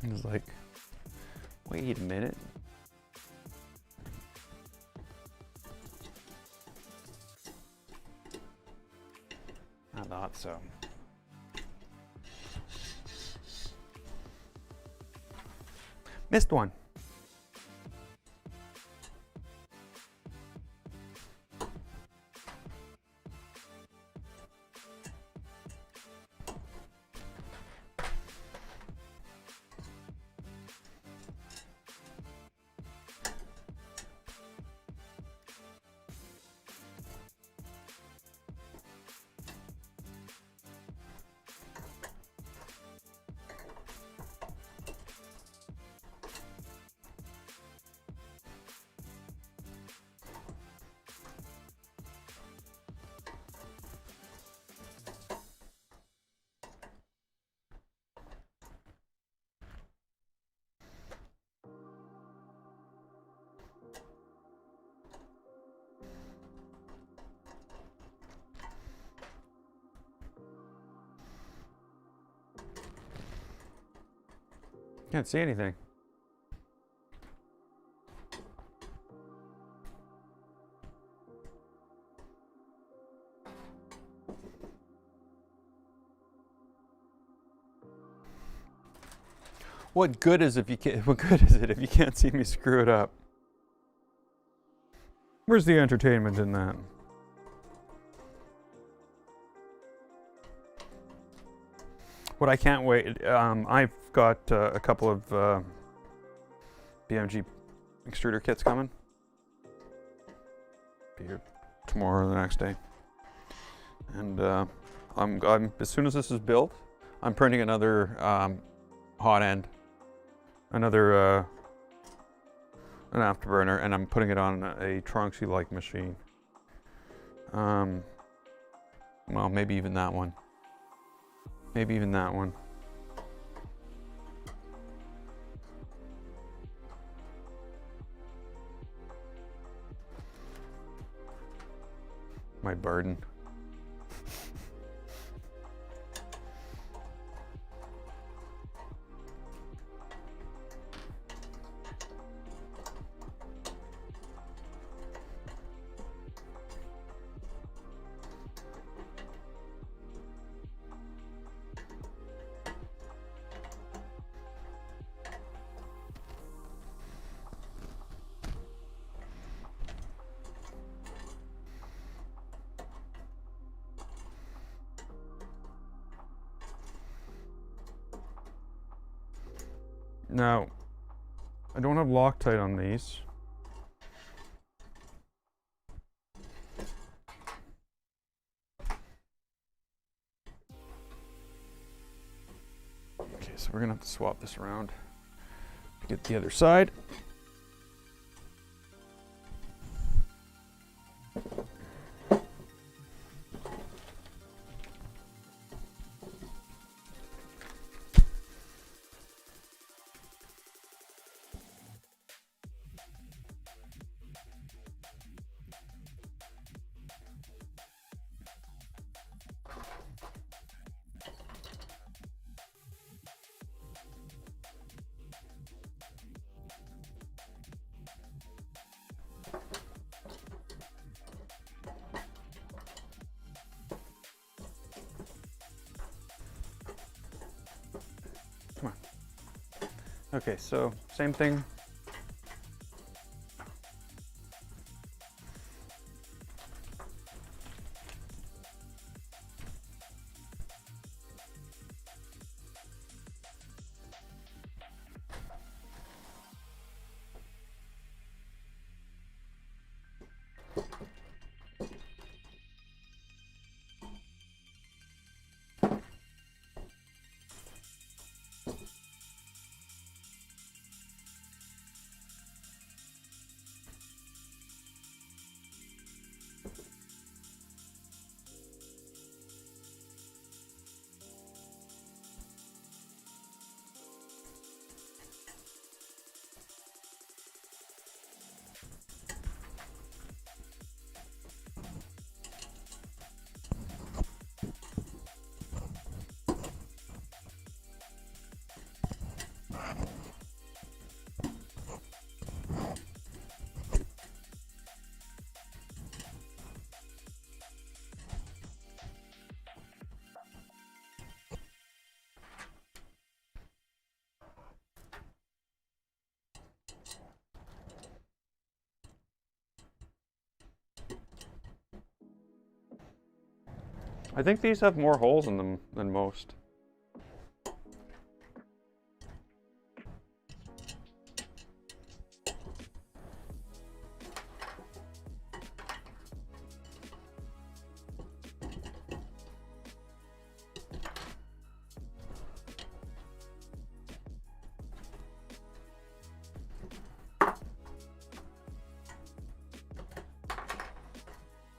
He was like, wait a minute. I thought so. Missed one. Can't see anything. What good is if you can't? What good is it if you can't see me screw it up? Where's the entertainment in that? What I can't wait. I've got a couple of BMG extruder kits coming. Be here tomorrow or the next day. And I'm as soon as this is built, I'm printing another hot end. Another an afterburner, and I'm putting it on a Tronxy-like machine. Well, maybe even that one. Maybe even that one. My burden. Now, I don't have Loctite on these. Okay, so we're gonna have to swap this around to get the other side. Okay, so same thing. I think these have more holes in them than most.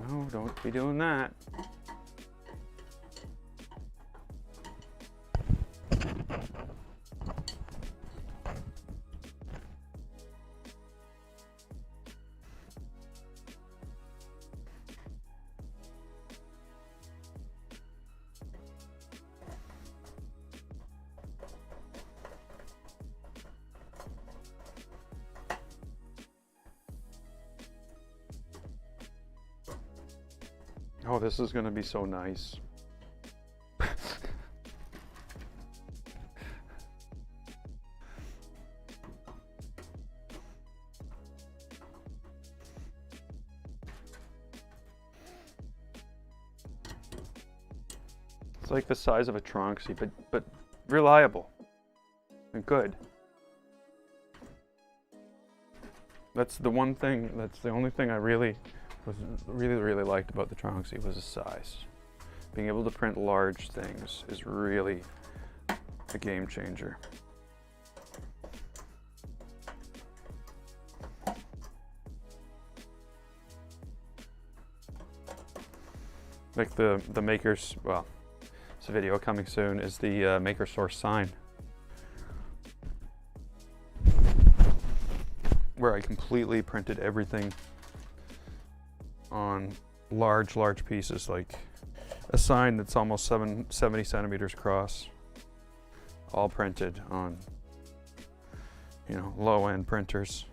No, don't be doing that. Oh, this is gonna be so nice. It's like the size of a Tronxy, but reliable and good. That's the one thing, that's the only thing I really liked about the Tronxy was the size. Being able to print large things is really a game changer. Like the Maker's, well, it's a video coming soon, is the Maker Source sign. Where I completely printed everything on large pieces, like a sign that's almost 70 centimeters across, all printed on, you know, low-end printers.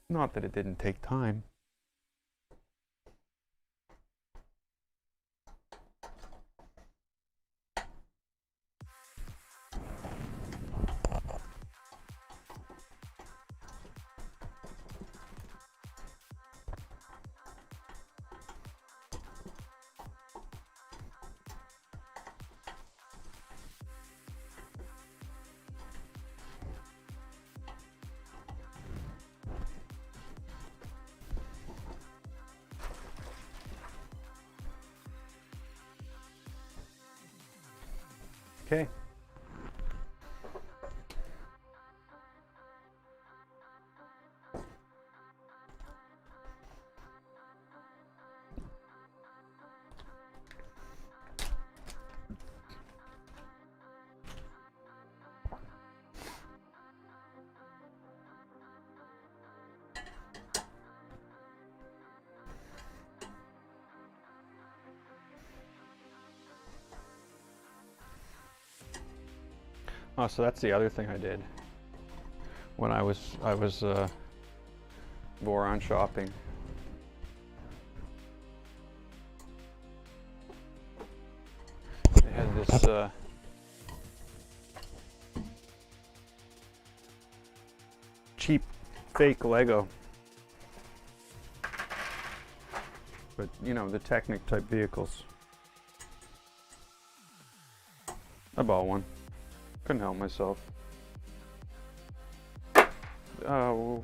Not that it didn't take time. Okay. Oh, so that's the other thing I did when I was Voron shopping. They had this cheap fake Lego, but you know, the Technic type vehicles. I bought one. Couldn't help myself. Oh.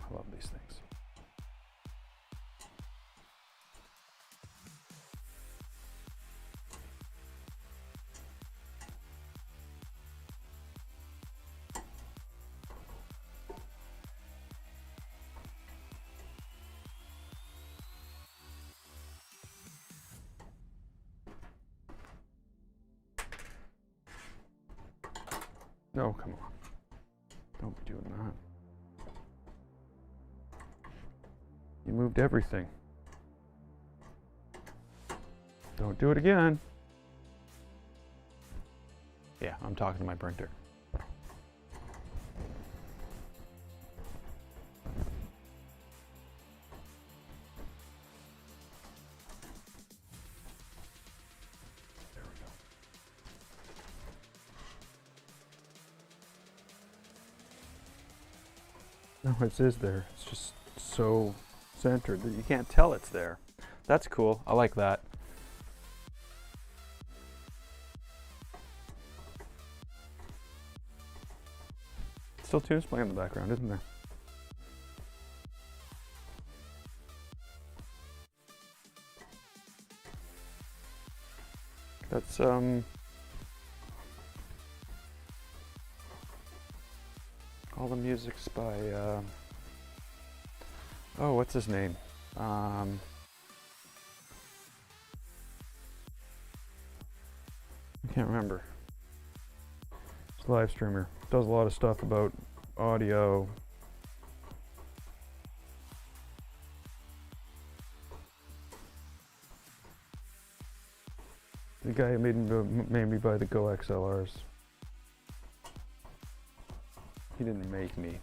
I love these things. No, come on. Don't be doing that. You moved everything. Don't do it again. Yeah, I'm talking to my printer. There we go. No, it is there. It's just so centered that you can't tell it's there. That's cool. I like that. Still tunes playing in the background, isn't there? That's all the music's by oh, what's his name? I can't remember. It's a live streamer. Does a lot of stuff about audio. The guy who made me buy the Go XLRs. He didn't make me.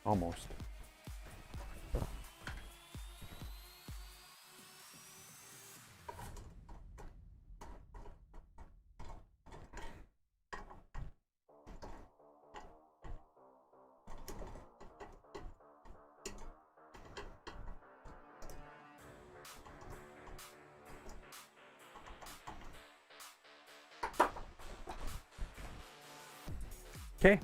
Almost. Okay.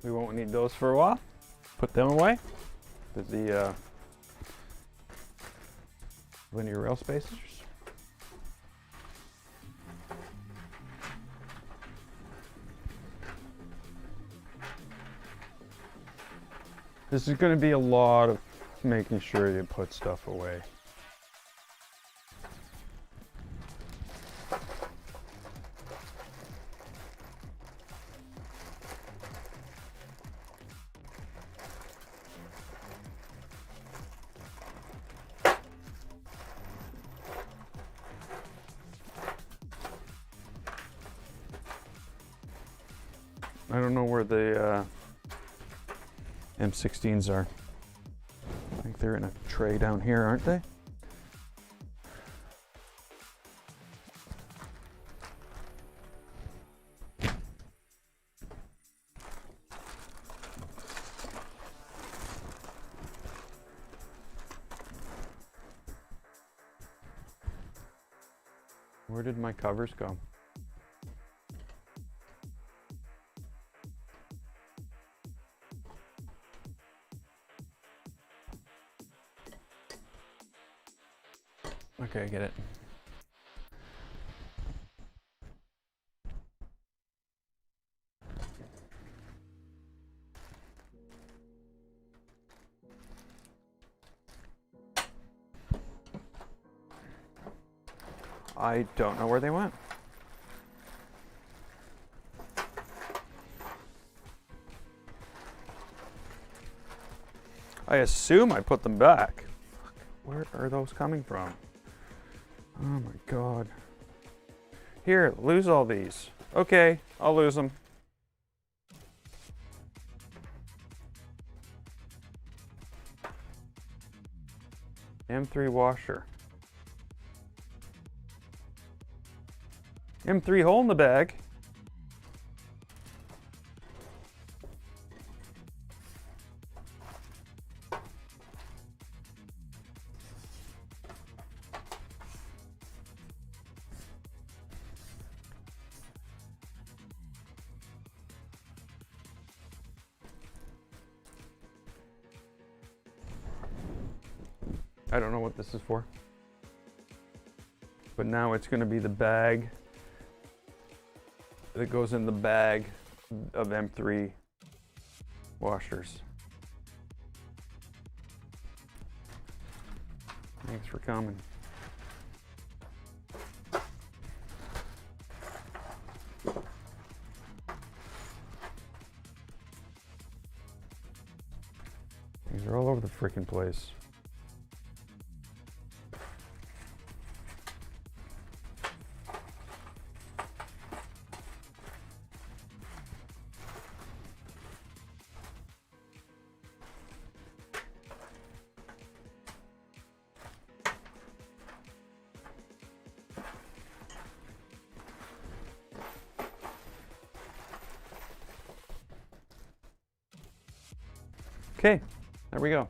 We won't need those for a while. Put them away. There's the linear rail spacers. This is going to be a lot of making sure you put stuff away. I don't know where the M16s are. I think they're in a tray down here, aren't they? Where did my covers go? Okay, I get it. I don't know where they went. I assume I put them back. Where are those coming from? Oh my god. Here, lose all these. Okay, I'll lose them. M3 washer. M3 hole in the bag. I don't know what this is for, but now it's going to be the bag that goes in the bag of M3 washers. Thanks for coming. These are all over the freaking place. Okay, there we go.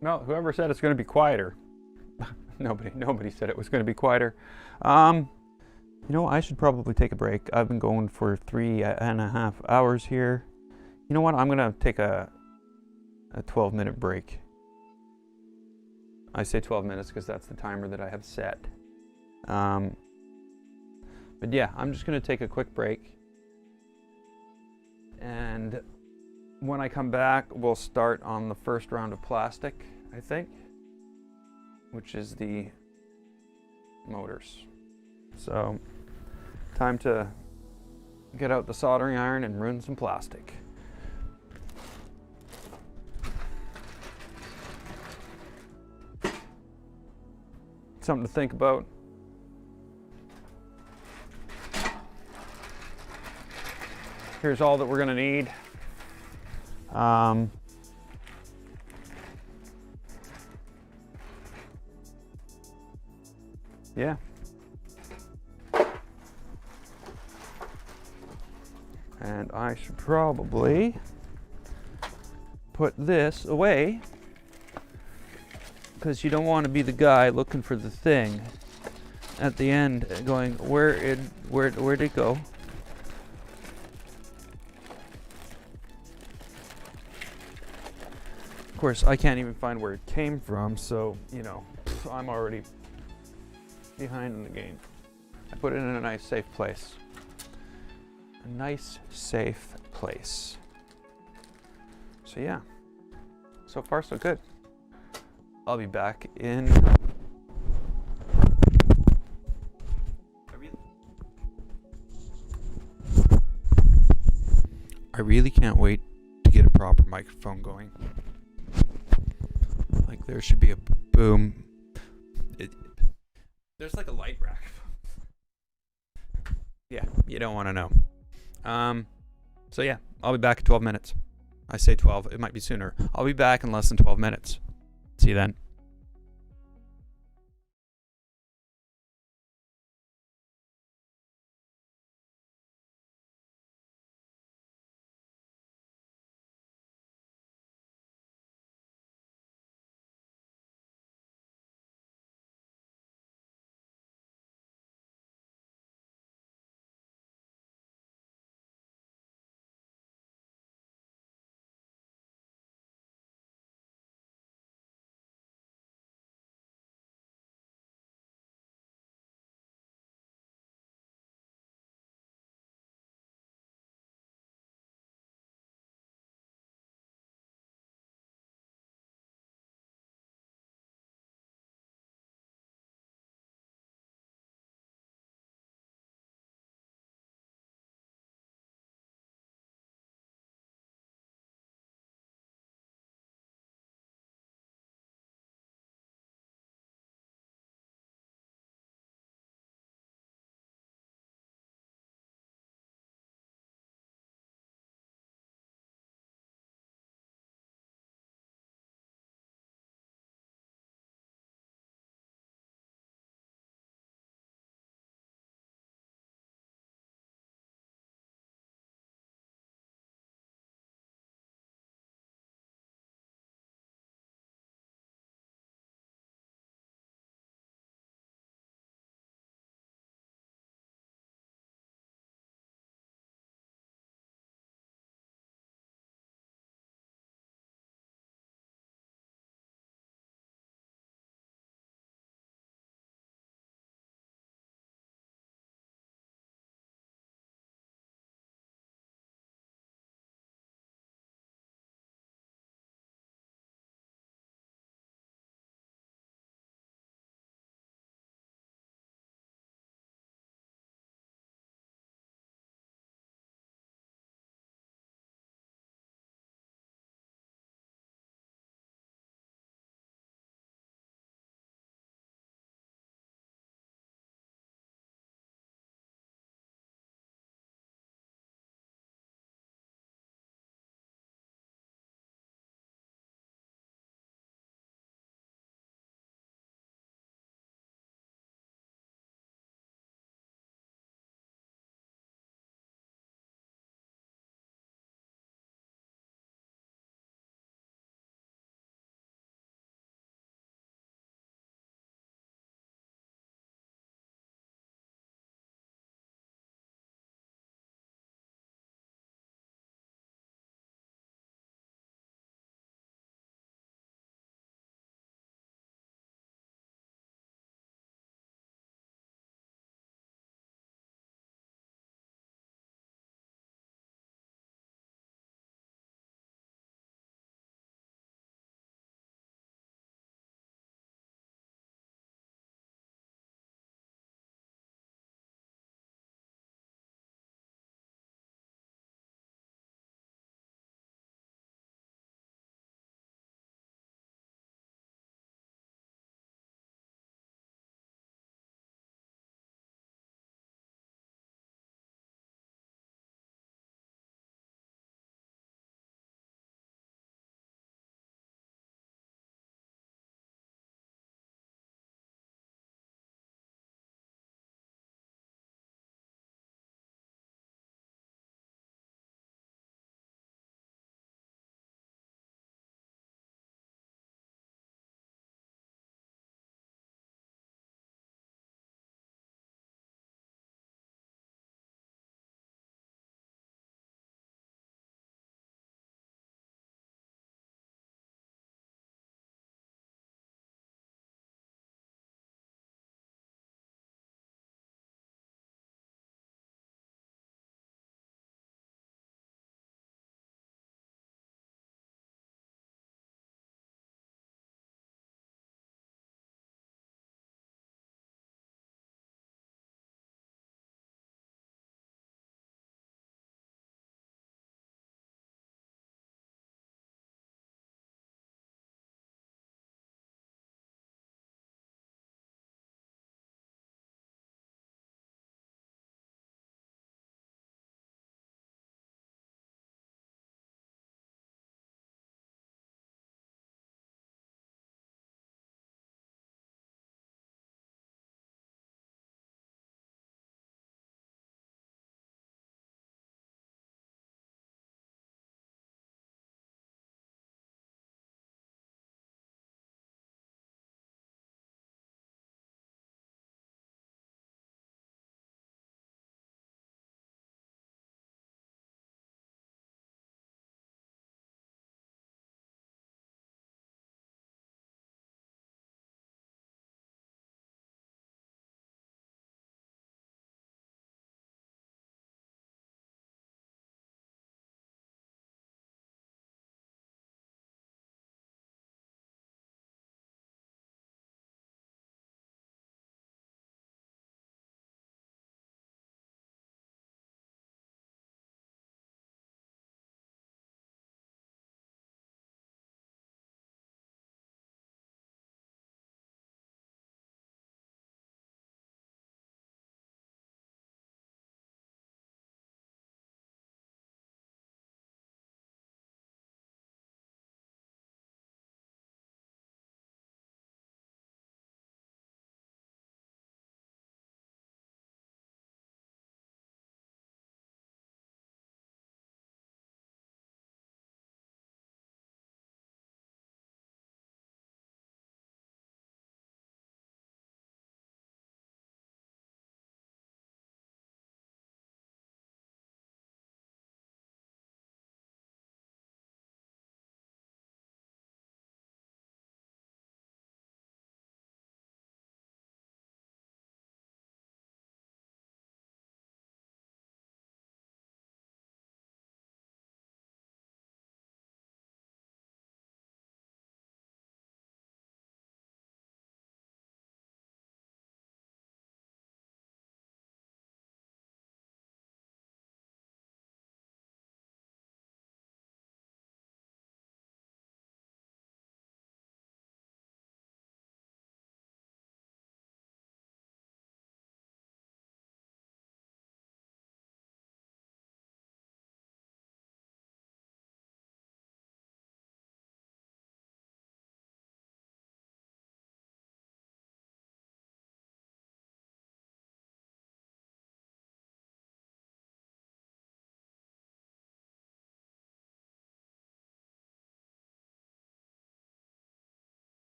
Well, whoever said it's going to be quieter. Nobody said it was going to be quieter. You know, I should probably take a break. I've been going for 3.5 hours here. You know what? I'm going to take a 12-minute break. I say 12 minutes because that's the timer that I have set. But yeah, I'm just going to take a quick break. And when I come back, we'll start on the first round of plastic, I think, which is the motors. So, time to get out the soldering iron and ruin some plastic. Something to think about. Here's all that we're going to need. Yeah. And I should probably put this away, because you don't want to be the guy looking for the thing at the end going, where'd it go? Of course, I can't even find where it came from, so, you know, I'm already behind in the game. I put it in a nice, safe place. A nice, safe place. So yeah, so far so good. I'll be back in... I really can't wait to get a proper microphone going. Like, there should be a boom. There's like a light rack. Yeah, you don't want to know. So yeah, I'll be back in 12 minutes. I say 12, it might be sooner. I'll be back in less than 12 minutes. See you then.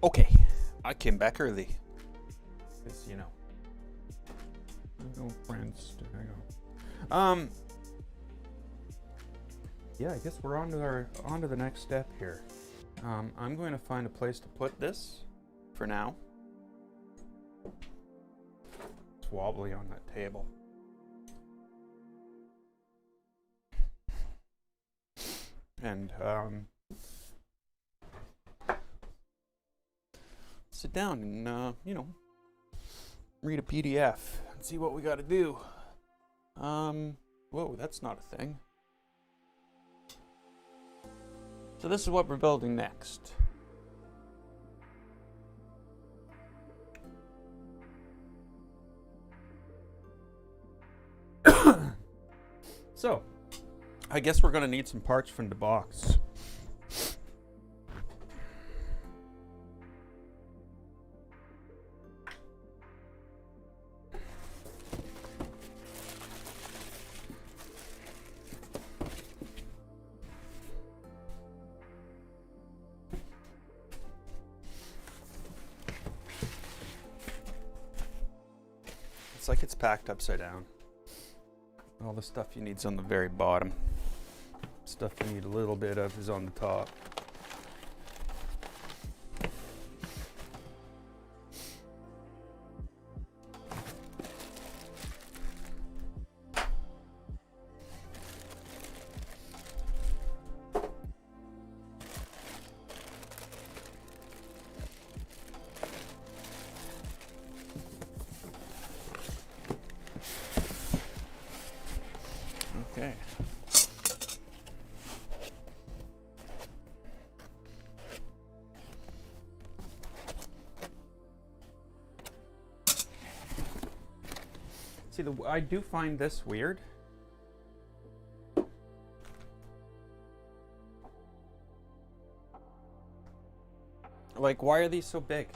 Okay, I came back early. Because, you know. No friends. Yeah, I guess we're on to the next step here. I'm going to find a place to put this for now. It's wobbly on that table. And sit down and you know, read a PDF and see what we got to do. Whoa, that's not a thing. So this is what we're building next. So, I guess we're going to need some parts from the box. It's like it's packed upside down. All the stuff you need's on the very bottom. Stuff you need a little bit of is on the top. Okay. See, I do find this weird. Like, why are these so big?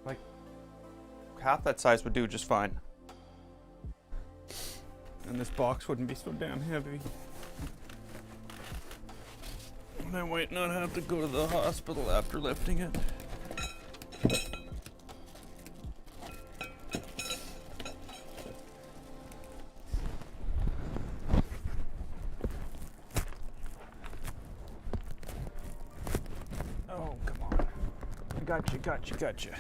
Like, half that size would do just fine. And this box wouldn't be so damn heavy. And I might not have to go to the hospital after lifting it. Oh, come on. Gotcha.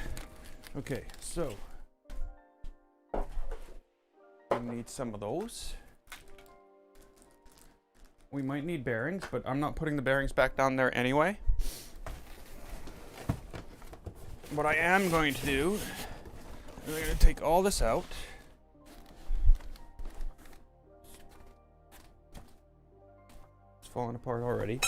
Okay, so we need some of those. We might need bearings, but I'm not putting the bearings back down there anyway. What I am going to do is I'm going to take all this out. It's falling apart already.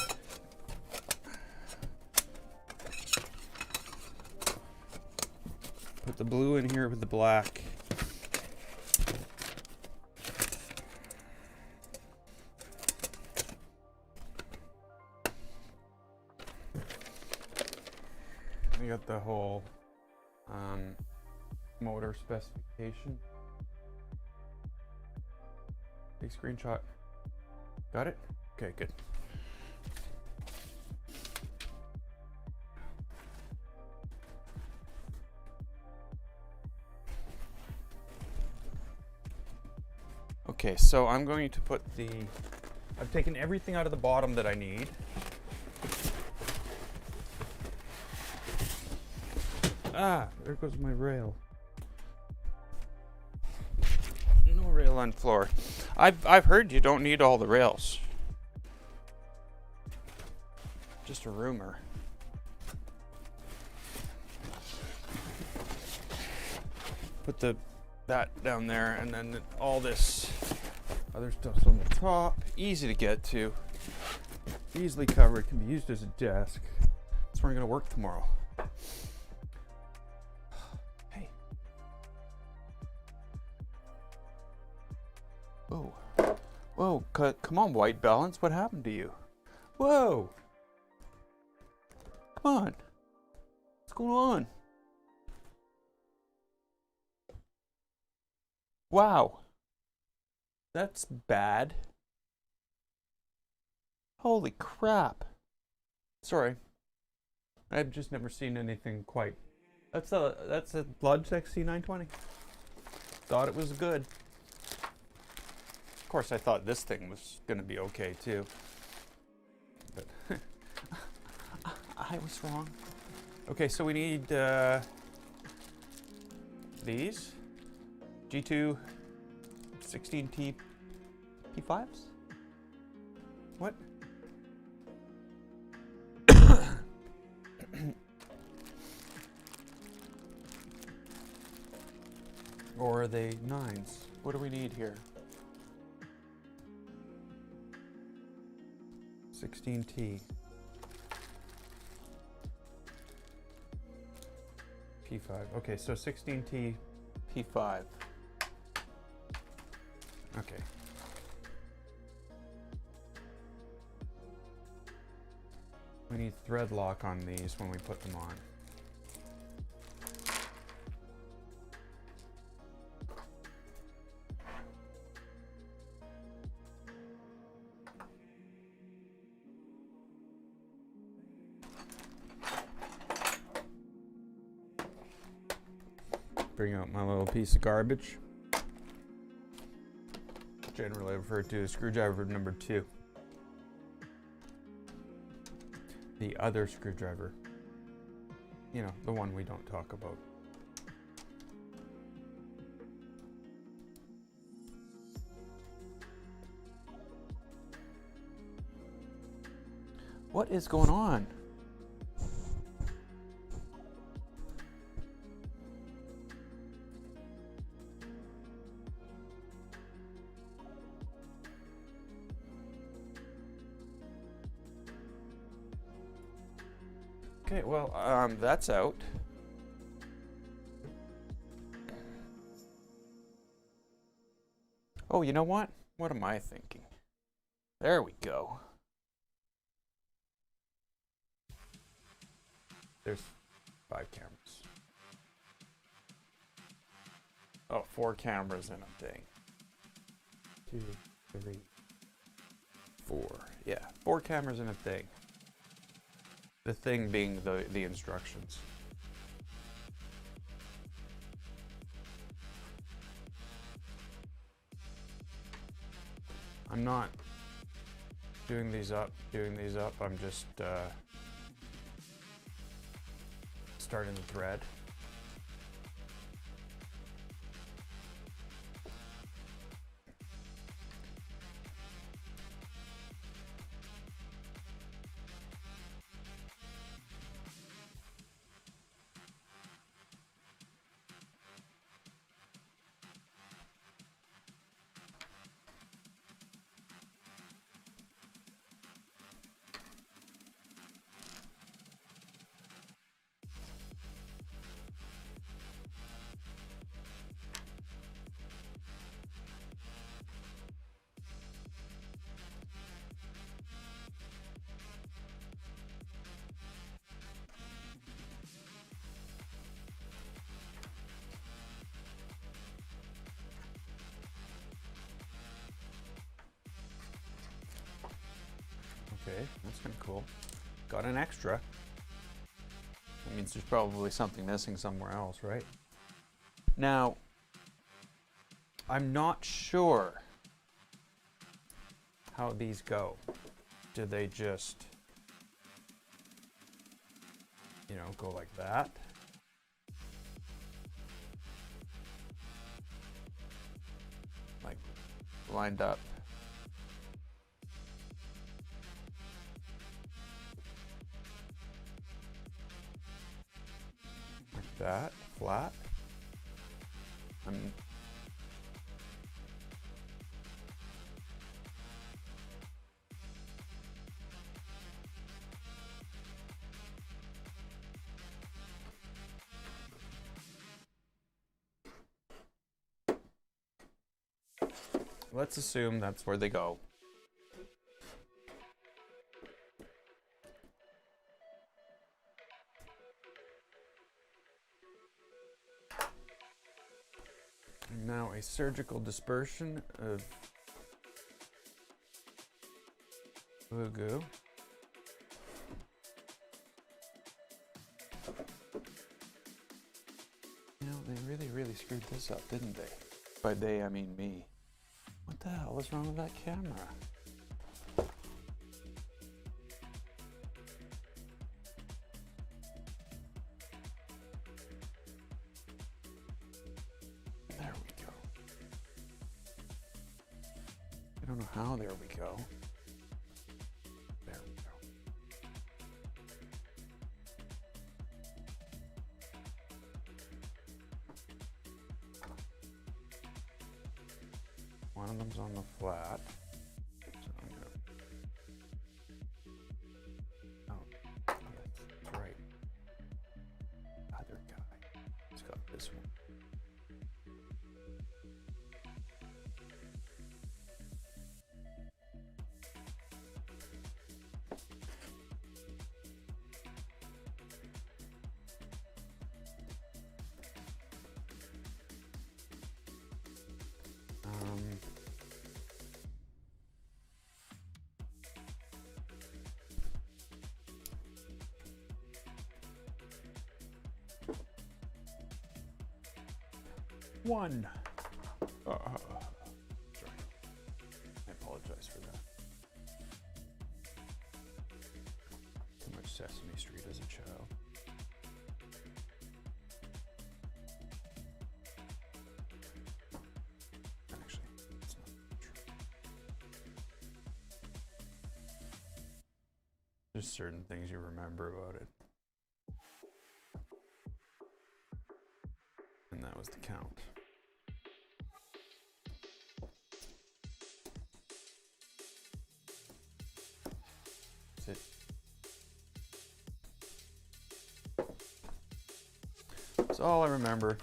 Put the blue in here with the black. We got the whole motor specification. Big screenshot. Got it? Okay, good. Okay, so I'm going to put I've taken everything out of the bottom that I need. Ah, there goes my rail. No rail on floor. I've heard you don't need all the rails. Just a rumor. Put that down there, and then all this other stuff's on the top. Easy to get to. Easily covered. Can be used as a desk. That's where I'm gonna work tomorrow. Hey. Whoa. Whoa, come on, white balance. What happened to you? Whoa. Come on. What's going on? Wow. That's bad. Holy crap. Sorry. I've just never seen anything quite. That's a Logitech C920. Thought it was good. Of course, I thought this thing was going to be okay too. But I was wrong. Okay, so we need these G2 16T P5s. What? Or are they 9s? What do we need here? 16T. P5. Okay, so 16T P5. Okay. We need thread lock on these when we put them on. Bring out my little piece of garbage. Generally referred to as screwdriver number 2. The other screwdriver. You know, the one we don't talk about. What is going on? Okay, well, that's out. Oh, you know what? What am I thinking? There we go. There's 5 cameras. Oh, 4 cameras in a thing. 2, 3, 4. Yeah, 4 cameras in a thing. The thing being the instructions. I'm not doing these up. I'm just starting the thread. Okay, that's kind of cool. Got an extra. That means there's probably something missing somewhere else, right? Now, I'm not sure how these go. Do they just, you know, go like that? Like, lined up. That flat. Let's assume that's where they go. Now a surgical dispersion of Goo. You know, they really screwed this up, didn't they? By they, I mean me. What the hell was wrong with that camera? There we go. I don't know how there we go. There we go. One of them's on the flat. So I'm gonna... Oh, that's right. Other guy. He's got this one. One. Sorry. I apologize for that. Too much Sesame Street as a child. Actually, it's not true. There's certain things you remember about it. And that was the count. That's it. That's all I remember.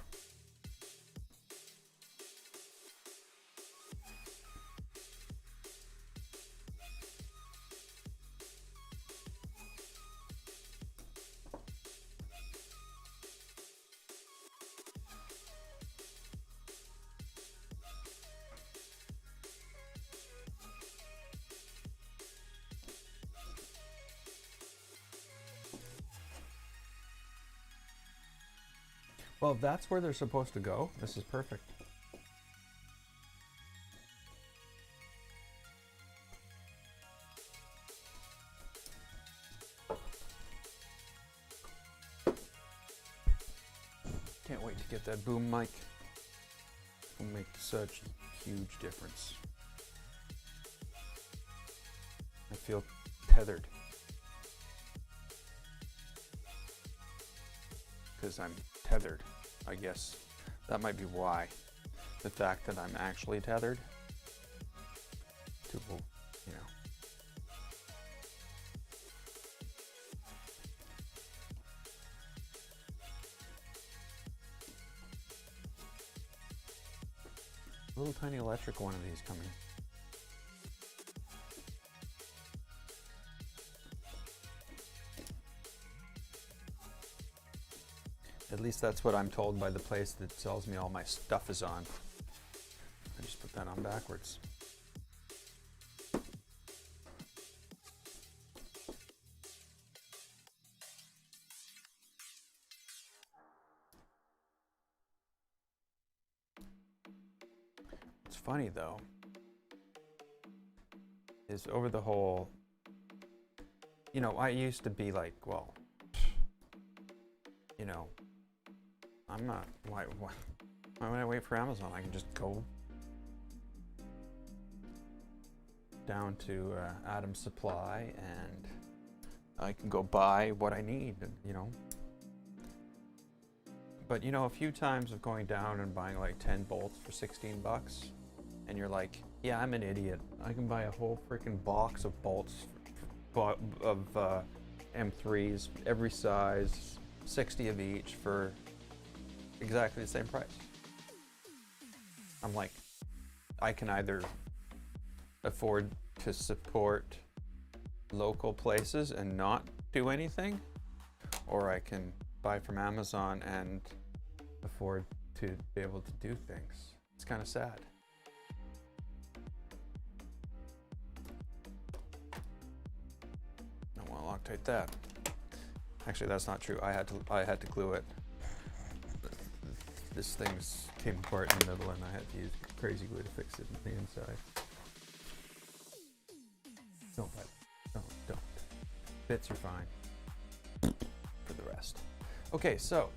Well, if that's where they're supposed to go, this is perfect. Can't wait to get that boom mic. It'll make such a huge difference. I feel tethered. Because I'm tethered, I guess. That might be why. The fact that I'm actually tethered to, you know. A little tiny electric one of these coming. At least that's what I'm told by the place that sells me all my stuff is on. I just put that on backwards. What's funny though is over the whole, you know, I used to be like, well, you know, I'm not, why would I wait for Amazon? I can just go down to Adam's Supply and I can go buy what I need, you know. But you know, a few times of going down and buying like 10 bolts for 16 bucks and you're like, yeah, I'm an idiot. I can buy a whole freaking box of bolts of M3s, every size, 60 of each for exactly the same price. I'm like, I can either afford to support local places and not do anything, or I can buy from Amazon and afford to be able to do things. It's kind of sad. Loctite that. Actually, that's not true. I had to glue it. This thing came apart in the middle, and I had to use crazy glue to fix it in the inside. Don't bite. Don't. Bits are fine. For the rest. Okay, so.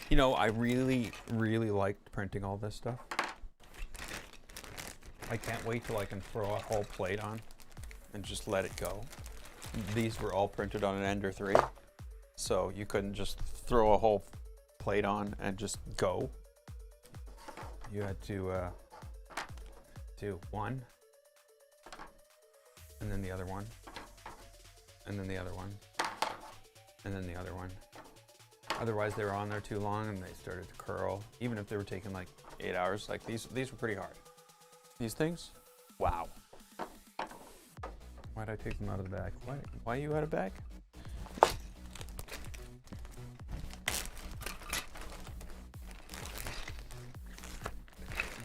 You know, I really, really liked printing all this stuff. I can't wait till I can throw a whole plate on and just let it go. These were all printed on an Ender 3, so you couldn't just throw a whole plate on and just go. You had to do one, and then the other one, and then the other one, and then the other one. Otherwise, they were on there too long and they started to curl. Even if they were taking like 8 hours, like these were pretty hard. These things, wow. Why'd I take them out of the bag? Why are you out of bag?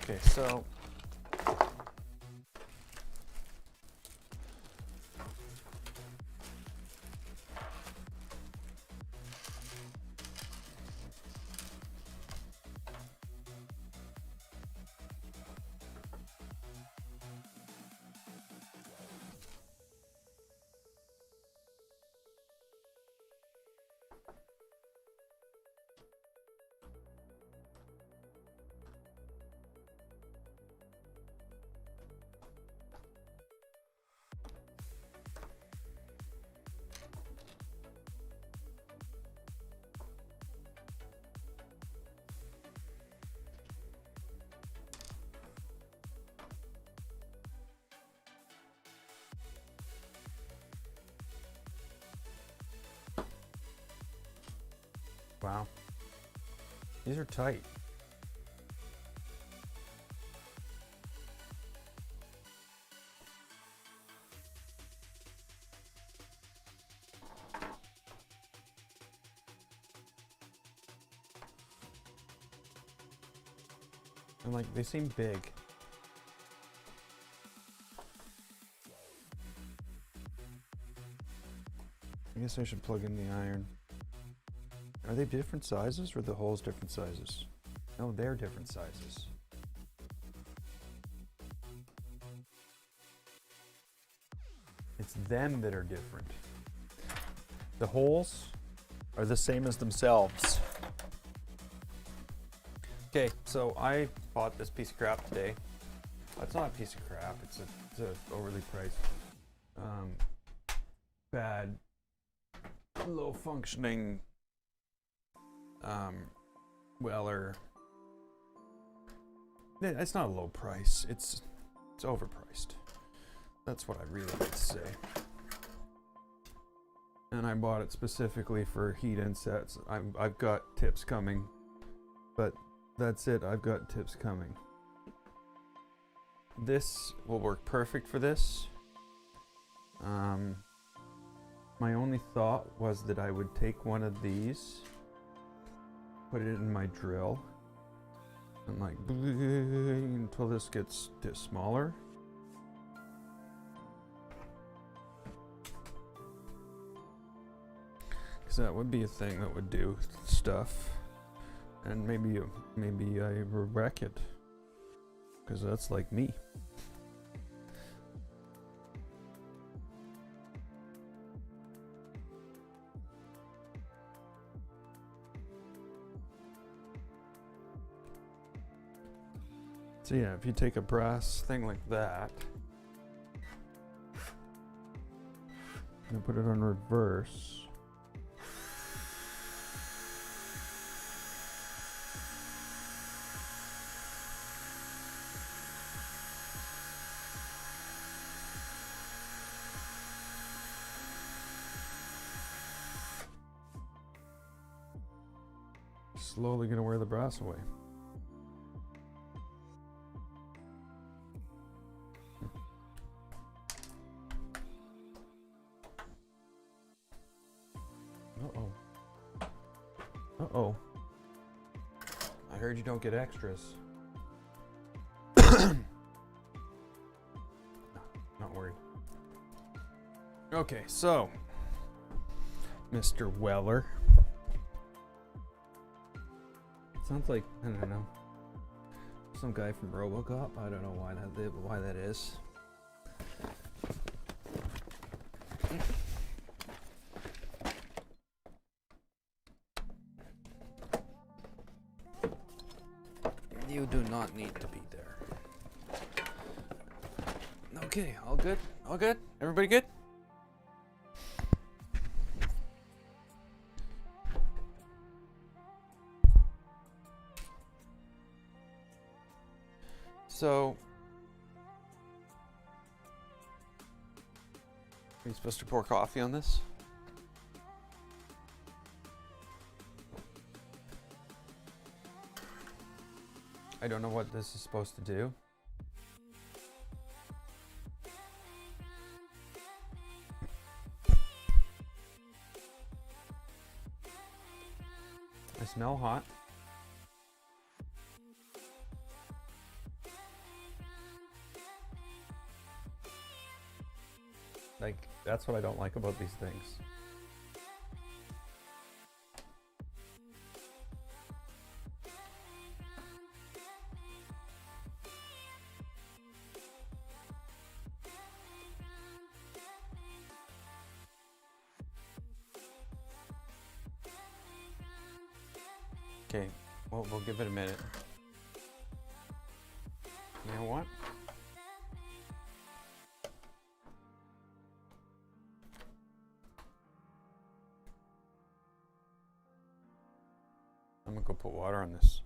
Okay, so. Wow. These are tight. And like, they seem big. I guess I should plug in the iron. Are they different sizes or are the holes different sizes? No, they're different sizes. It's them that are different. The holes are the same as themselves. Okay, so I bought this piece of crap today. It's not a piece of crap, it's a overly priced, bad, low functioning Weller. It's not a low price. It's overpriced. That's what I really like to say. And I bought it specifically for heat insets. I've got tips coming, but that's it. I've got tips coming. This will work perfect for this. My only thought was that I would take one of these, put it in my drill, and like until this gets smaller. Because that would be a thing that would do stuff, and maybe I wreck it, because that's like me. So yeah, if you take a brass thing like that and put it on reverse, slowly gonna wear the brass away. Uh-oh. Uh-oh. I heard you don't get extras. No, not worried. Okay, so Mr. Weller. Sounds like, I don't know, some guy from RoboCop. I don't know why that is. You do not need to be there. Okay, all good? All good? Everybody good? So, are you supposed to pour coffee on this? I don't know what this is supposed to do. I smell hot. Like, that's what I don't like about these things. Okay, well, we'll give it a minute. You know what? I'm gonna go put water on this.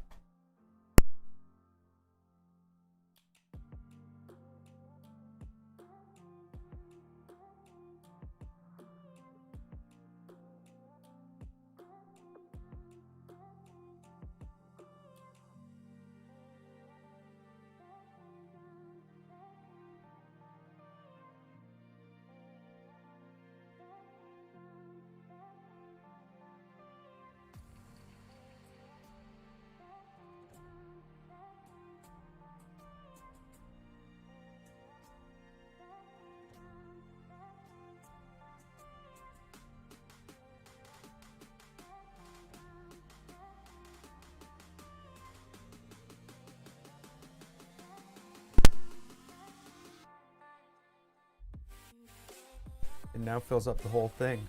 It now fills up the whole thing.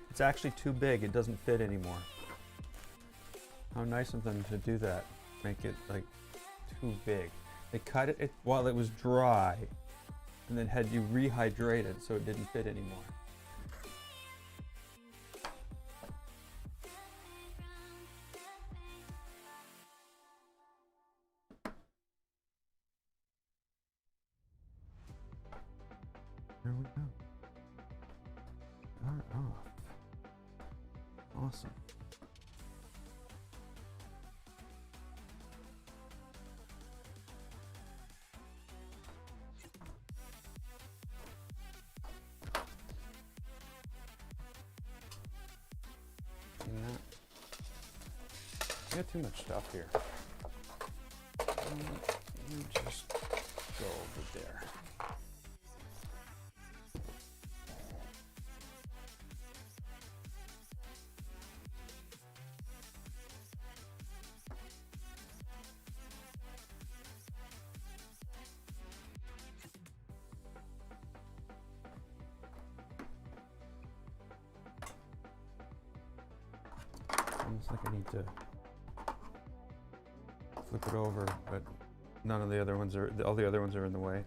It's actually too big, it doesn't fit anymore. How nice of them to do that. Make it like too big. They cut it while it was dry and then had you rehydrate it so it didn't fit anymore. There we go. Start off. Awesome. I got too much stuff here. Let me just go over there. Almost like I need to flip it over, but none of the other ones are, all the other ones are in the way.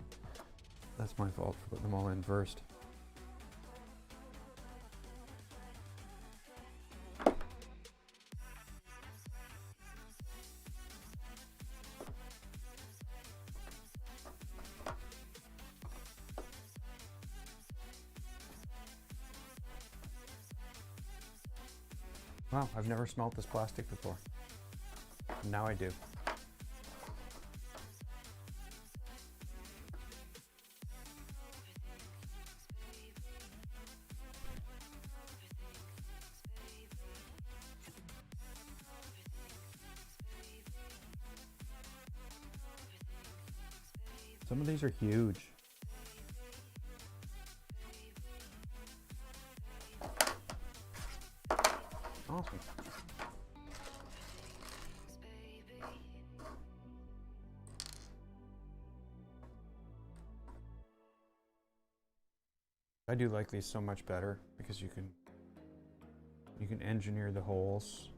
That's my fault for putting them all in first. Wow, I've never smelt this plastic before. Now I do. Some of these are huge. Awesome. I do like these so much better because you can engineer the holes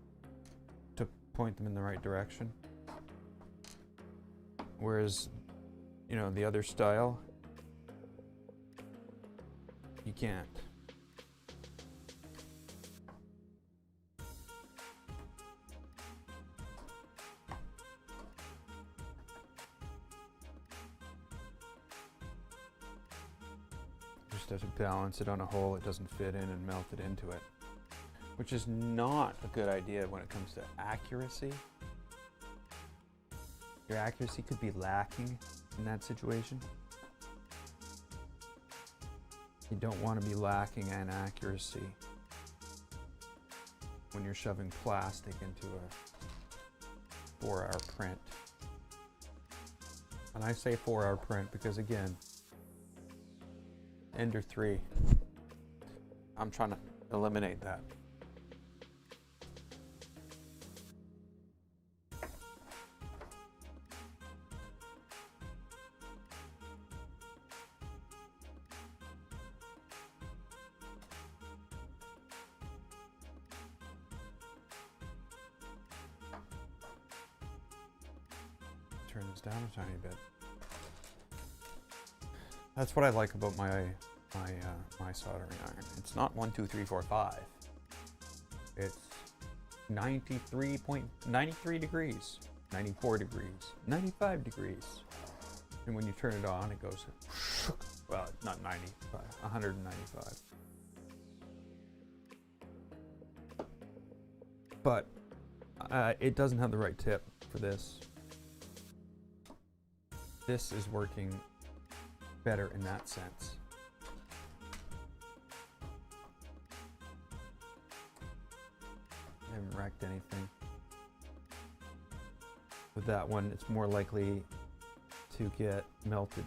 to point them in the right direction. Whereas, you know, the other style, you can't. Just have to balance it on a hole it doesn't fit in and melt it into it, which is not a good idea when it comes to accuracy. Your accuracy could be lacking in that situation. You don't want to be lacking in accuracy when you're shoving plastic into a 4-hour print. And I say 4-hour print because, again, Ender 3, I'm trying to eliminate that. Turn this down a tiny bit. That's what I like about my soldering iron. It's not 1, 2, 3, 4, 5. It's 93 degrees, 94 degrees, 95 degrees. And when you turn it on, it goes, well, not 90, but 195. But it doesn't have the right tip for this. This is working better in that sense. I haven't wrecked anything. With that one, it's more likely to get melted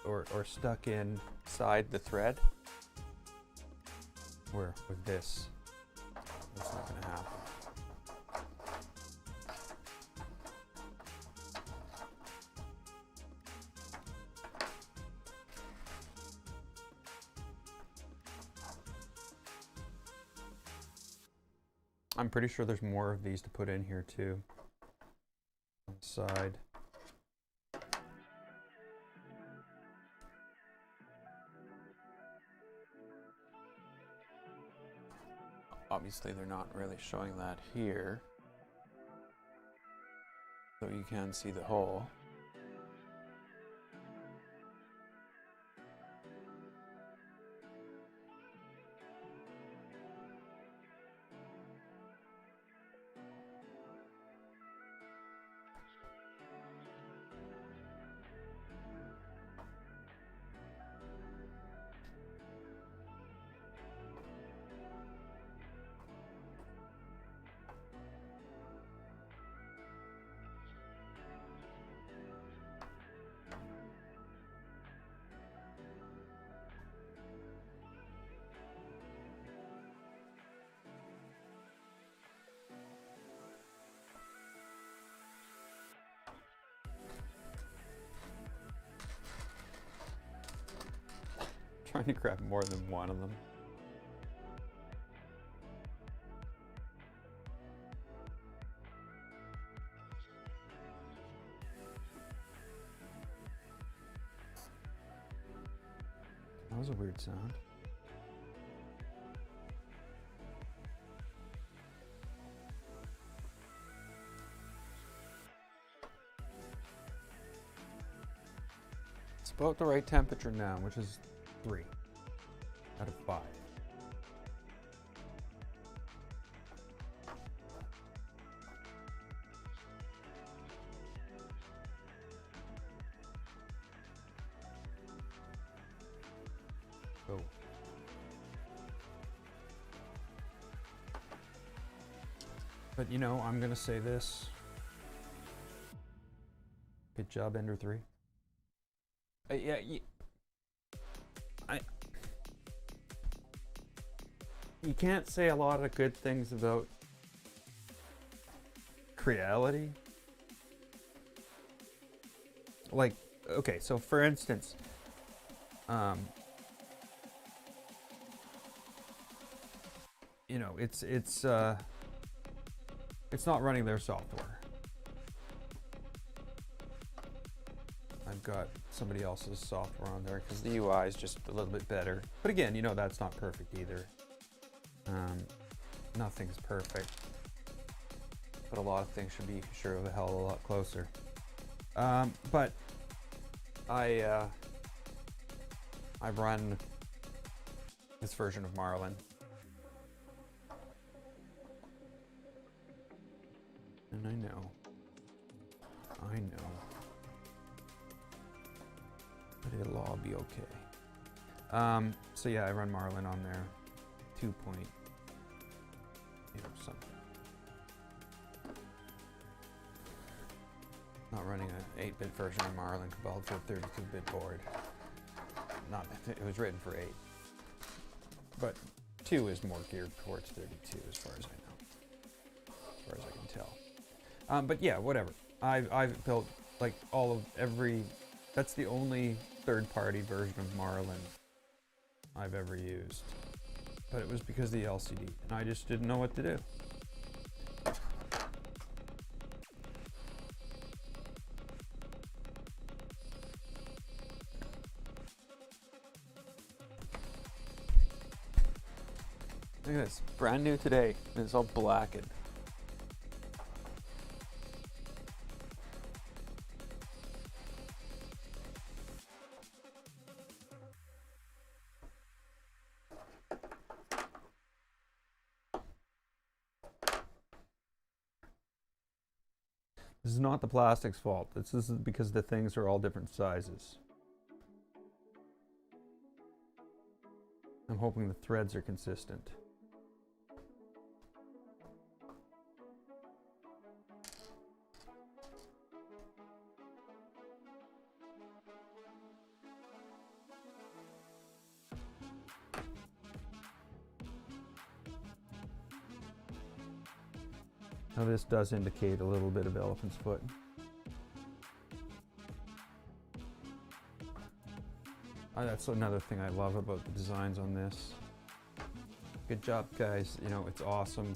or stuck inside the thread. Where with this, that's not going to happen. I'm pretty sure there's more of these to put in here too. On the side. Obviously they're not really showing that here. So you can see the hole. Trying to grab more than one of them. That was a weird sound. It's about the right temperature now, which is 3 out of 5. Go. But you know, I'm gonna say this. Good job, Ender 3. Yeah, you can't say a lot of good things about Creality. Like, okay, so for instance, you know, it's not running their software. I've got somebody else's software on there because the UI is just a little bit better. But again, you know, that's not perfect either. Nothing's perfect, but a lot of things should be sure of a hell of a lot closer. But I run this version of Marlin, and I know, but it'll all be okay. So yeah, I run Marlin on there, 2 point, you know, something. Not running an 8-bit version of Marlin compiled to a 32-bit board. It was written for 8. But 2 is more geared towards 32 as far as I know. As far as I can tell. But yeah, whatever. I've built like that's the only third-party version of Marlin I've ever used. But it was because of the LCD, and I just didn't know what to do. Look at this, brand new today, and it's all blackened. This is not the plastic's fault. This is because the things are all different sizes. I'm hoping the threads are consistent. Now this does indicate a little bit of elephant's foot. That's another thing I love about the designs on this. Good job, guys. You know, it's awesome.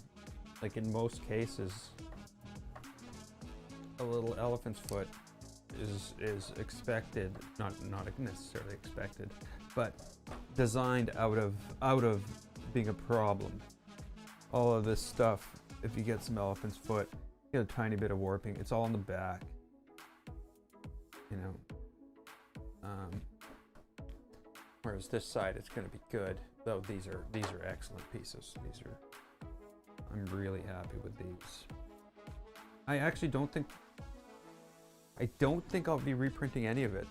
Like in most cases, a little elephant's foot is expected, not necessarily expected, but designed out of being a problem. All of this stuff, if you get some elephant's foot, you get a tiny bit of warping. It's all in the back, you know. Whereas this side, it's going to be good. Though these are excellent pieces. I'm really happy with these. I actually don't think I'll be reprinting any of it.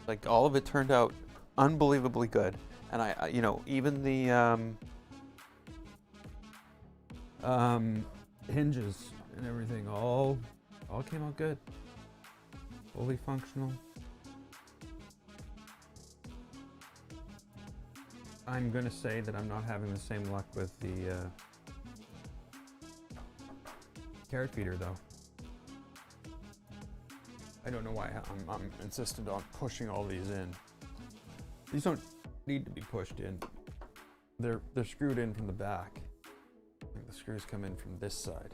Like all of it turned out unbelievably good, and I you know, even the hinges and everything all came out good, fully functional. I'm gonna say that I'm not having the same luck with the carrot feeder though. I don't know why I'm insistent on pushing all these in. These don't need to be pushed in. They're screwed in from the back. The screws come in from this side,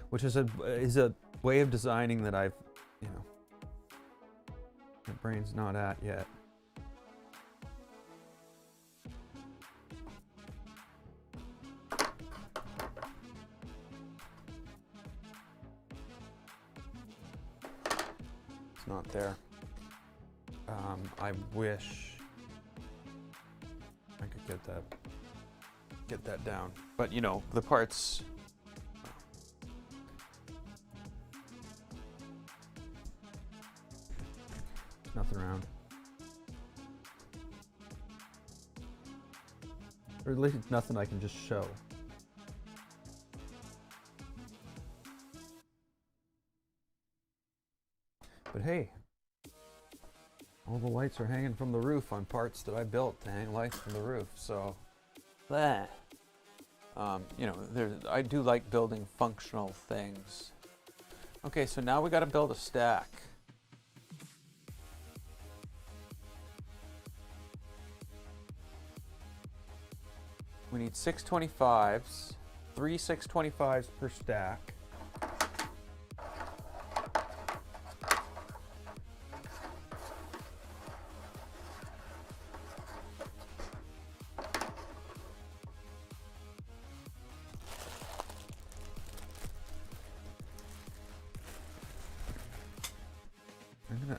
which is a way of designing that I've, you know, my brain's not at yet. It's not there. I wish I could get that down, but you know, the parts, Nothing around. Or at least nothing I can just show. But hey, all the lights are hanging from the roof on parts that I built to hang lights from the roof, so that. You know, I do like building functional things. Okay, so now we got to build a stack. We need 625s, 3 625s per stack.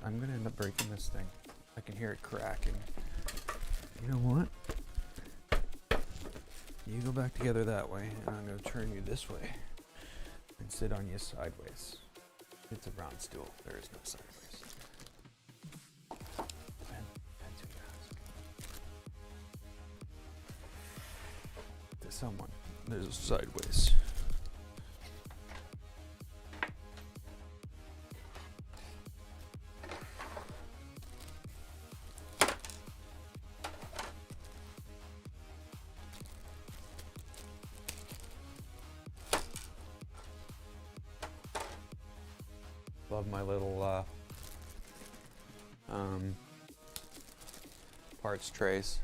I'm gonna end up breaking this thing. I can hear it cracking. You know what? You go back together that way, and I'm gonna turn you this way and sit on you sideways. It's a round stool. There is no sideways. Depends who you ask. To someone, there's a sideways. Love my little parts trays.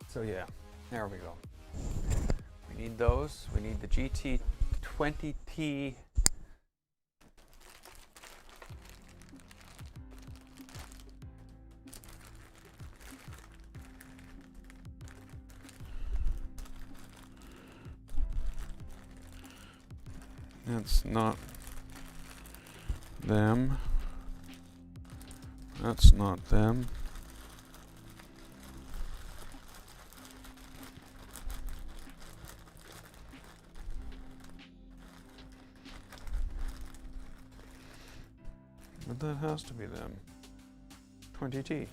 So yeah, there we go. We need those. We need the GT20T. That's not them. That's not them. But that has to be them. 20T.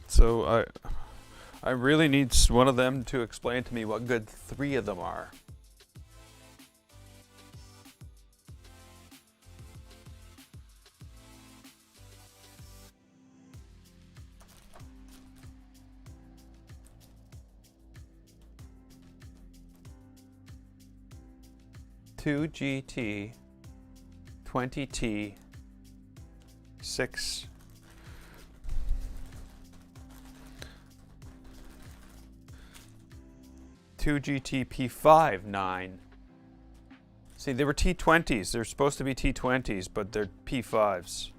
So I really need one of them to explain to me what good 3 of them are. Two GT, 20T, 6. Two GT P5 9. See, they were T20s. They're supposed to be T20s, but they're P5s.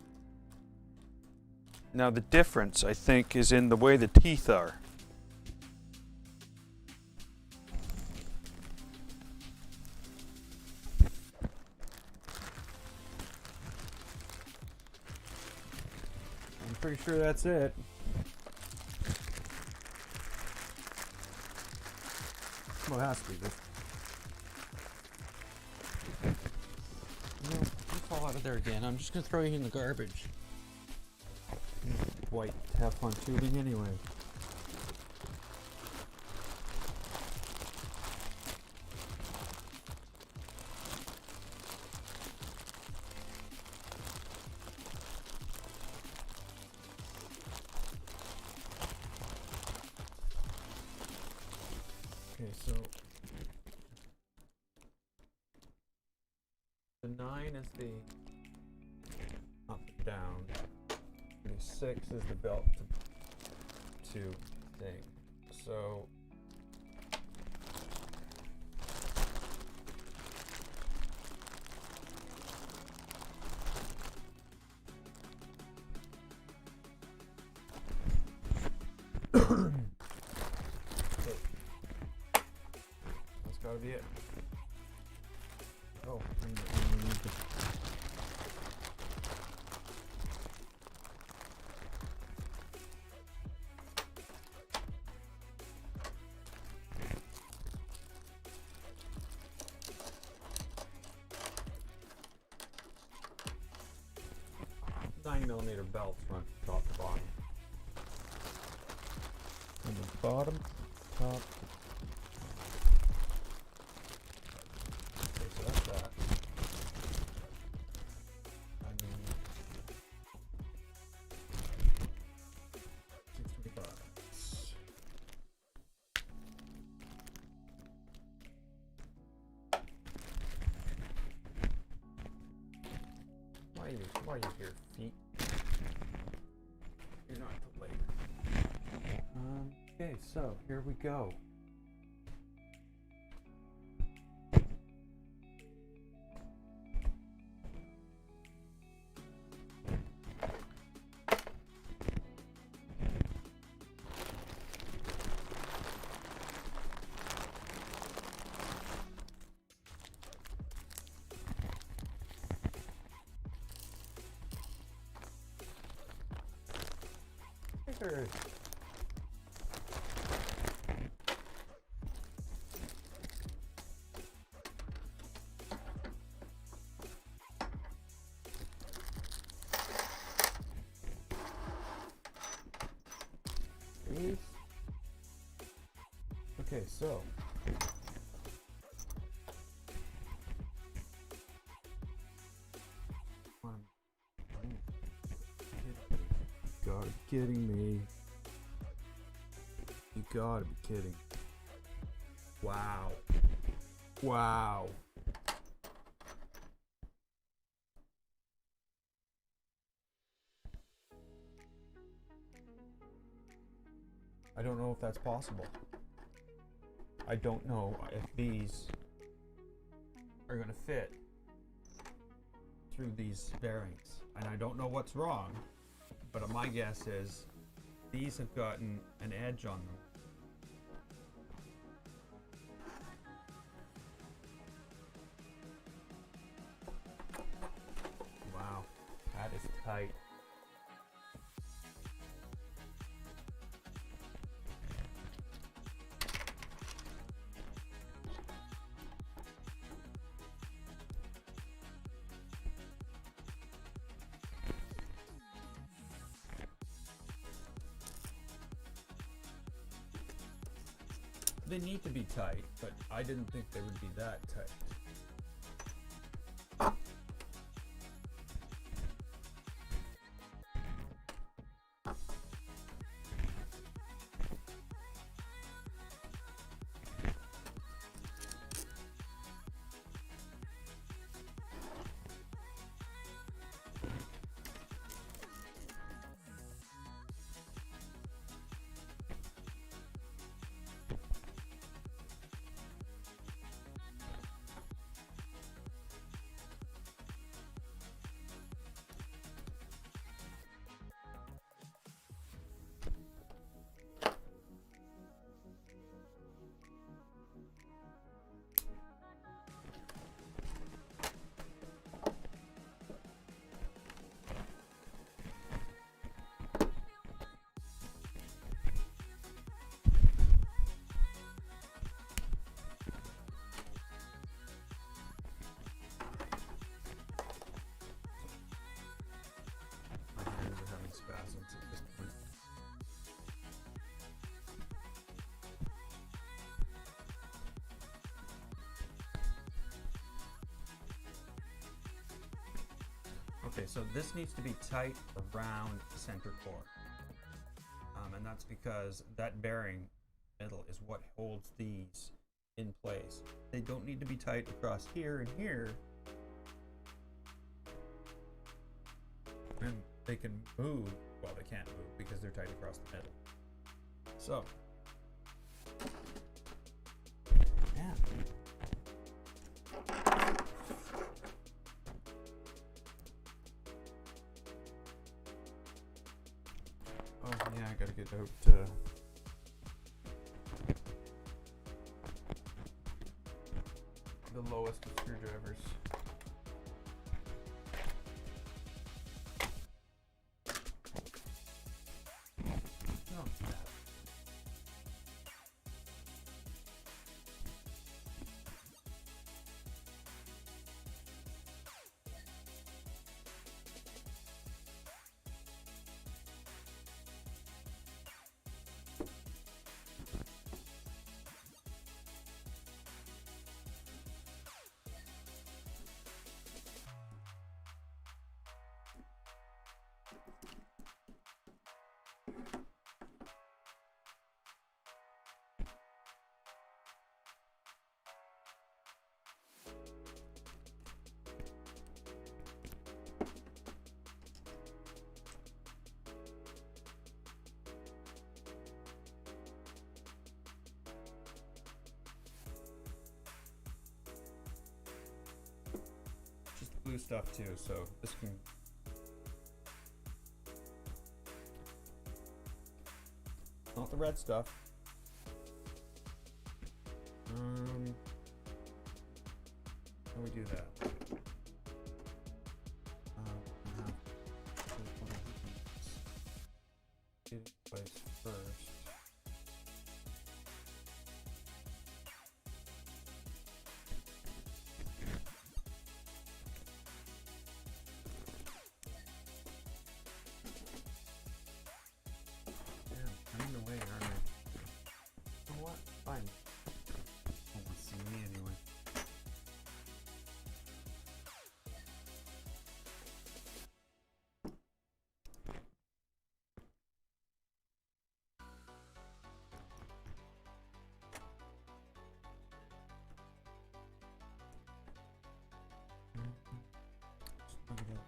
Now the difference, I think, is in the way the teeth are. I'm pretty sure that's it. Well, it has to be this. No, you fall out of there again. I'm just gonna throw you in the garbage. White Teflon tubing anyway. Okay, so The 9 is the up and down. The 6 is the belt to thing. So that's gotta be it. Oh, and we need the millimeter belts run from top to bottom. From the bottom, top. Okay, so that's that. I need 625. Why are you here, feet? You're not the later. Okay, so here we go. Stickers. These. Okay, so gotta be kidding me. You gotta be kidding. Wow. Wow. I don't know if that's possible. I don't know if these are gonna fit through these bearings. And I don't know what's wrong, but my guess is these have gotten an edge on them. Wow, that is tight. They need to be tight, but I didn't think they would be that tight. Spasms at this point. Okay, so this needs to be tight around the center core. And that's because that bearing middle is what holds these in place. They don't need to be tight across here and here, and they can move. Well, they can't move because they're tight across the middle. So, yeah. Oh yeah, I gotta get out the lowest of screwdrivers. No, blue stuff too, so this can not the red stuff. How do we do that? Get it placed first.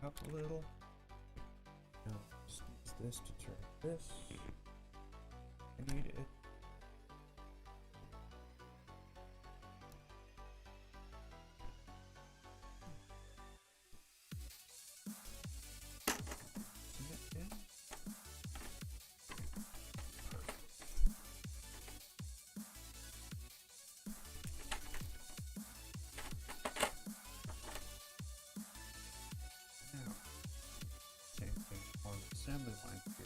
Up a little. Now just use this to turn this. I need it. Assembly line here.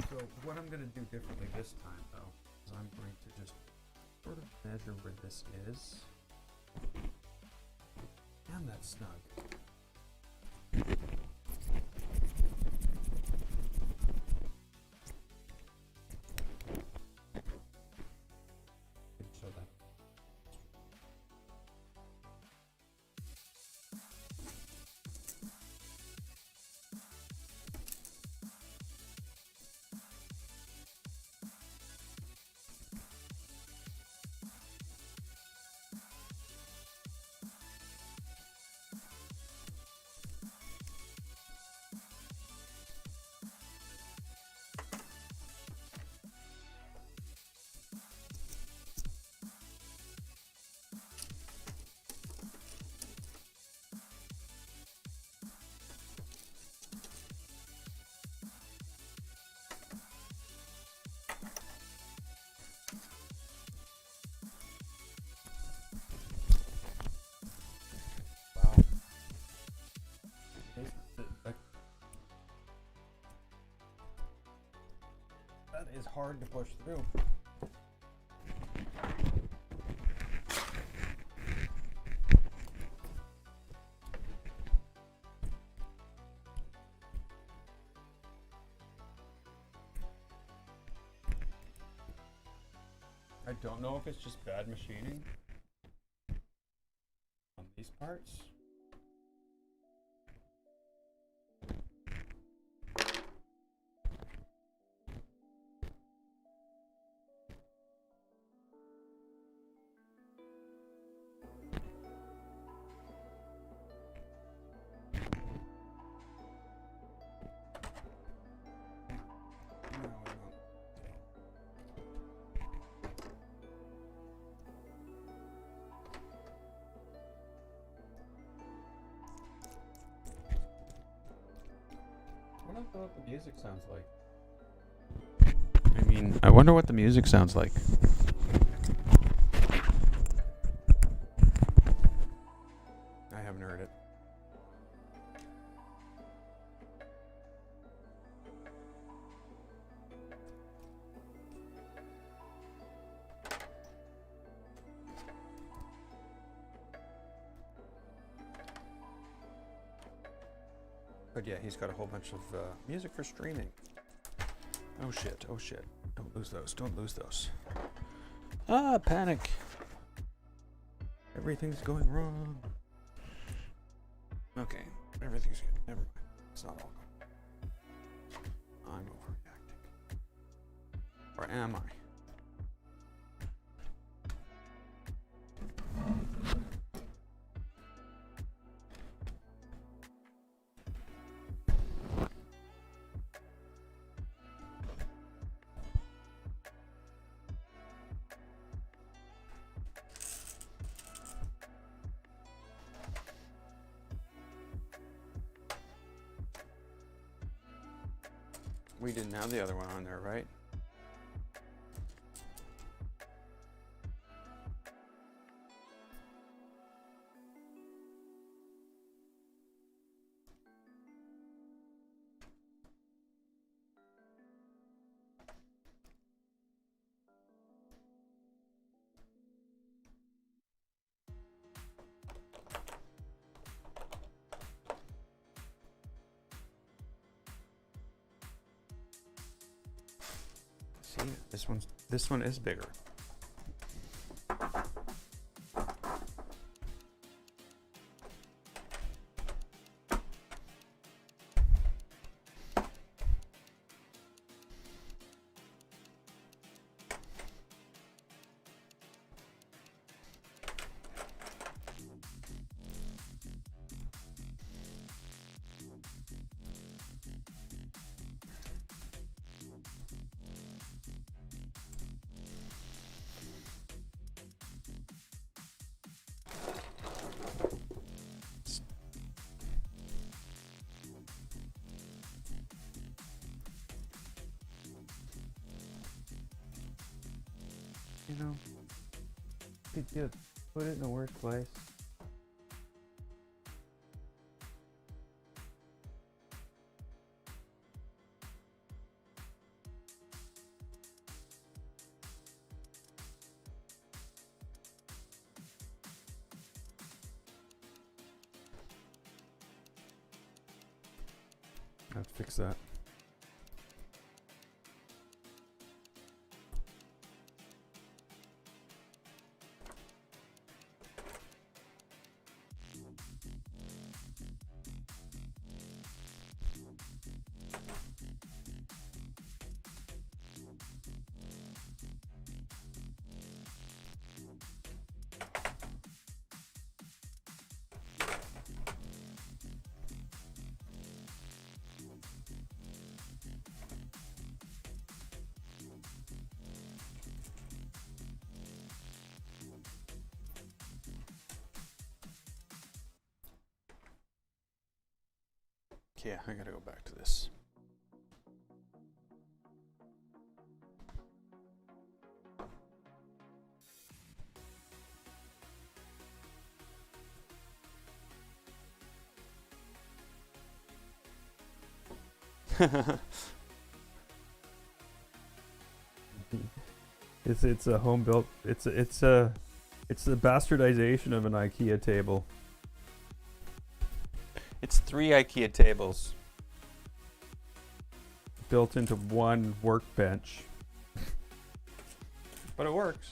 So what I'm going to do differently this time, though, is I'm going to just sort of measure where this is. And that's snug. So that. That is hard to push through. don't know if it's just bad machining on these parts. I wonder what the music sounds like. I mean, I wonder what the music sounds like. I haven't heard it. But yeah, he's got a whole bunch of music for streaming. Oh shit, oh shit. Don't lose those, don't lose those. Ah, panic. Everything's going wrong. Okay, everything's good. Never mind. It's not all gone. I'm overreacting. Or am I? We didn't have the other one on there, right? See, this one is bigger. You know, could you put it in a worse place? I have to fix that. Yeah, I gotta go back to this. It's a home built. It's the bastardization of an IKEA table. It's 3 IKEA tables built into one workbench. But it works.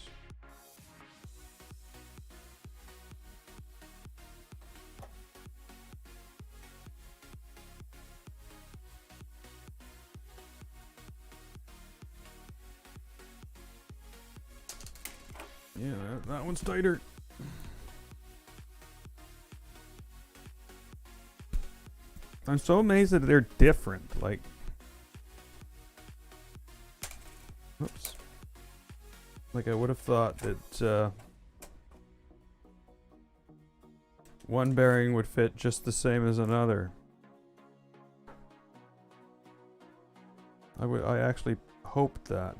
Yeah, that one's tighter. I'm so amazed that they're different. Like, oops. Like I would have thought that one bearing would fit just the same as another. I actually hoped that.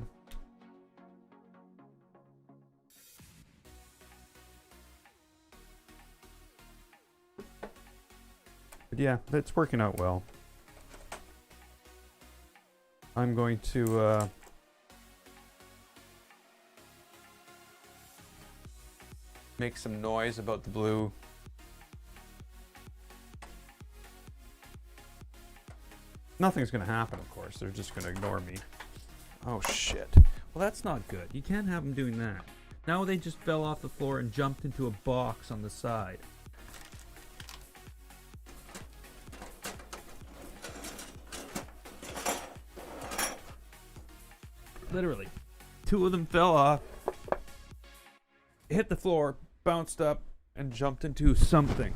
But yeah, it's working out well. I'm going to make some noise about the blue. Nothing's gonna happen, of course. They're just gonna ignore me. Oh shit. Well, that's not good. You can't have them doing that. Now they just fell off the floor and jumped into a box on the side. Literally. Two of them fell off, hit the floor, bounced up, and jumped into something.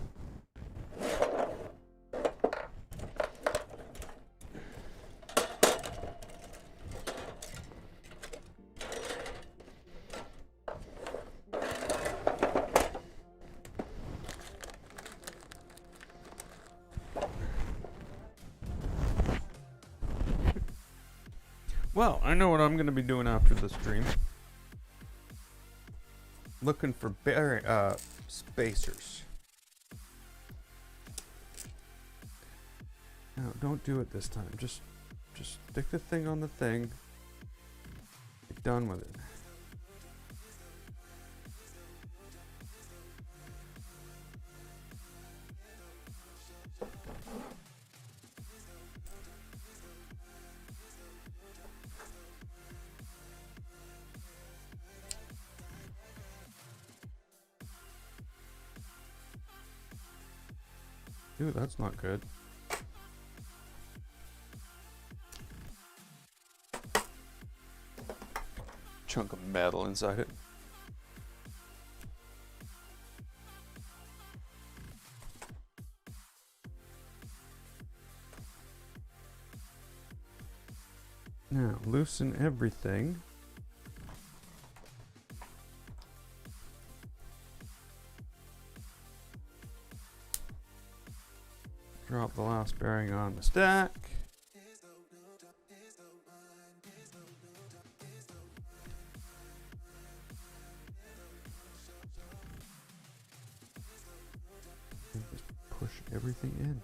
Well, I know what I'm going to be doing after the stream. Looking for spacers. No, don't do it this time. Just stick the thing on the thing. Get done with it. Dude, that's not good. Chunk of metal inside it. Now, loosen everything. Drop the last bearing on the stack. And just push everything in.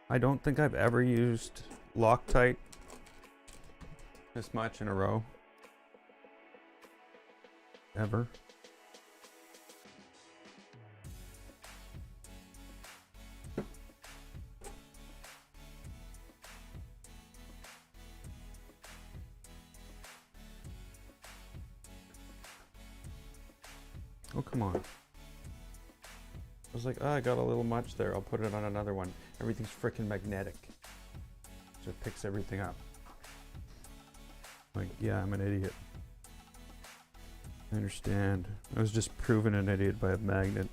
I don't think I've ever used Loctite this much in a row. Ever. Oh, come on. I was like, oh, I got a little much there. I'll put it on another one. Everything's freaking magnetic. So it picks everything up. Like, yeah, I'm an idiot. I understand. I was just proven an idiot by a magnet.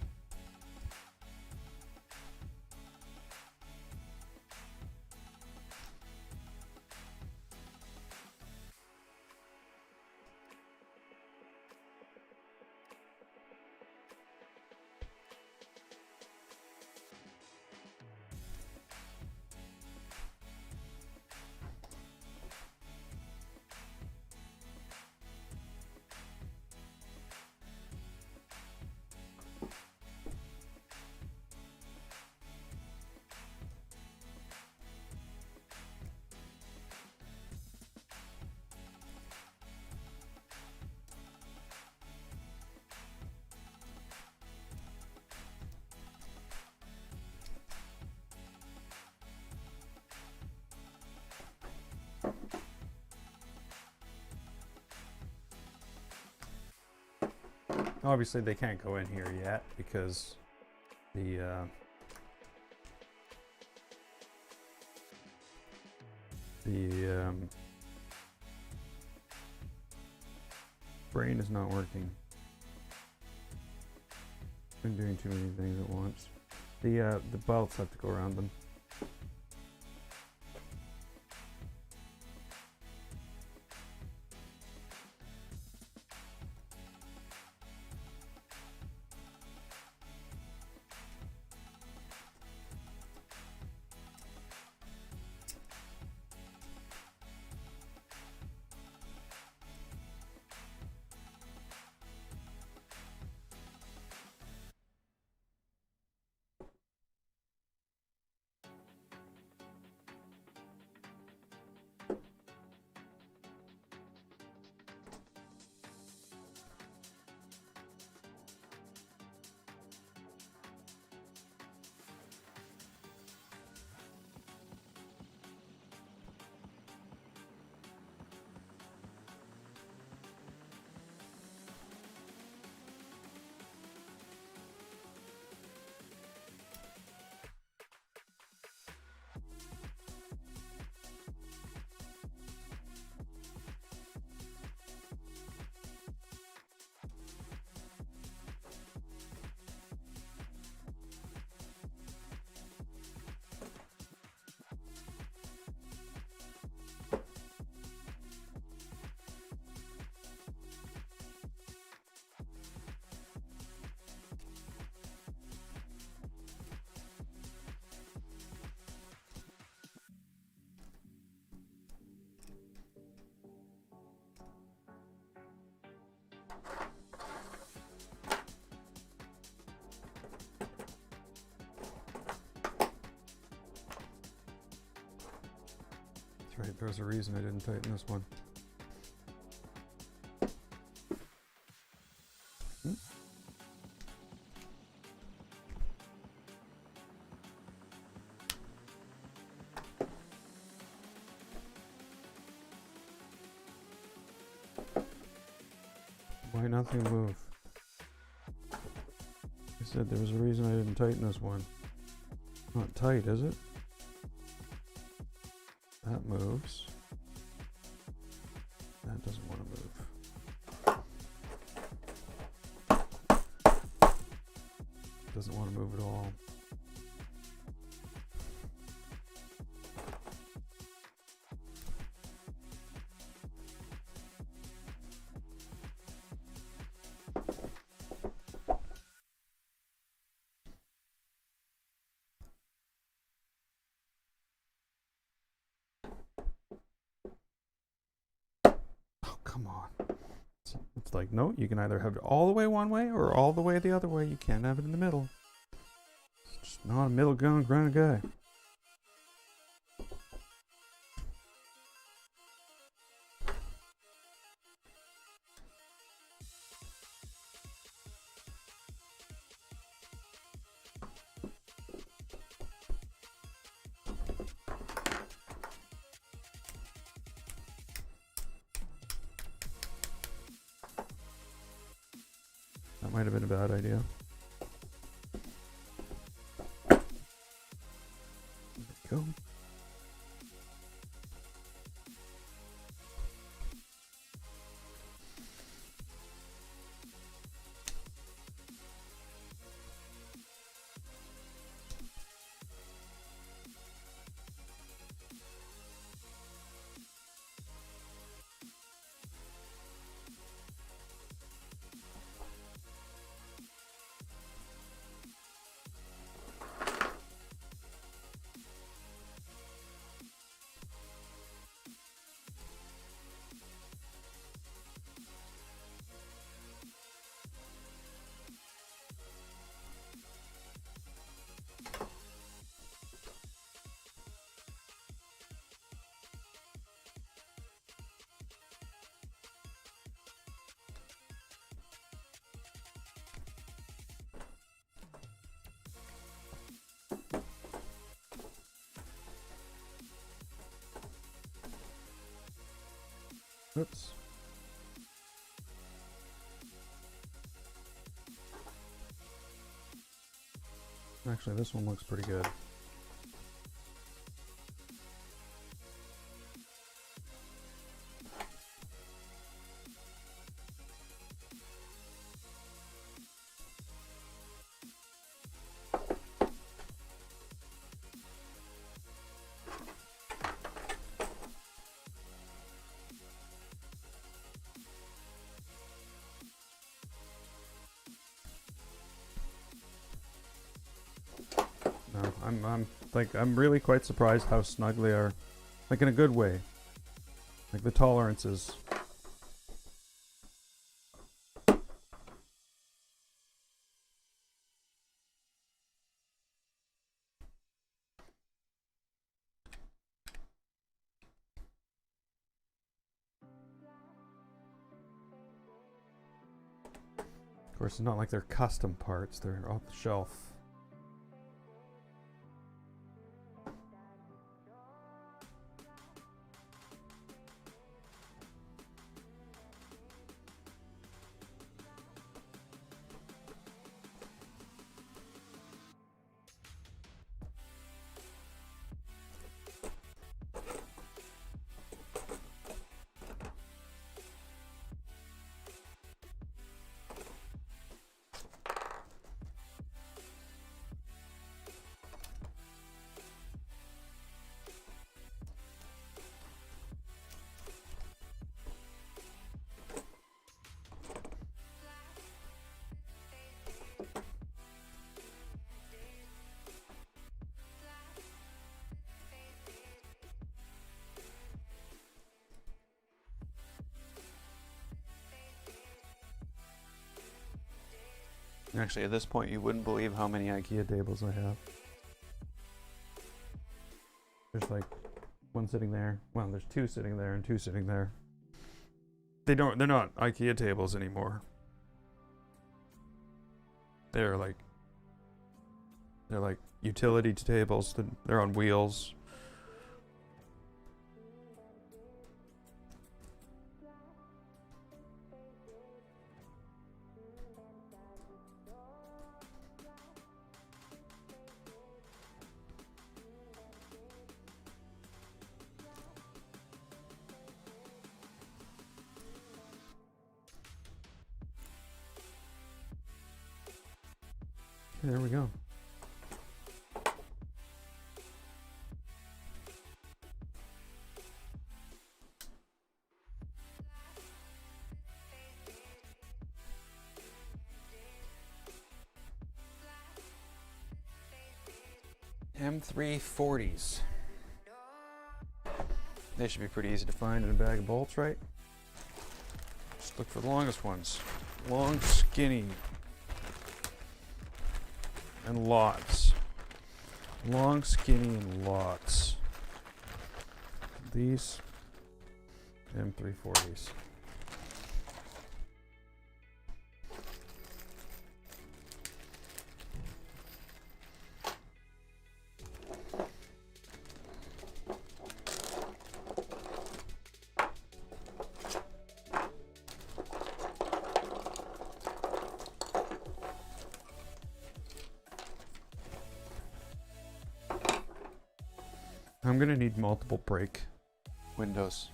Obviously they can't go in here yet because the brain is not working. Been doing too many things at once. The belts have to go around them. Right, there's a reason I didn't tighten this one. Why nothing move? I said there was a reason I didn't tighten this one. Not tight, is it? That moves. That doesn't want to move. Doesn't want to move at all. Come on. It's like, no, you can either have it all the way one way or all the way the other way. You can't have it in the middle. It's just not a middle ground guy. That might have been a bad idea. There we go. Oops. Actually, this one looks pretty good. No, I'm really quite surprised how snug they are. Like in a good way. Like the tolerances. Of course, it's not like they're custom parts, they're off the shelf. Actually, at this point, you wouldn't believe how many IKEA tables I have. There's like one sitting there. Well, there's two sitting there and two sitting there. They're not IKEA tables anymore. They're like utility tables. They're on wheels. There we go. M340s. They should be pretty easy to find in a bag of bolts, right? Just look for the longest ones. Long, skinny. And lots. Long, skinny, and lots. These M340s. I'm gonna need multiple break windows.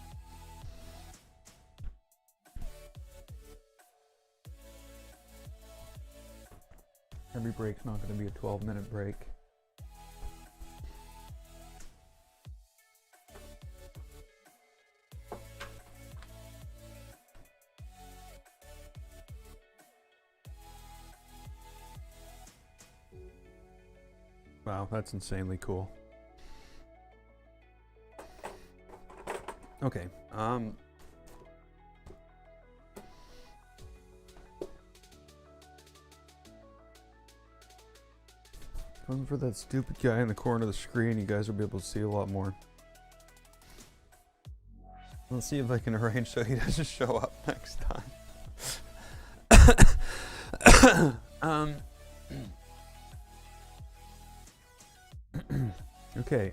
Every break's not gonna be a 12-minute break. Wow, that's insanely cool. Okay, looking for that stupid guy in the corner of the screen. You guys will be able to see a lot more. Let's see if I can arrange so he doesn't show up next time. Okay,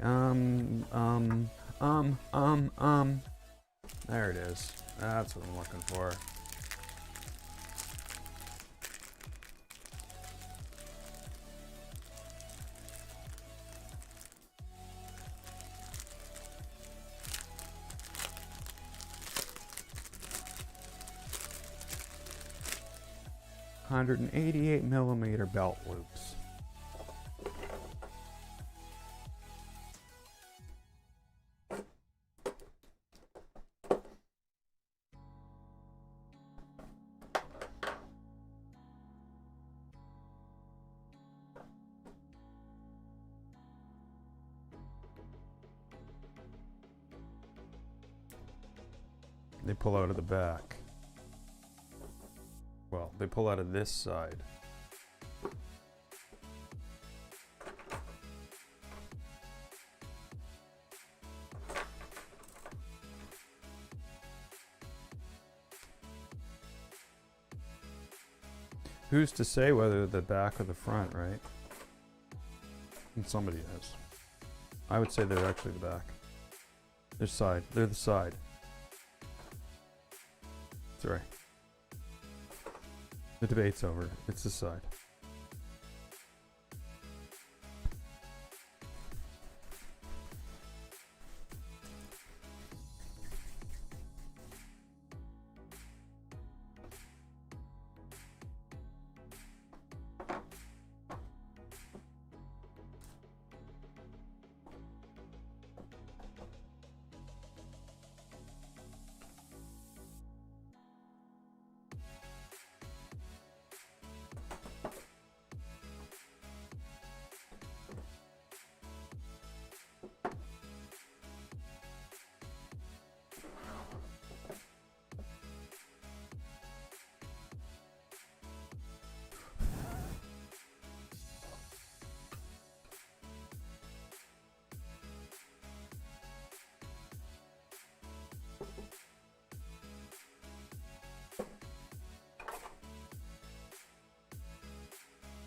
there it is. That's what I'm looking for. 188 millimeter belt loops. They pull out of the back. Well, they pull out of this side. Who's to say whether the back or the front, right? And somebody is. I would say they're actually the back. They're side. They're the side. Sorry. The debate's over. It's the side.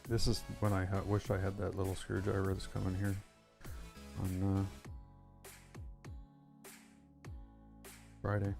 This is when I wish I had that little screwdriver that's coming here on Friday.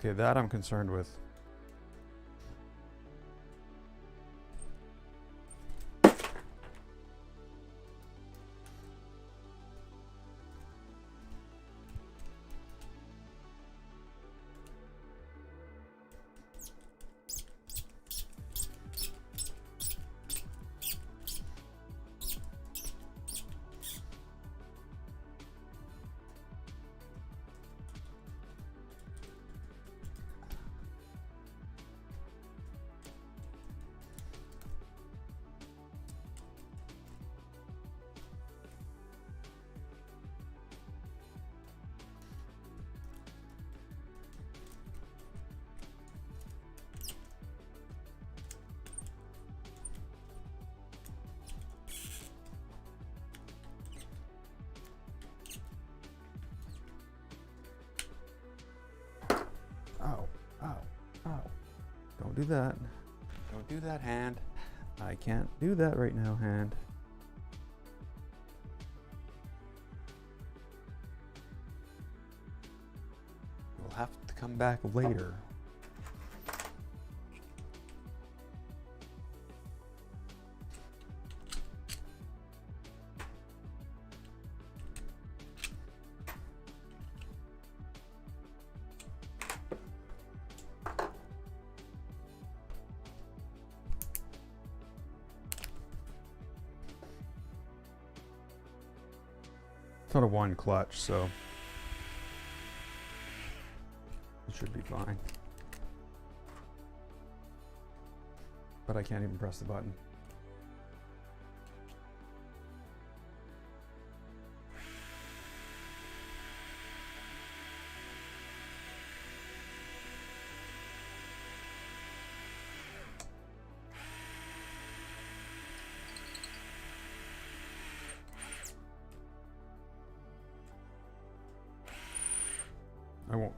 Okay, that I'm concerned with. Ow, ow, ow. Don't do that. Don't do that, hand. I can't do that right now, hand. You'll have to come back later. It's not a one clutch, so it should be fine. But I can't even press the button.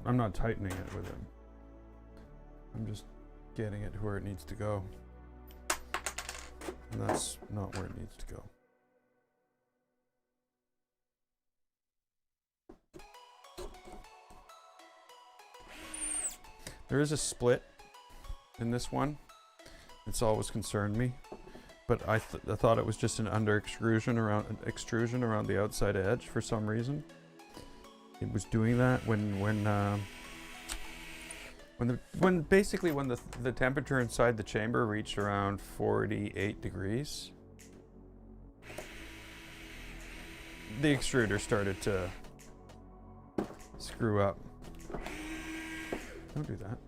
I'm not tightening it with him. I'm just getting it to where it needs to go. And that's not where it needs to go. There is a split in this one. It's always concerned me, but I thought it was just an under extrusion around the outside edge for some reason. It was doing that when basically when the temperature inside the chamber reached around 48 degrees. The extruder started to screw up. Don't do that.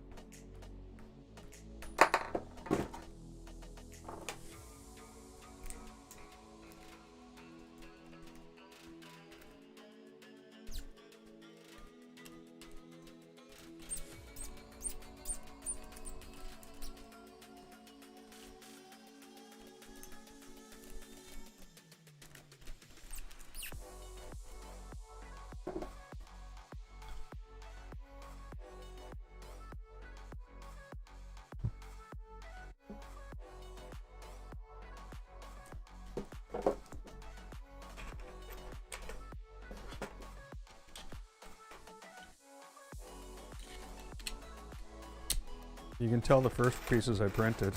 You can tell the first pieces I printed.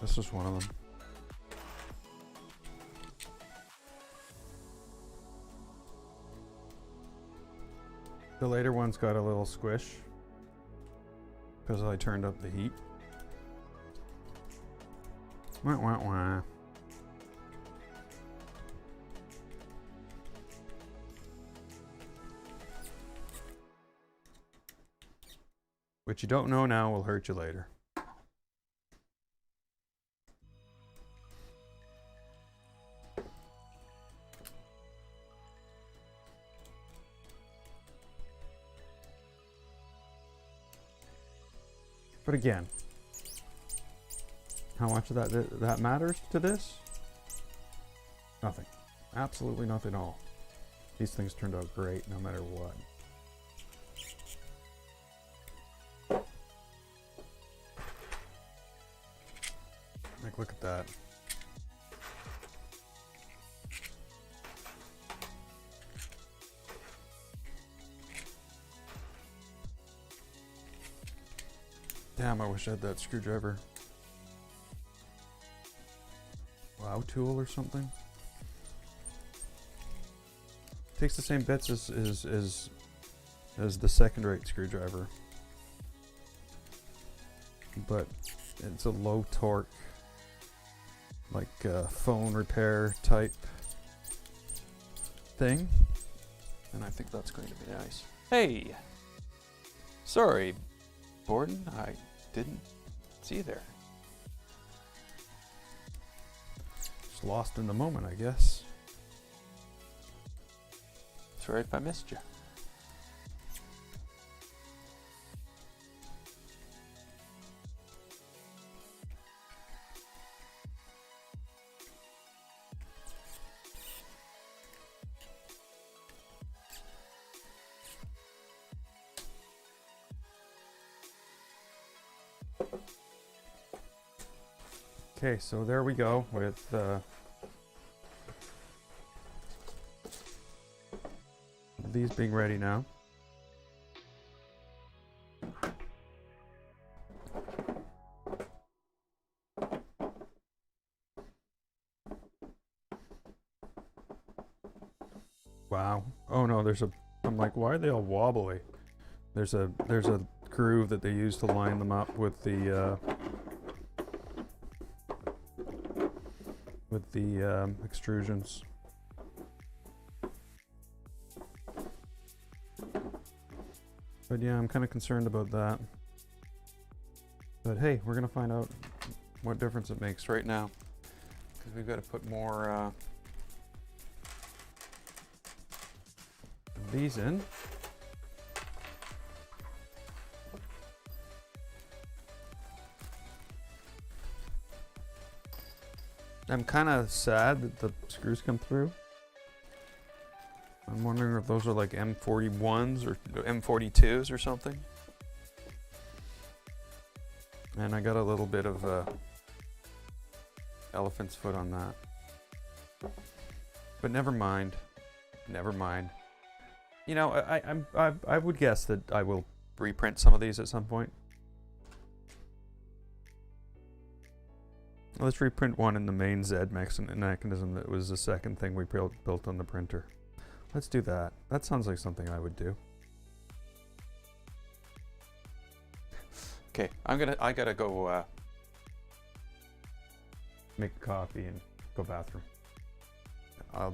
This is one of them. The later one's got a little squish because I turned up the heat. Wah, wah, wah. What you don't know now will hurt you later. But again, how much of that matters to this? Nothing. Absolutely nothing at all. These things turned out great no matter what. Like, look at that. Damn, I wish I had that screwdriver. Wow tool or something. Takes the same bits as the second-rate screwdriver, but it's a low torque, like phone repair type thing, and I think that's going to be nice. Hey, sorry, Borden, I didn't see you there. Just lost in the moment, I guess. Sorry if I missed you. Okay, so there we go with these being ready now. Wow. Oh no, I'm like, why are they all wobbly? There's a groove that they use to line them up with the extrusions. But yeah, I'm kind of concerned about that. But hey, we're gonna find out what difference it makes right now, because we've got to put more of these in. I'm kind of sad that the screws come through. I'm wondering if those are like M41s or M42s or something. And I got a little bit of elephant's foot on that. But never mind. Never mind. You know, I would guess that I will reprint some of these at some point. Let's reprint one in the main Z mechanism that was the second thing we built on the printer. Let's do that. That sounds like something I would do. Okay, I gotta go make a coffee and go bathroom. I'll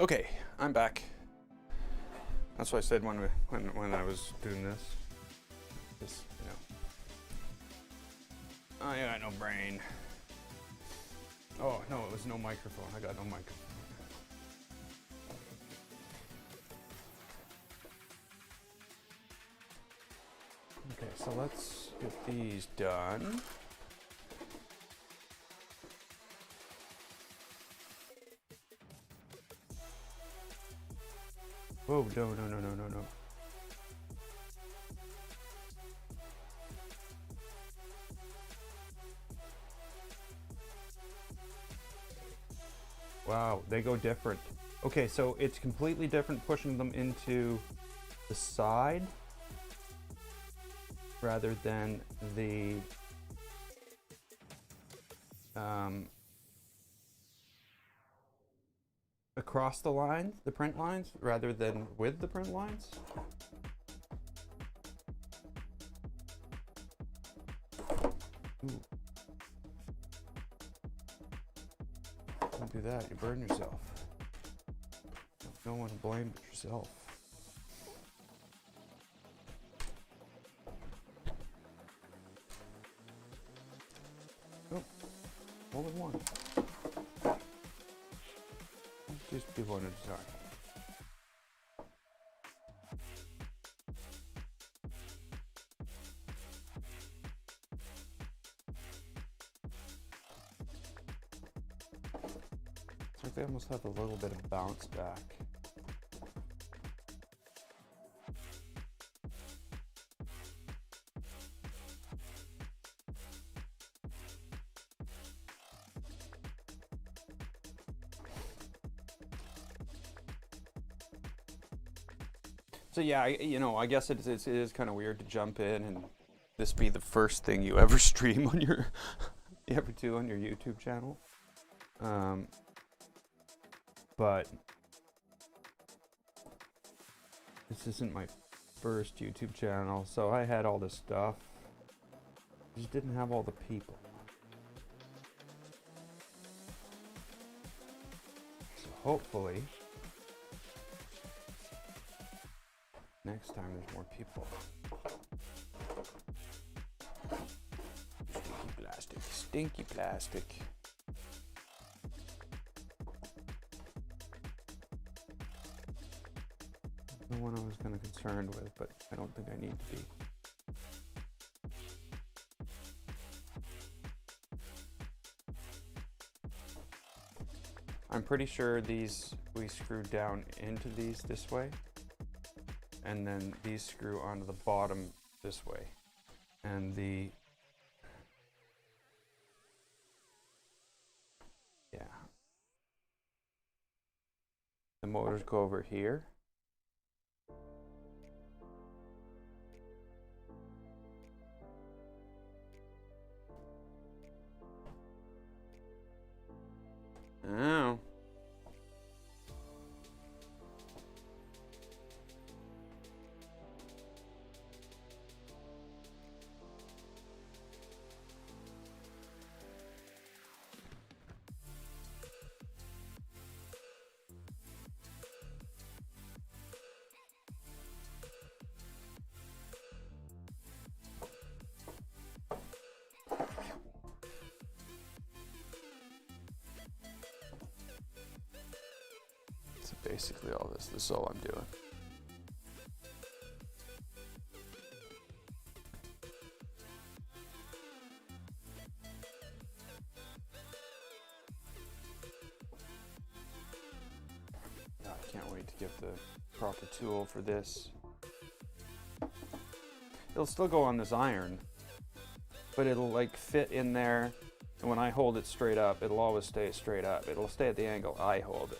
Okay, I'm back. That's what I said when I was doing this. Just, you know. I got no brain. Oh, no, it was no microphone. I got no microphone. Okay, so let's get these done. Whoa, no. Wow, they go different. Okay, so it's completely different pushing them into the side rather than the across the lines, the print lines, rather than with the print lines. Ooh. Don't do that, you burn yourself. No one to blame but yourself. Oh, all in one. Just do one at a time. It's like they almost have a little bit of bounce back. So yeah, I guess it is kind of weird to jump in and this be the first thing you ever stream on you ever do on your YouTube channel. But this isn't my first YouTube channel, so I had all this stuff. I just didn't have all the people. So hopefully next time there's more people. Stinky plastic, stinky plastic. The one I was kind of concerned with, but I don't think I need to be. I'm pretty sure these we screwed down into these this way. And then these screw onto the bottom this way. And the motors go over here. Oh. So basically all this is all I'm doing. I can't wait to get the proper tool for this. It'll still go on this iron, but it'll like fit in there, and when I hold it straight up, it'll always stay straight up. It'll stay at the angle I hold it.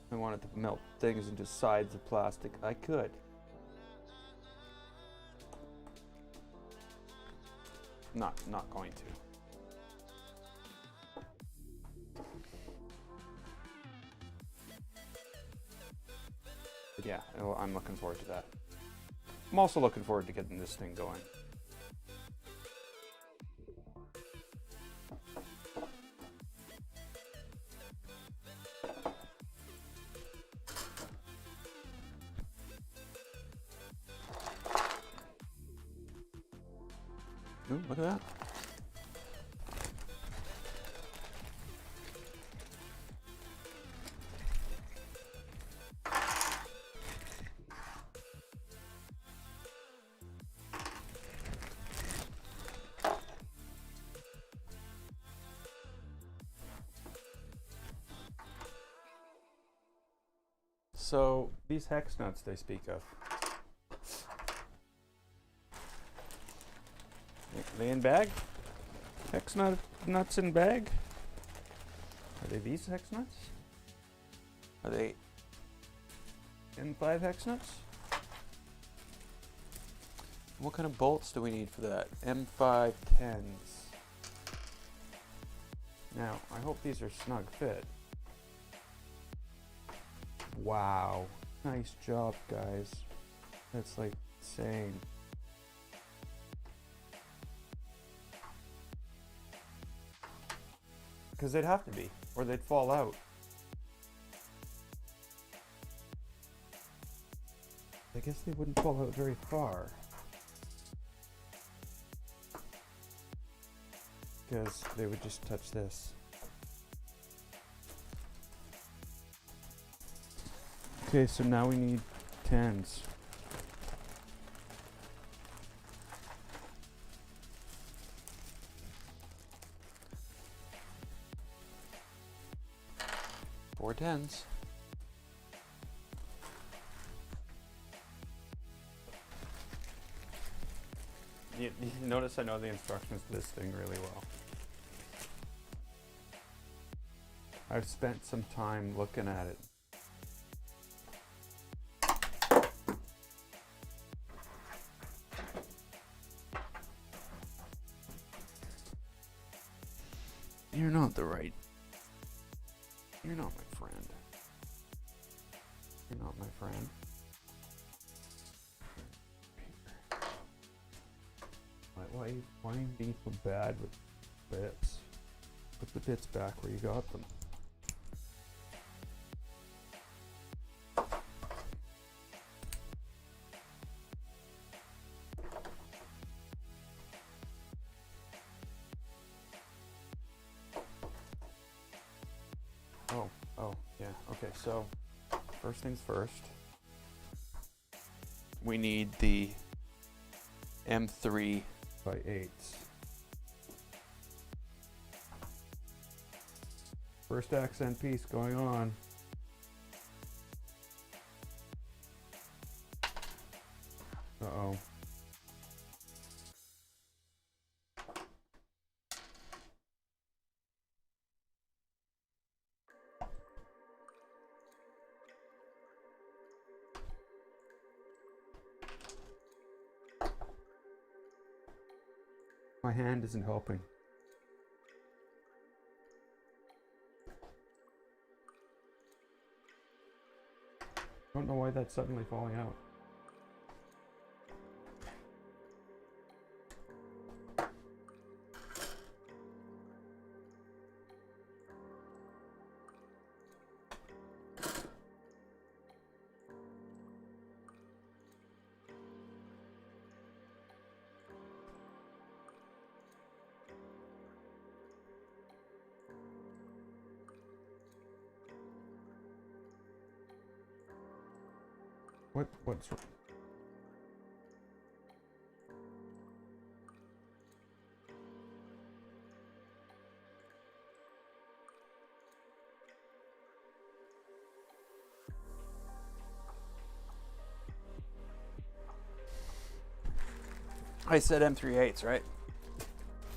If I wanted to melt things into sides of plastic, I could. Not going to. But yeah, I'm looking forward to that. I'm also looking forward to getting this thing going. Ooh, look at that. So these hex nuts they speak of, they in bag? Hex nuts in bag? Are they these hex nuts? Are they M5 hex nuts? What kind of bolts do we need for that? M5 10s. Now, I hope these are snug fit. Wow, nice job, guys. That's like insane. Because they'd have to be, or they'd fall out. I guess they wouldn't fall out very far. Because they would just touch this. Okay, so now we need 10s. Four 10s. You notice I know the instructions to this thing really well. I've spent some time looking at it. You're not the right. You're not my friend. You're not my friend. Why are you being so bad with bits? Put the bits back where you got them. Oh, yeah, okay, so first things first, we need the M3 by 8s. First accent piece going on. Uh-oh. My hand isn't helping. Don't know why that's suddenly falling out. What's wrong? I said M38s, right?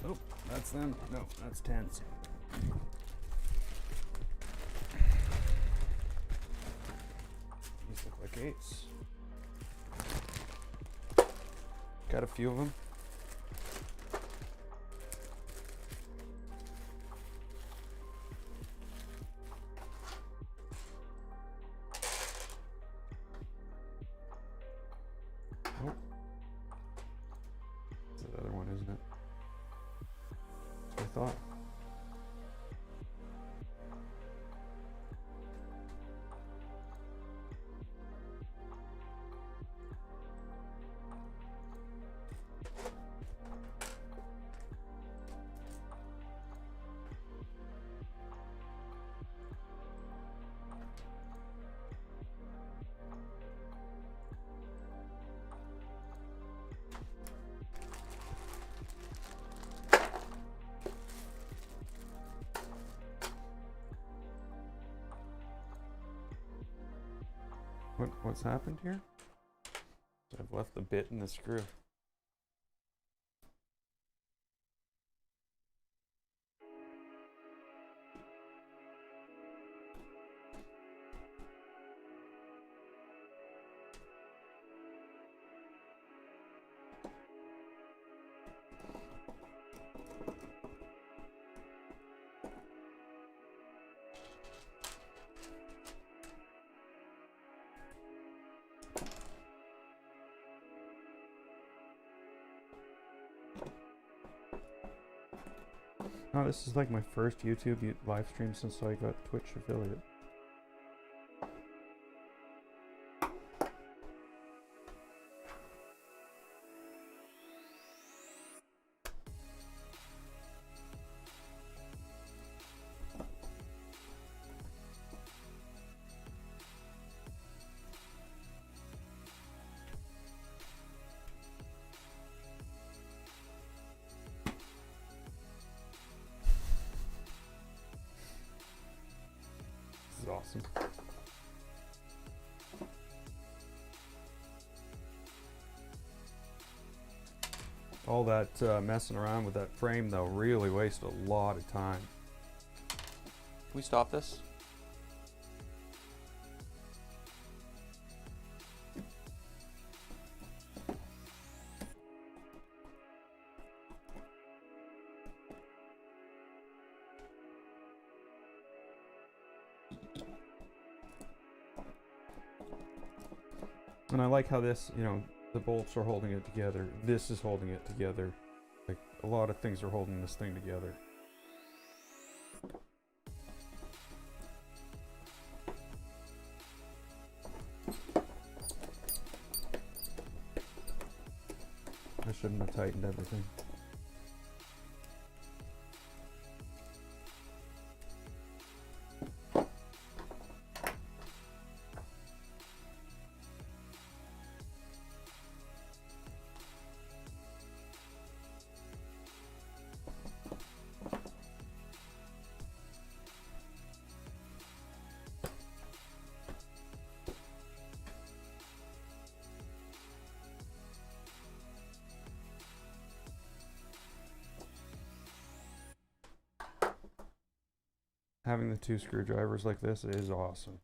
Oh, that's them. No, that's 10s. These look like 8s. Got a few of them. Oh. That's the other one, isn't it? That's what I thought. what's happened here? I've left the bit in the screw. Oh, this is like my first YouTube live stream since I got Twitch affiliate. Awesome. All that messing around with that frame though really wasted a lot of time. Can we stop this? And I like how this, you know, the bolts are holding it together. This is holding it together. Like, a lot of things are holding this thing together. I shouldn't have tightened everything. Having the two screwdrivers like this is awesome.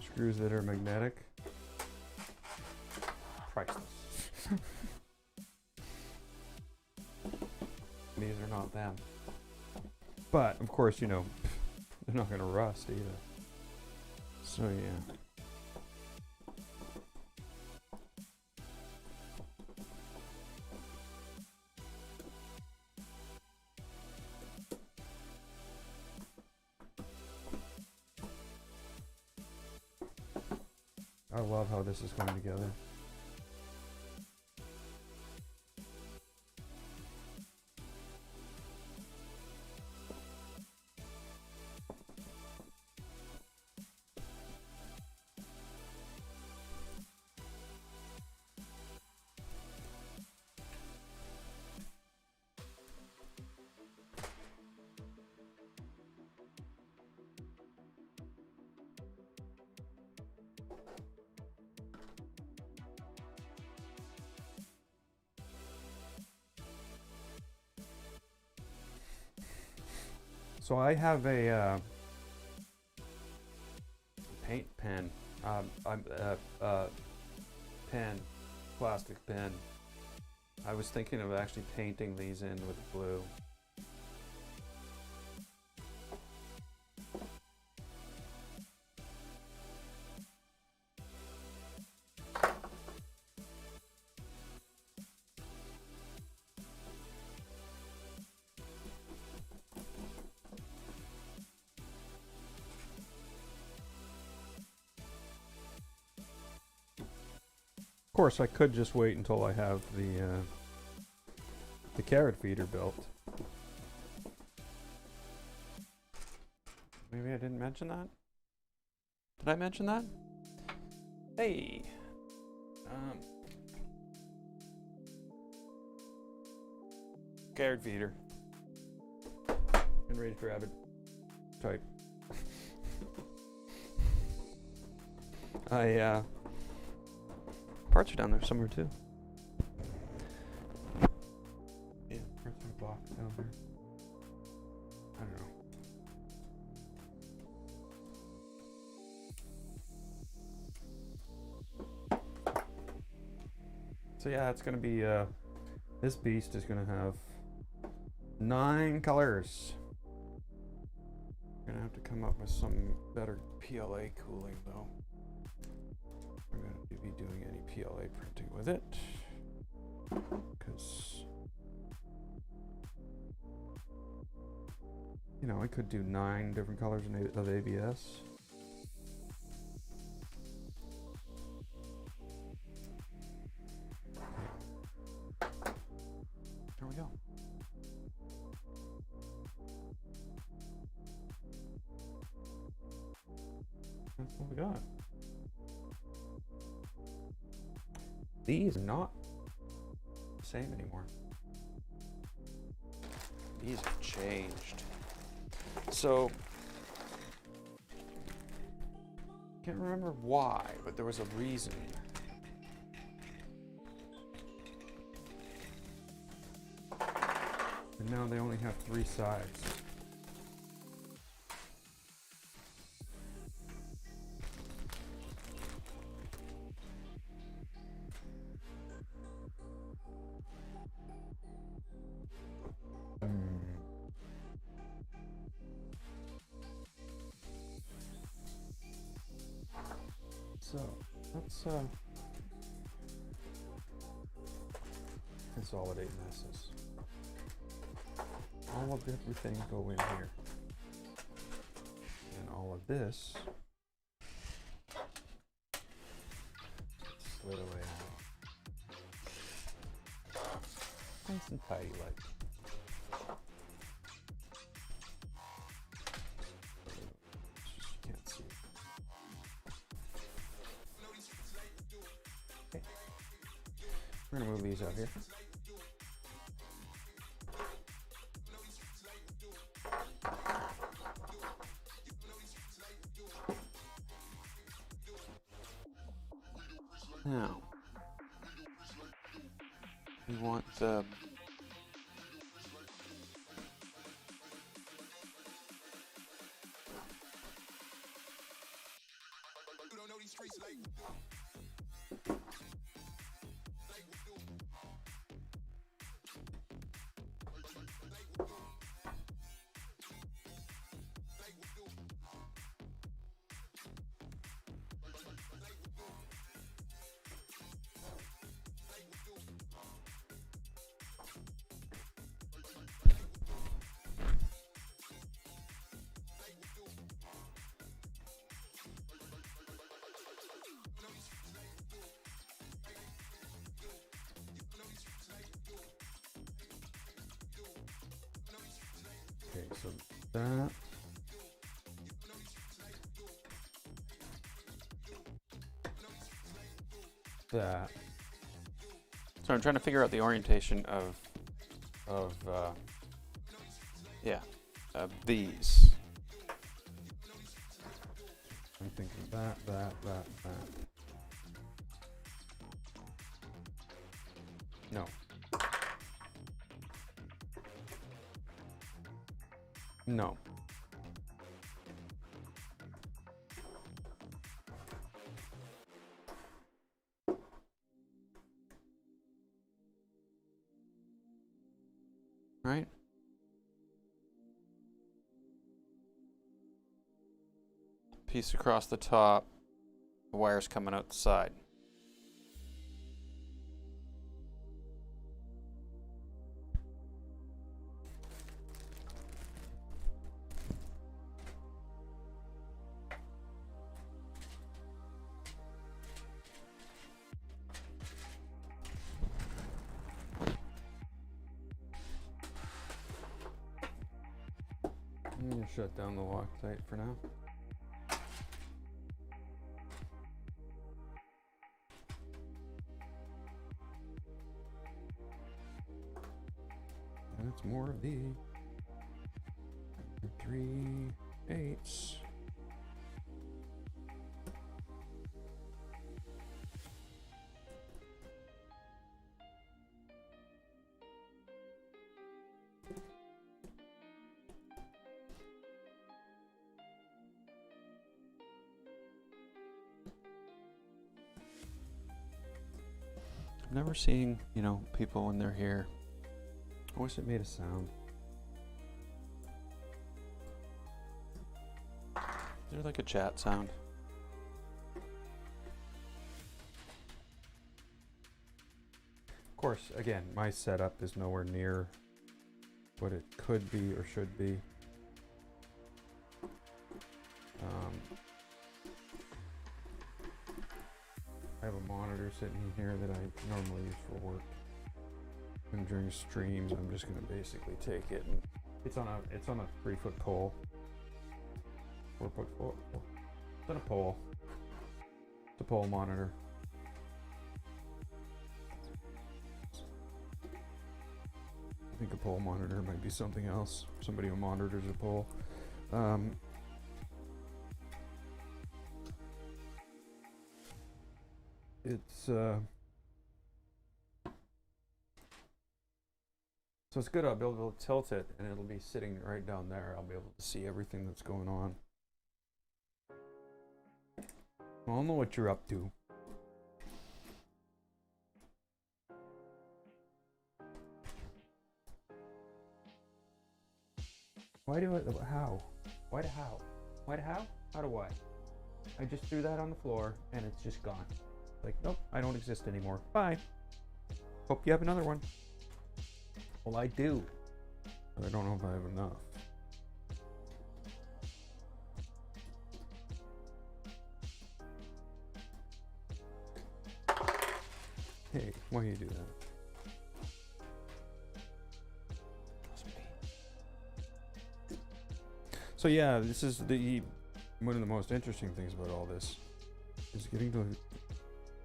Screws that are magnetic. Priceless. These are not them. But, of course, you know, they're not going to rust either. So yeah. I love how this is going together. So I have a paint pen, pen, plastic pen. I was thinking of actually painting these in with blue. Of course, I could just wait until I have the carrot feeder built. Maybe I didn't mention that? Did I mention that? Hey! Carrot feeder. Enraged rabbit type. Parts are down there somewhere too. Yeah, where's my box down there? I don't know. So yeah, it's gonna be this beast is gonna have 9 colors. Gonna have to come up with some better PLA cooling though. We're gonna be doing any PLA printing with it, because you know I could do 9 different colors of ABS. There we go. That's what we got. These are not the same anymore. These have changed. So, can't remember why, but there was a reason. And now they only have 3 sides. So let's consolidate messes. All of everything go in here, and all of this slid away out. Nice and tidy like. Can't see. Okay. We're gonna move these out here. Now, we want the okay, so that. So I'm trying to figure out the orientation of these. I'm thinking that. No. No. Right? Piece across the top, the wires coming out the side. I'm going to shut down the Loctite for now. the 3/8. Never seeing, you know, people when they're here. I wish it made a sound. They're like a chat sound. Of course, again, my setup is nowhere near what it could be or should be. I have a monitor sitting here that I normally use for work. And during streams, I'm just gonna basically take it, and it's on a 3-foot pole. 4-foot pole. It's on a pole. It's a pole monitor. I think a pole monitor might be something else. Somebody who monitors a pole. So it's good. I'll be able to tilt it, and it'll be sitting right down there. I'll be able to see everything that's going on. I'll know what you're up to. Why do it? How? Why do how? Why do how? How do I? I just threw that on the floor, and it's just gone. Like, nope, I don't exist anymore. Bye. Hope you have another one. Well, I do, but I don't know if I have enough. Hey, why do you do that? So yeah, this is one of the most interesting things about all this is getting to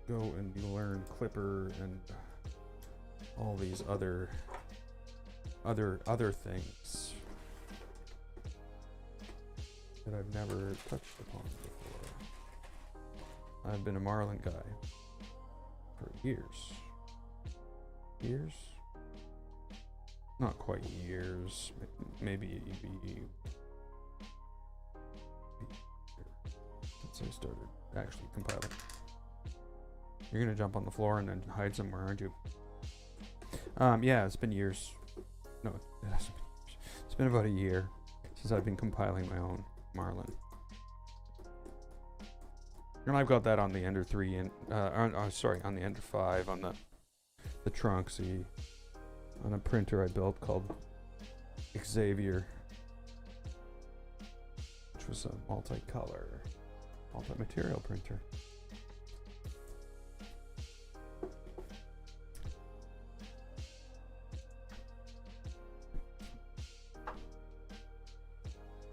go and learn Clipper and all these other things that I've never touched upon before. I've been a Marlin guy for years. Years? Not quite years. Maybe since I started actually compiling. You're gonna jump on the floor and then hide somewhere, aren't you? Yeah, it's been years. No, it hasn't been years. It's been about a year since I've been compiling my own Marlin. And I've got that on the Ender 3 and on the Ender 5 on the trunk. See, on a printer I built called Xavier, which was a multicolor, multi-material printer.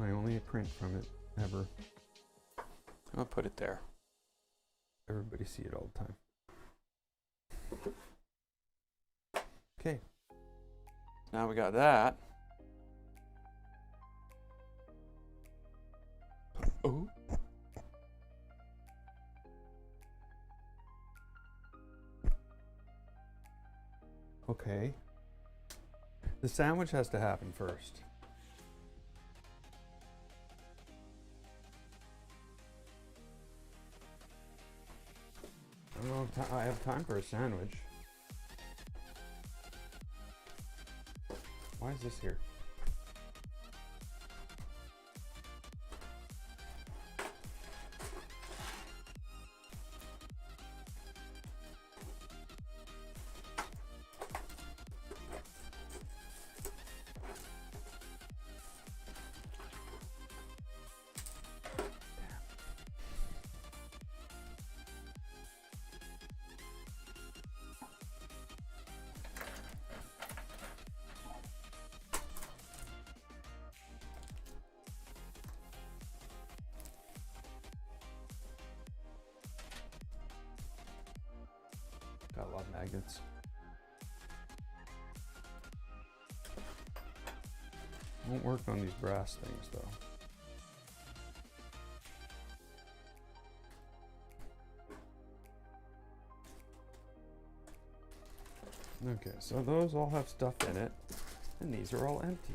I only print from it ever. I'll put it there. Everybody see it all the time. Okay. Now we got that. Oh. Okay. The sandwich has to happen first. I don't know if I have time for a sandwich. Why is this here? Got a lot of magnets. Won't work on these brass things though. Okay, so those all have stuff in it, and these are all empty.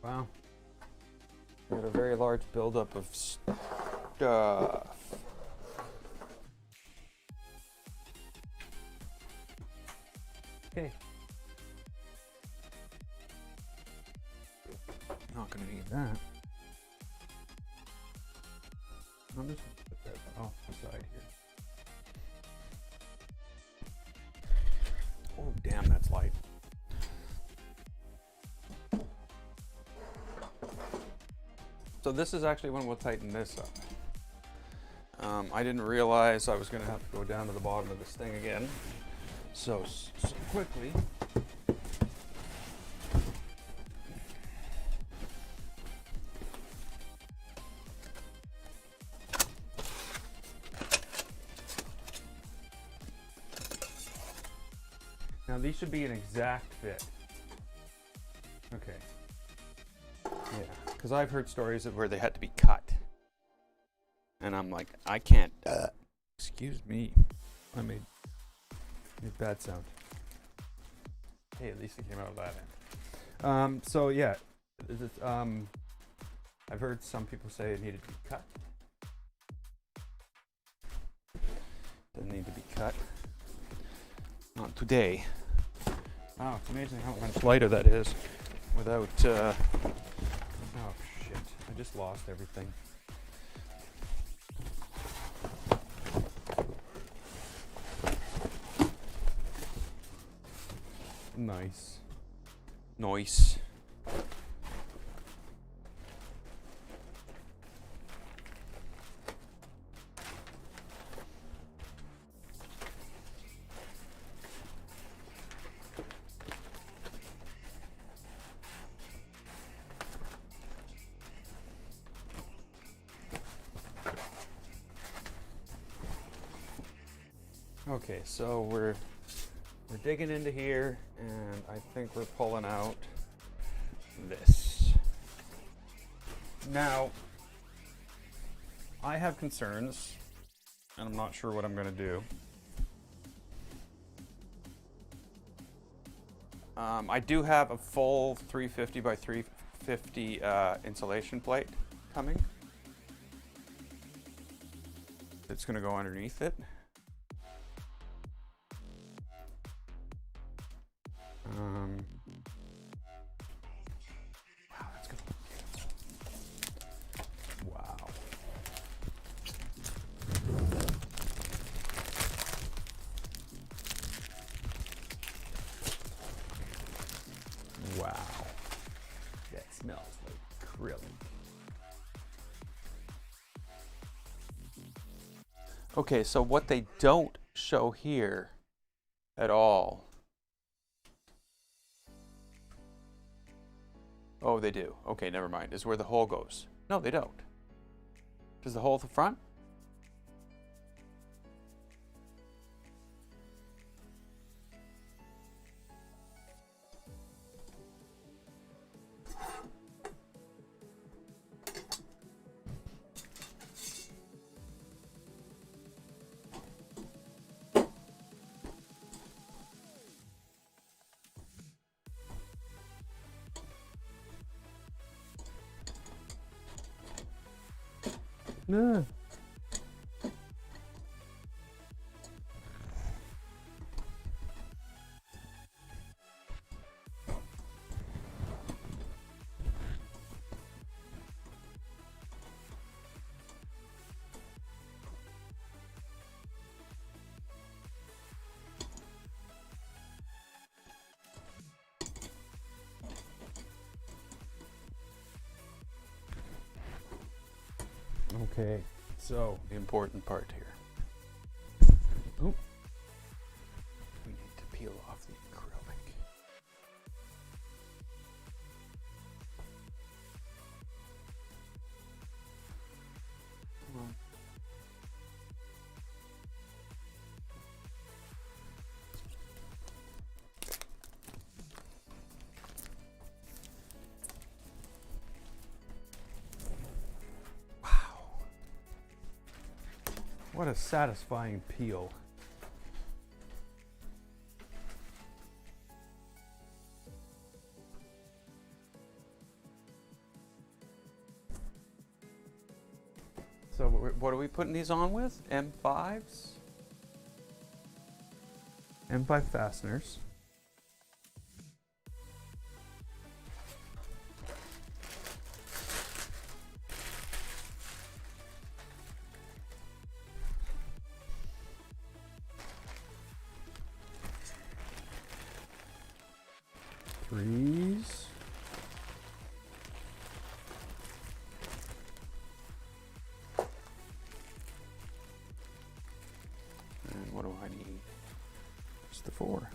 Wow. We got a very large buildup of stuff. Okay. Not gonna need that. I'm just gonna put that off the side here. Oh, damn, that's light. So this is actually when we'll tighten this up. I didn't realize I was gonna have to go down to the bottom of this thing again. So quickly. Now these should be an exact fit. Okay. Yeah, because I've heard stories of where they had to be cut. And I'm like, I can't, excuse me. I made bad sound. Hey, at least it came out of that end. So yeah, I've heard some people say it needed to be cut. Doesn't need to be cut. Not today. Wow, it's amazing how much lighter that is without, oh shit, I just lost everything. Nice. Nice. Okay, so we're digging into here, and I think we're pulling out this. Now, I have concerns, and I'm not sure what I'm going to do. I do have a full 350 by 350 insulation plate coming. It's going to go underneath it. Wow, that's good. Wow. Wow. That smells like acrylic. Okay, so what they don't show here at all. Oh, they do. Okay, never mind. Is where the hole goes. No, they don't. Does the hole at the front? No. Okay, so the important part here. Oh, we need to peel off the acrylic. Come on. What a satisfying peel. So what are we putting these on with? M5s? M5 fasteners. Threes. And what do I need? Just the 4.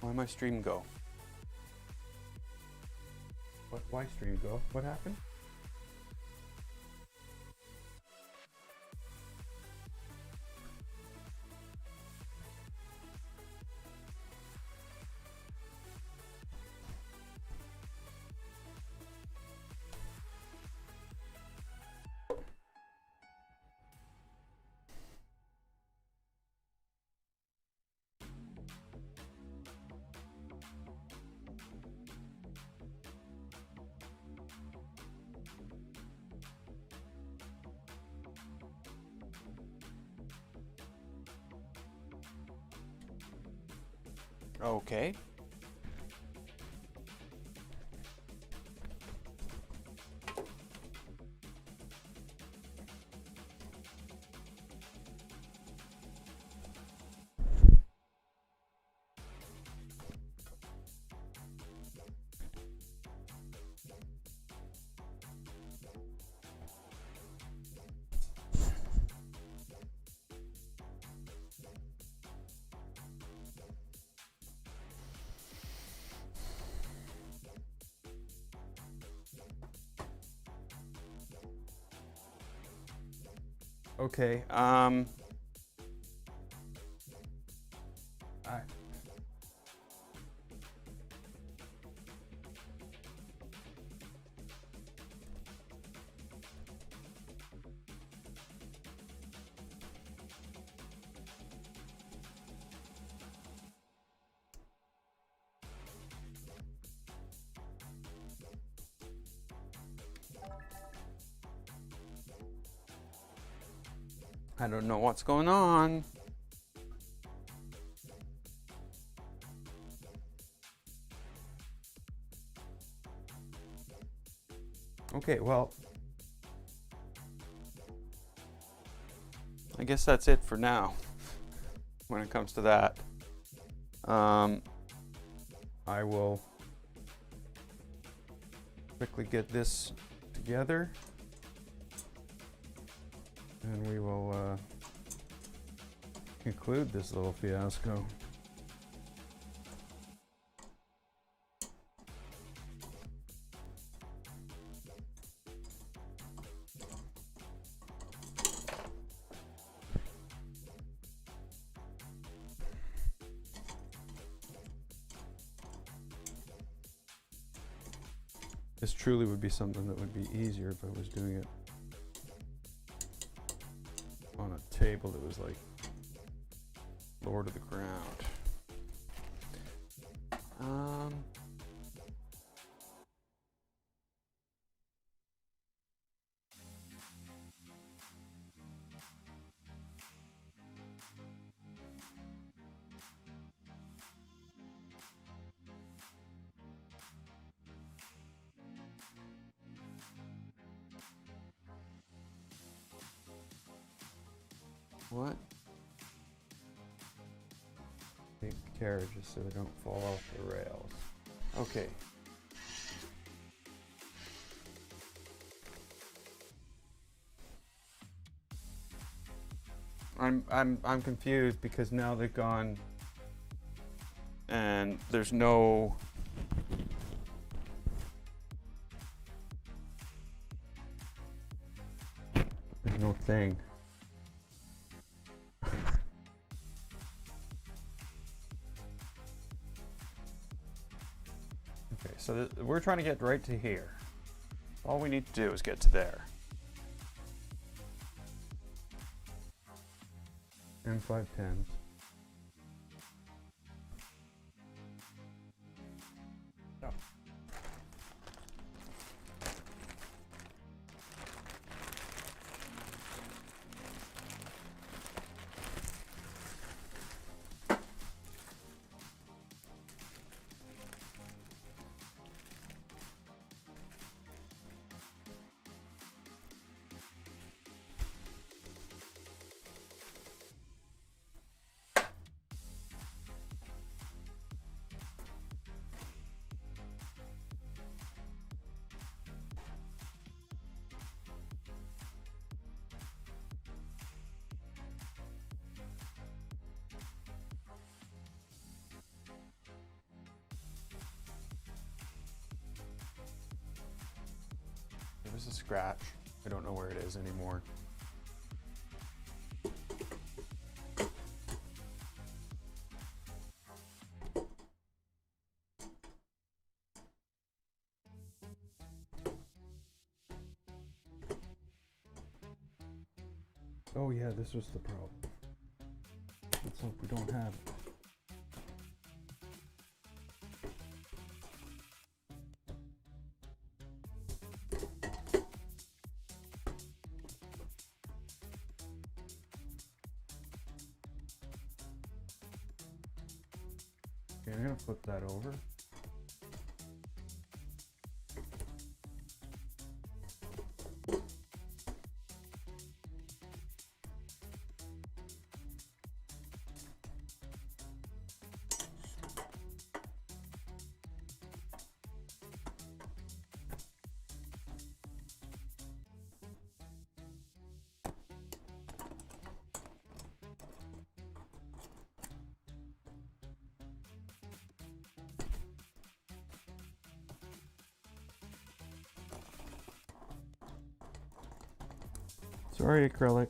Why my stream go? Why stream go? What happened? Okay. Okay, I don't know what's going on. Okay, well, I guess that's it for now when it comes to that. I will quickly get this together and we will conclude this little fiasco. This truly would be something that would be easier if I was doing it on a table that was like lower to the ground. What? Take carriages so they don't fall off the rails. Okay. I'm confused because now they've gone and there's no Thing. Okay, so we're trying to get right to here. All we need to do is get to there. M5 pins. Oh. There's a scratch. I don't know where it is anymore. Oh yeah, this was the problem. Let's hope we don't have it. Okay, I'm gonna flip that over. Sorry, acrylic.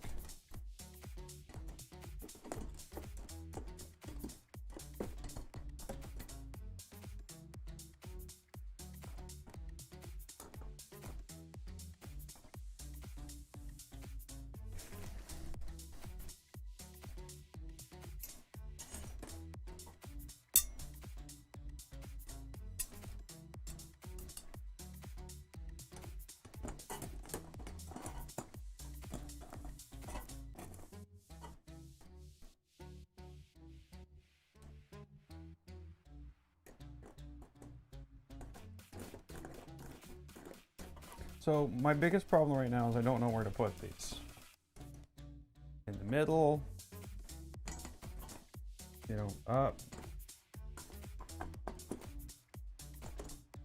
So my biggest problem right now is I don't know where to put these. In the middle, you know, up.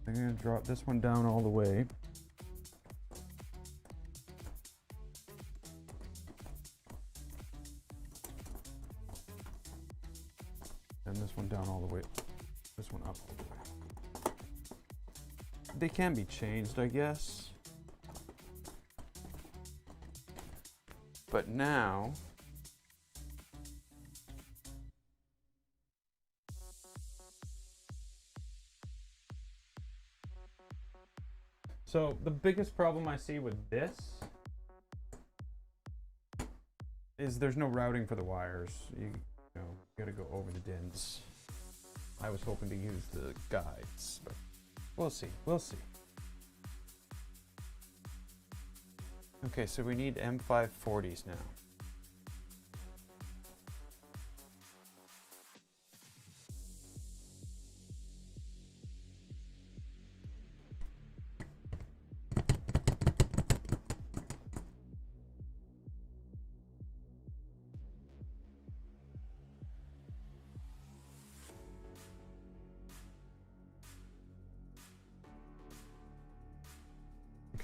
I'm gonna drop this one down all the way. And this one down all the way. This one up all the way. They can be changed, I guess. But now, so the biggest problem I see with this is there's no routing for the wires. You gotta go over the DINs. I was hoping to use the guides, but we'll see, we'll see. Okay, so we need M540s now.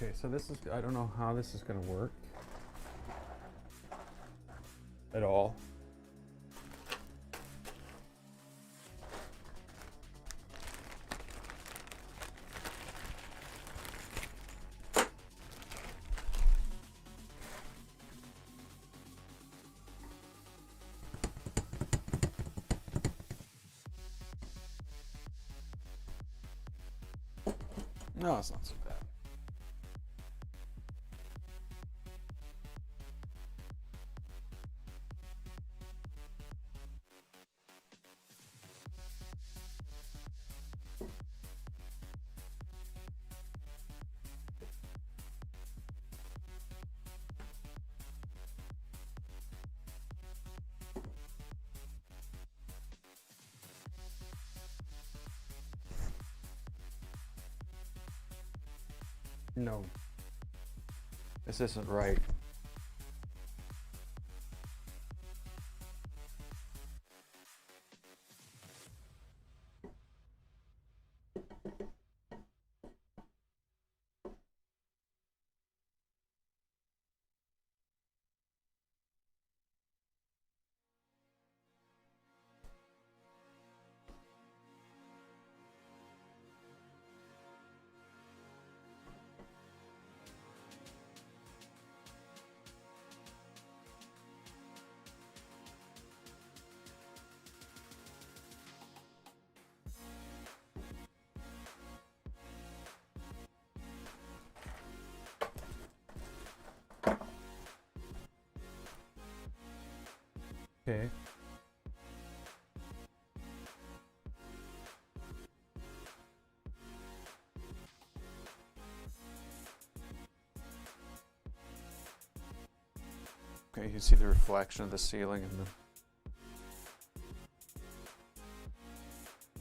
Okay, so this is, I don't know how this is going to work at all. No, it's not so bad. No, this isn't right. Okay. Okay, you can see the reflection of the ceiling and the.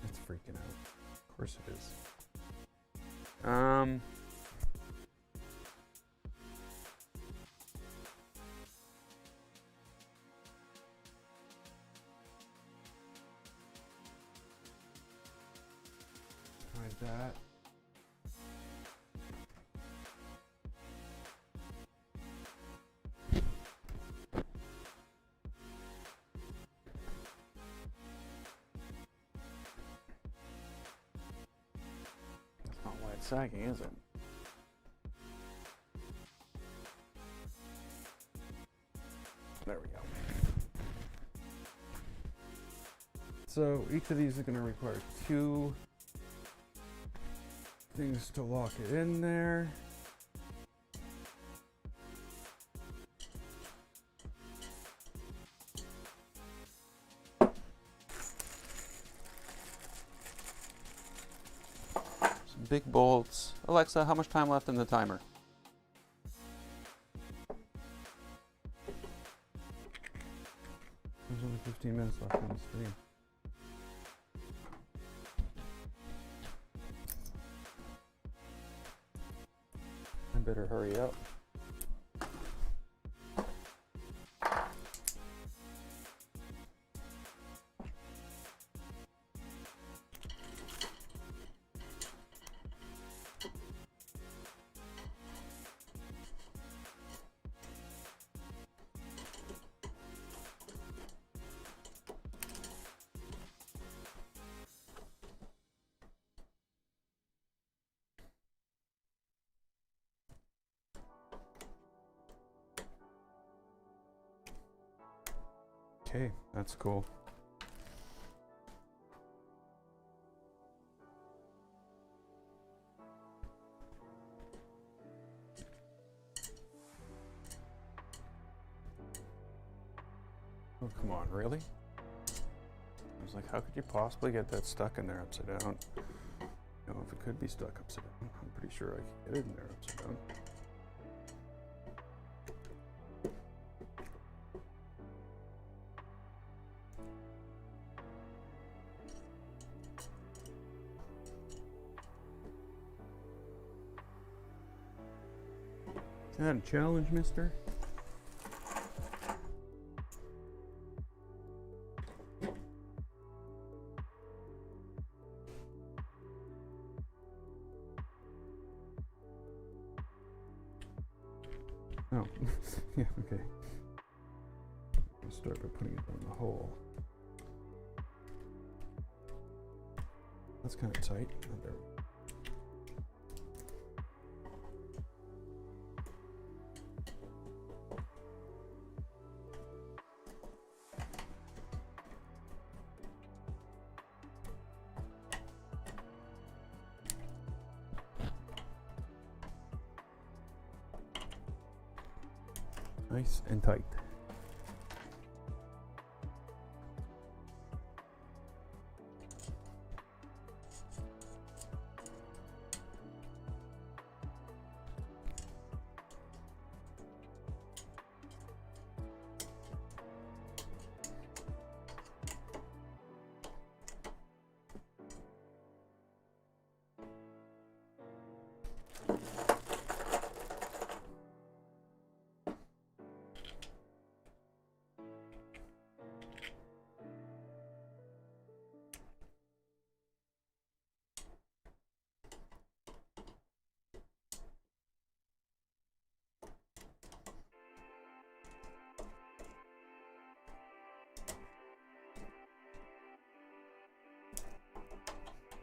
It's freaking out. Of course it is. Try that. That's not why it's sagging, is it? There we go. So each of these is going to require 2 things to lock it in there. Some big bolts. Alexa, how much time left in the timer? There's only 15 minutes left on the stream. I better hurry up. Okay, that's cool. Oh, come on, really? I was like, how could you possibly get that stuck in there upside down? You know, if it could be stuck upside down, I'm pretty sure I could get it in there upside down. Is that a challenge, mister? Oh, yeah, okay. I'll start by putting it on the hole. That's kind of tight. Oh, there. Nice and tight.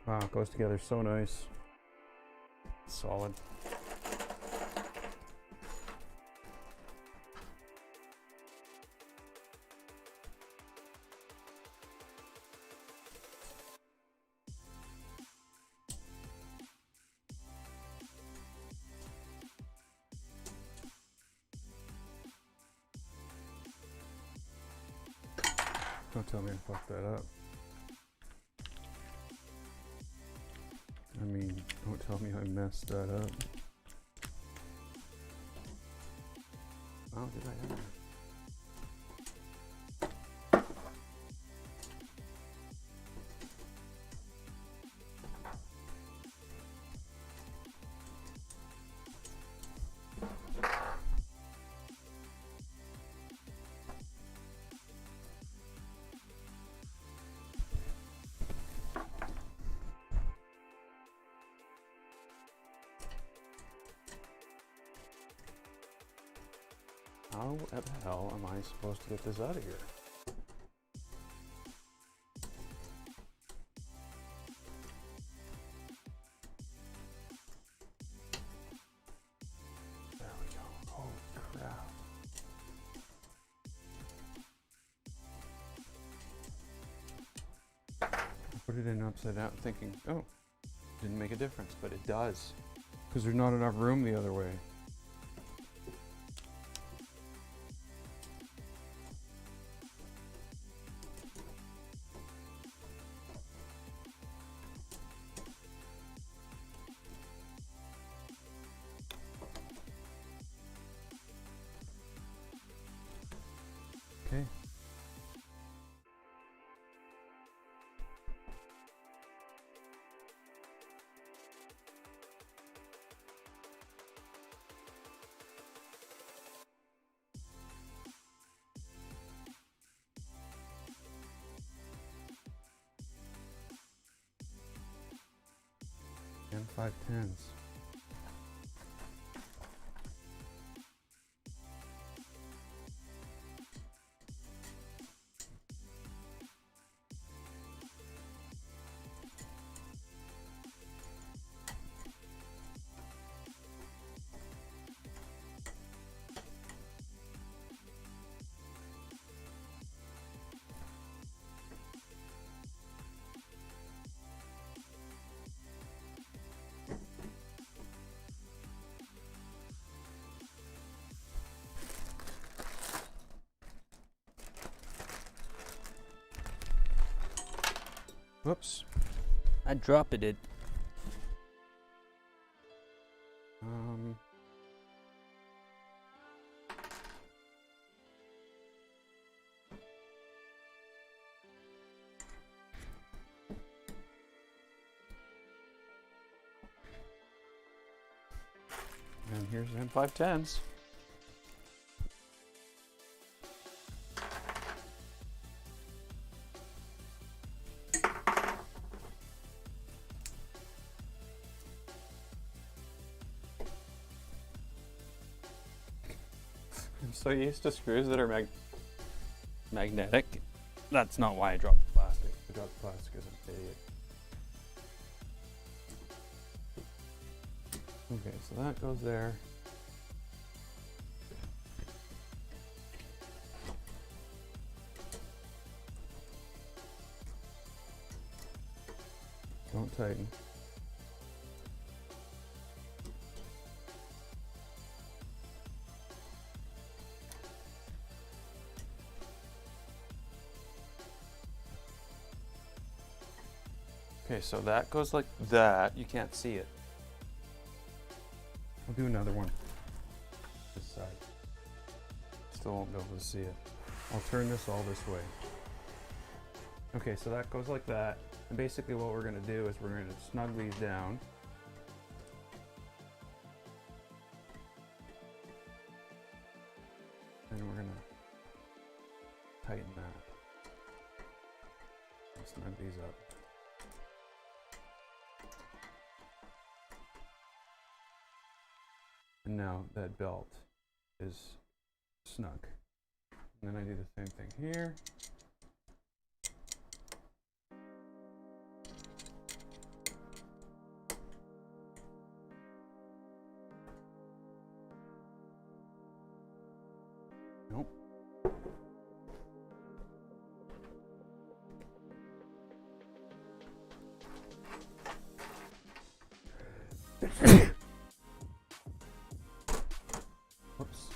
Wow, it goes together so nice. Solid. Don't tell me I fucked that up. I mean, don't tell me I messed that up. Oh, did I ever? How the hell am I supposed to get this out of here? There we go. Holy crap. I put it in upside down thinking, oh, didn't make a difference, but it does. Because there's not enough room the other way. Okay. And 5/10s. Whoops. I dropped it. And here's M510s. I'm so used to screws that are magnetic. That's not why I dropped the plastic. I dropped the plastic because I'm an idiot. Okay, so that goes there. Don't tighten. Okay, so that goes like that. You can't see it. I'll do another one. This side. Still won't be able to see it. I'll turn this all this way. Okay, so that goes like that. And basically what we're gonna do is we're gonna snug these down. And we're gonna tighten that. And snug these up. And now that belt is snug. And then I do the same thing here. Nope. Whoops.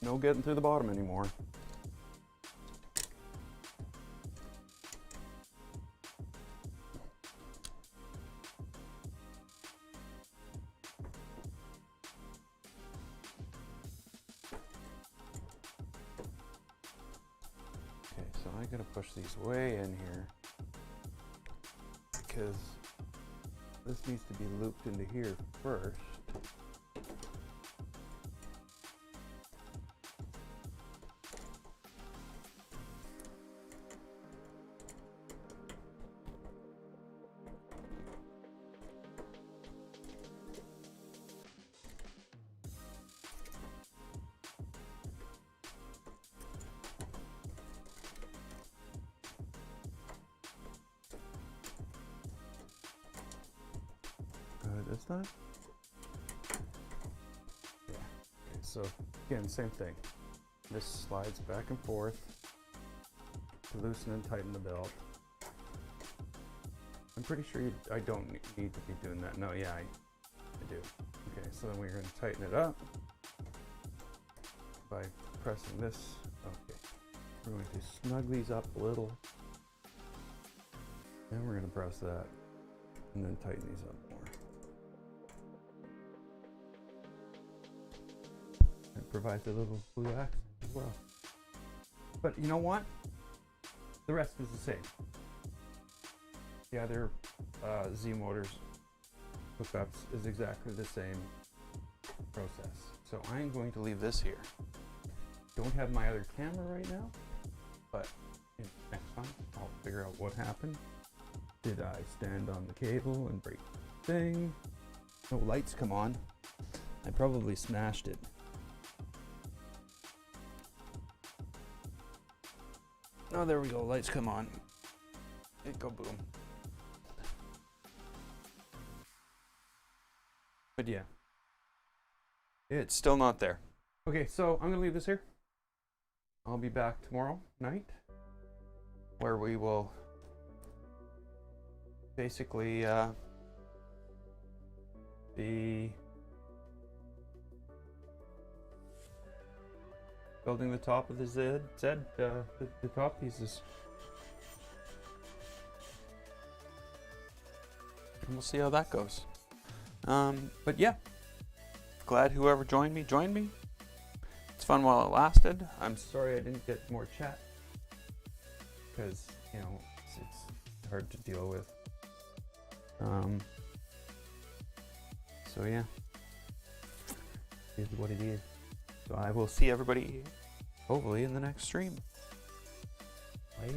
No getting through the bottom anymore. Okay, so I gotta push these way in here because this needs to be looped into here first. This time? Yeah. Okay, so again, same thing. This slides back and forth to loosen and tighten the belt. I'm pretty sure I don't need to be doing that. No, yeah, I do. Okay, so then we're going to tighten it up by pressing this. Okay, we're going to snug these up a little. Then we're going to press that and then tighten these up more. It provides a little blue accent as well. But you know what? The rest is the same. The other Z Motors hookups is exactly the same process. So I'm going to leave this here. Don't have my other camera right now, but next time I'll figure out what happened. Did I stand on the cable and break the thing? No lights come on. I probably smashed it. Oh, there we go. Lights come on. It go boom. But yeah, it's still not there. Okay, so I'm gonna leave this here. I'll be back tomorrow night, where we will basically be building the top of the the top pieces. And we'll see how that goes. But yeah, glad whoever joined me. It's fun while it lasted. I'm sorry I didn't get more chat because, you know, it's hard to deal with. So yeah, it is what it is. So I will see everybody hopefully in the next stream. Later.